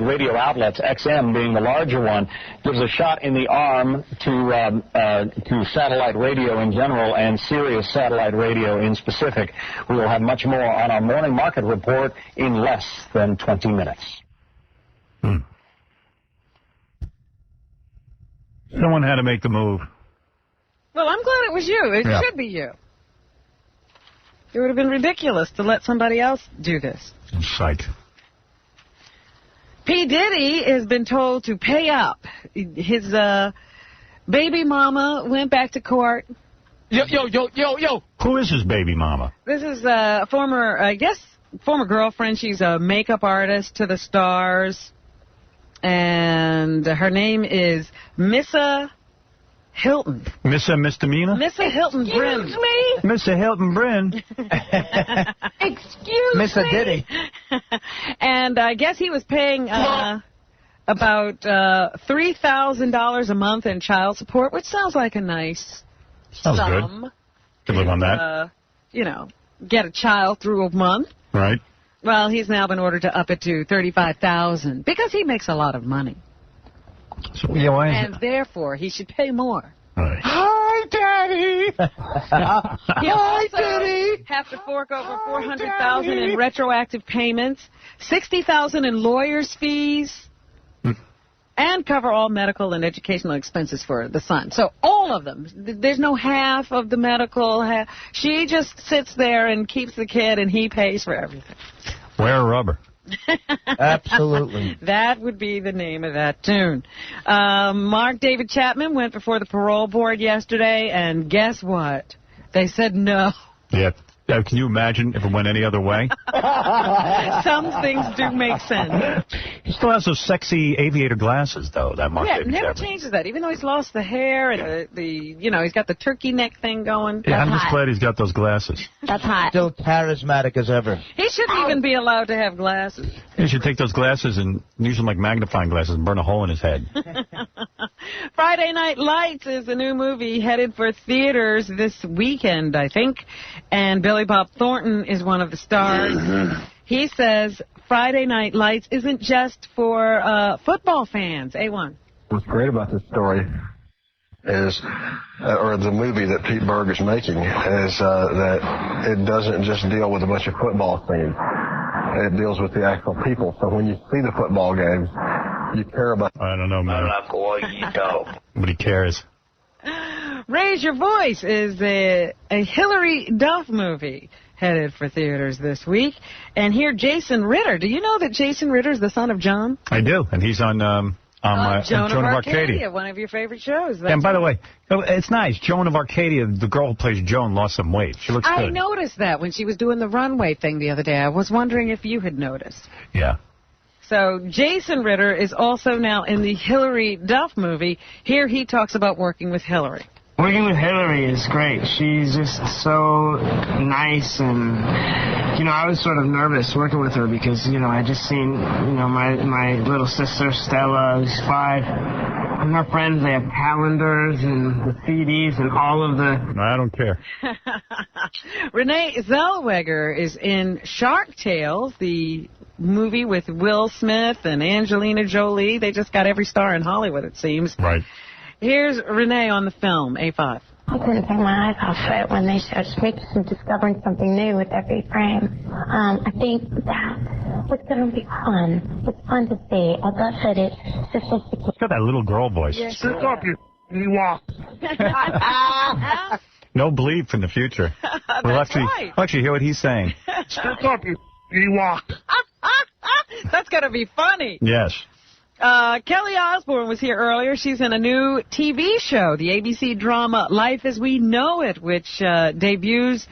radio outlets, XM being the larger one. Gives a shot in the arm to satellite radio in general and Sirius satellite radio in specific. We will have much more on our morning market report in less than 20 minutes. Someone had to make the move. Well, I'm glad it was you. It should be you. It would have been ridiculous to let somebody else do this. Psych. P. Diddy has been told to pay up. His baby mama went back to court. Yo. Who is his baby mama? This is a former girlfriend. She's a makeup artist to the stars. And her name is Missa Hilton. Missa Misdemeanor? Missa Hilton Bryn. Excuse me? Missa Hilton Bryn. Excuse Missa me? Diddy. And I guess he was paying about $3,000 a month in child support, which sounds like a nice Sounds sum. good. Could live on that. Get a child through a month. Right. Well, he's now been ordered to up it to $35,000 because he makes a lot of money. So, why is And therefore, he should pay more. Right. Hi, Daddy. He'll also have to fork over $400,000 in retroactive payments, $60,000 in lawyers' fees, and cover all medical and educational expenses for the son. So all of them. There's no half of the medical. She just sits there and keeps the kid, and he pays for everything. Wear rubber. Absolutely. That would be the name of that tune. Mark David Chapman went before the parole board yesterday, and guess what? They said no. Yeah. Can you imagine if it went any other way? Some things do make sense. He still has those sexy aviator glasses, though, that Mark David never Chapman. changes that. Even though he's lost the hair and he's got the turkey neck thing going. Yeah, I'm just glad he's got those glasses. That's hot. Still charismatic as ever. He shouldn't even be allowed to have glasses. He should take those glasses and use them like magnifying glasses and burn a hole in his head. Friday Night Lights is the new movie headed for theaters this weekend, I think. And Billy Bob Thornton is one of the stars. He says Friday Night Lights isn't just for football fans. A1. What's great about this story is, or the movie that Pete Berg is making, is that it doesn't just deal with a bunch of football scenes. It deals with the actual people. So when you see the football games, you care about... I don't know, man. Nobody cares. Raise Your Voice is a Hillary Duff movie headed for theaters this week. And here, Jason Ritter. Do you know that Jason Ritter is the son of John? I do, and he's on Joan of Arcadia, one of your favorite shows. That's and by the way, it's nice. Joan of Arcadia, the girl who plays Joan, lost some weight. She looks good. I noticed that when she was doing the runway thing the other day. I was wondering if you had noticed. Yeah. So Jason Ritter is also now in the Hillary Duff movie. Here he talks about working with Hillary. Working with Hillary is great. She's just so nice, and, I was sort of nervous working with her because, I just seen, my little sister, Stella, who's 5, and her friends, they have calendars and the CDs and all of the... I don't care. Renee Zellweger is in Shark Tale, the movie with Will Smith and Angelina Jolie. They just got every star in Hollywood, it seems. Right. Here's Renee on the film, A5. I couldn't take my eyes off it when they showed Smiths and discovering something new with every frame. I think that it's going to be fun. It's fun to see. I love that it's sophisticated. It's got that little girl voice. Yes, Sit up, you walk. No bleep in the future. We'll actually hear what he's saying. Sit up, you walk. That's going to be funny. Yes. Kelly Osbourne was here earlier. She's in a new TV show, the ABC drama Life as We Know It, which debuts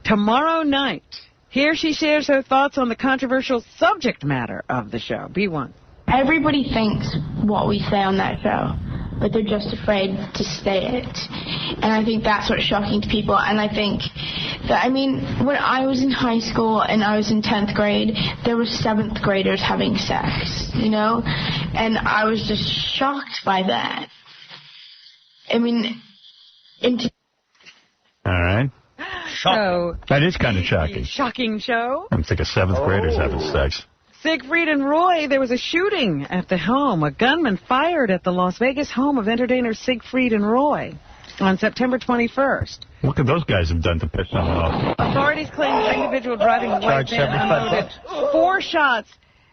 tomorrow night. Here she shares her thoughts on the controversial subject matter of the show. B1. Everybody thinks what we say on that show. but they're just afraid to say it. And I think that's what's shocking to people. And I think that, when I was in high school and I was in 10th grade, there were 7th graders having sex, and I was just shocked by that. All right. So, that is kind of shocking. Shocking show. I'm thinking 7th graders having sex. Siegfried and Roy, there was a shooting at the home. A gunman fired at the Las Vegas home of entertainers Siegfried and Roy on September 21st. What could those guys have done to piss someone off? Authorities claim the individual driving a white van unloaded 4 shots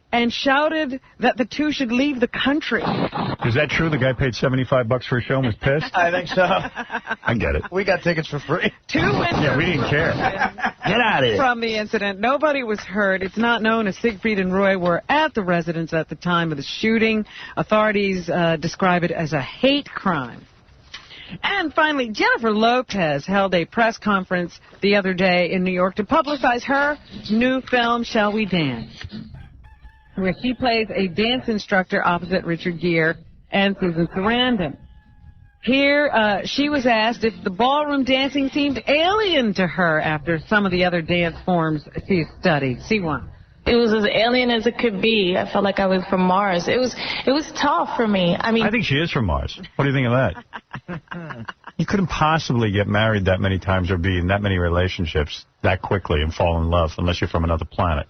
and shouted that the two should leave the country. Is that true? The guy paid $75 for a show and was pissed? I think so. I get it. We got tickets for free. 2 incidents. Yeah, we didn't care. Get out of here. From the incident, nobody was hurt. It's not known if Siegfried and Roy were at the residence at the time of the shooting. Authorities describe it as a hate crime. And finally, Jennifer Lopez held a press conference the other day in New York to publicize her new film, Shall We Dance?, where she plays a dance instructor opposite Richard Gere and Susan Sarandon. Here, she was asked if the ballroom dancing seemed alien to her after some of the other dance forms she studied. See one. It was as alien as it could be. I felt like I was from Mars. It was tough for me. I think she is from Mars. What do you think of that? You couldn't possibly get married that many times or be in that many relationships that quickly and fall in love unless you're from another planet.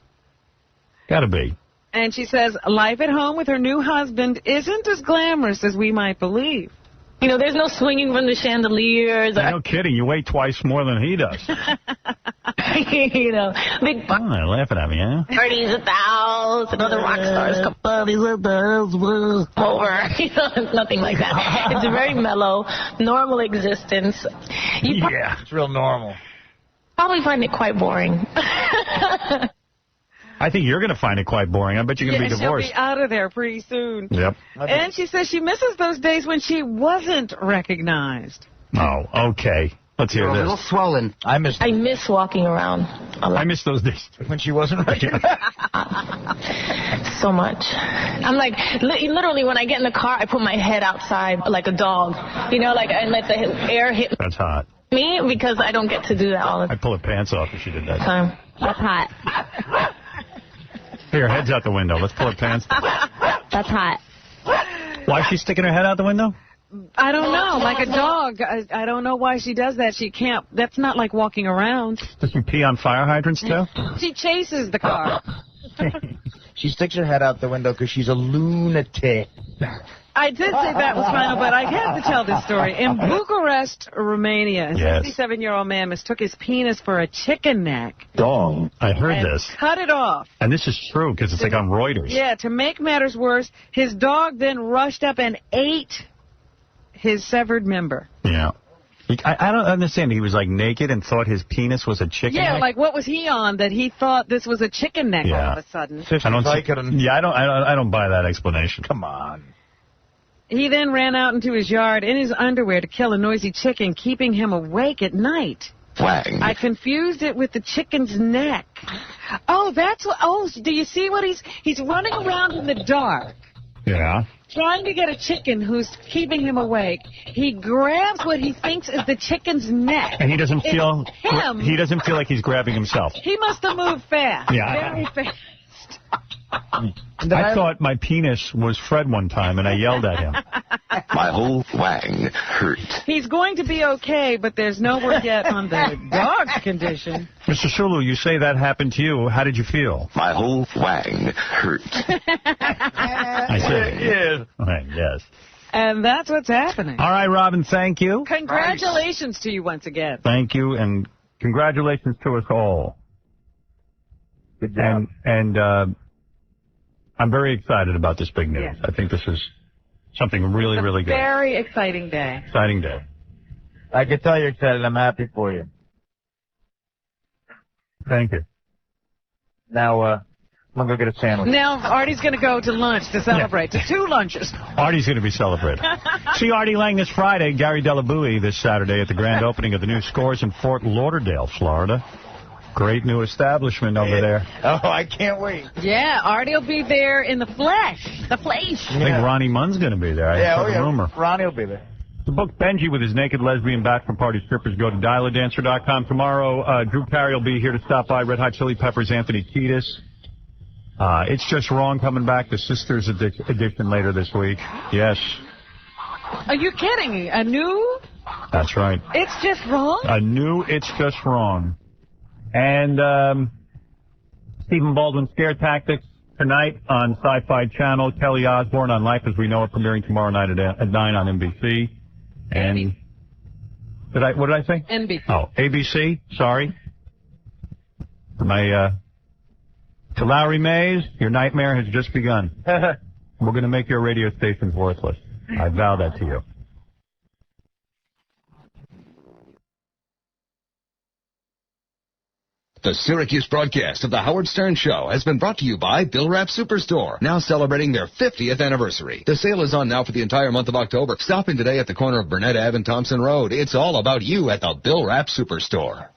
Gotta be. And she says life at home with her new husband isn't as glamorous as we might believe. There's no swinging from the chandeliers. No kidding. You weigh twice more than he does. Big they're laughing at me, huh? parties at the house and other rock stars come parties at the house over. It's nothing like that. It's a very mellow, normal existence. It's real normal. Probably find it quite boring. I think you're going to find it quite boring. I bet you're going to be divorced. She'll be out of there pretty soon. Yep. And she says she misses those days when she wasn't recognized. Oh, okay. Let's hear this. A little swollen. I miss walking around. I miss those days. When she wasn't recognized. So much. I'm like, literally when I get in the car, I put my head outside like a dog. And let the air hit That's hot. me because I don't get to do that all the I'd pull her pants off if she did that. time. That's hot. Here, head's out the window. Let's pull her pants down. That's hot. Why is she sticking her head out the window? I don't know. Like a dog. I don't know why she does that. She can't. That's not like walking around. Does she pee on fire hydrants, too? She chases the car. She sticks her head out the window because she's a lunatic. I did say that was final, but I have to tell this story. In Bucharest, Romania, a 67-year-old man mistook his penis for a chicken neck. Dong. I heard this. Cut it off. And this is true because it's like on Reuters. Yeah, to make matters worse, his dog then rushed up and ate his severed member. Yeah. I don't understand. He was like naked and thought his penis was a chicken neck? Like what was he on that he thought this was a chicken neck all of a sudden? I don't buy that explanation. Come on. He then ran out into his yard in his underwear to kill a noisy chicken, keeping him awake at night. Wang. I confused it with the chicken's neck. Oh, that's what... Oh, do you see what he's running around in the dark. Yeah. Trying to get a chicken who's keeping him awake. He grabs what he thinks is the chicken's neck. And he doesn't feel... him. He doesn't feel like he's grabbing himself. He must have moved fast. Yeah. Very fast. I thought my penis was Fred one time, and I yelled at him. My whole wang hurt. He's going to be okay, but there's no word yet on the dog's condition. Mr. Sulu, you say that happened to you. How did you feel? My whole wang hurt. I said yes. Yes. And that's what's happening. All right, Robin, thank you. Congratulations to you once again. Thank you, and congratulations to us all. Good job. And I'm very excited about this big news. Yeah. I think this is something really, really good. Very exciting day. Exciting day. I can tell you're excited. I'm happy for you. Thank you. Now, I'm going to go get a sandwich. Now, Artie's going to go to lunch to celebrate. To 2 lunches. Artie's going to be celebrating. See Artie Lang this Friday, Gary Delabouie this Saturday at the grand opening of the new Scores in Fort Lauderdale, Florida. Great new establishment over there. Oh, I can't wait. Yeah, Artie will be there in the flesh. The flesh. I think Ronnie Munn's going to be there. I heard a rumor. Ronnie will be there. To book Benji with his naked lesbian bachelor party strippers, go to dialadancer.com. Tomorrow, Drew Carey will be here to stop by. Red Hot Chili Peppers, Anthony Kiedis. It's Just Wrong coming back. The Sisters edition later this week. Yes. Are you kidding? A new? That's right. It's Just Wrong? A new It's Just Wrong. And Stephen Baldwin Scare Tactics tonight on Sci-Fi Channel. Kelly Osbourne on Life as We Know It, premiering tomorrow night at 9 on NBC. And what did I say? NBC. Oh, ABC. Sorry. To Lowry Mays, your nightmare has just begun. We're going to make your radio stations worthless. I vow that to you. The Syracuse broadcast of The Howard Stern Show has been brought to you by Bill Rapp Superstore, now celebrating their 50th anniversary. The sale is on now for the entire month of October. Stop in today at the corner of Burnett Ave and Thompson Road. It's all about you at the Bill Rapp Superstore.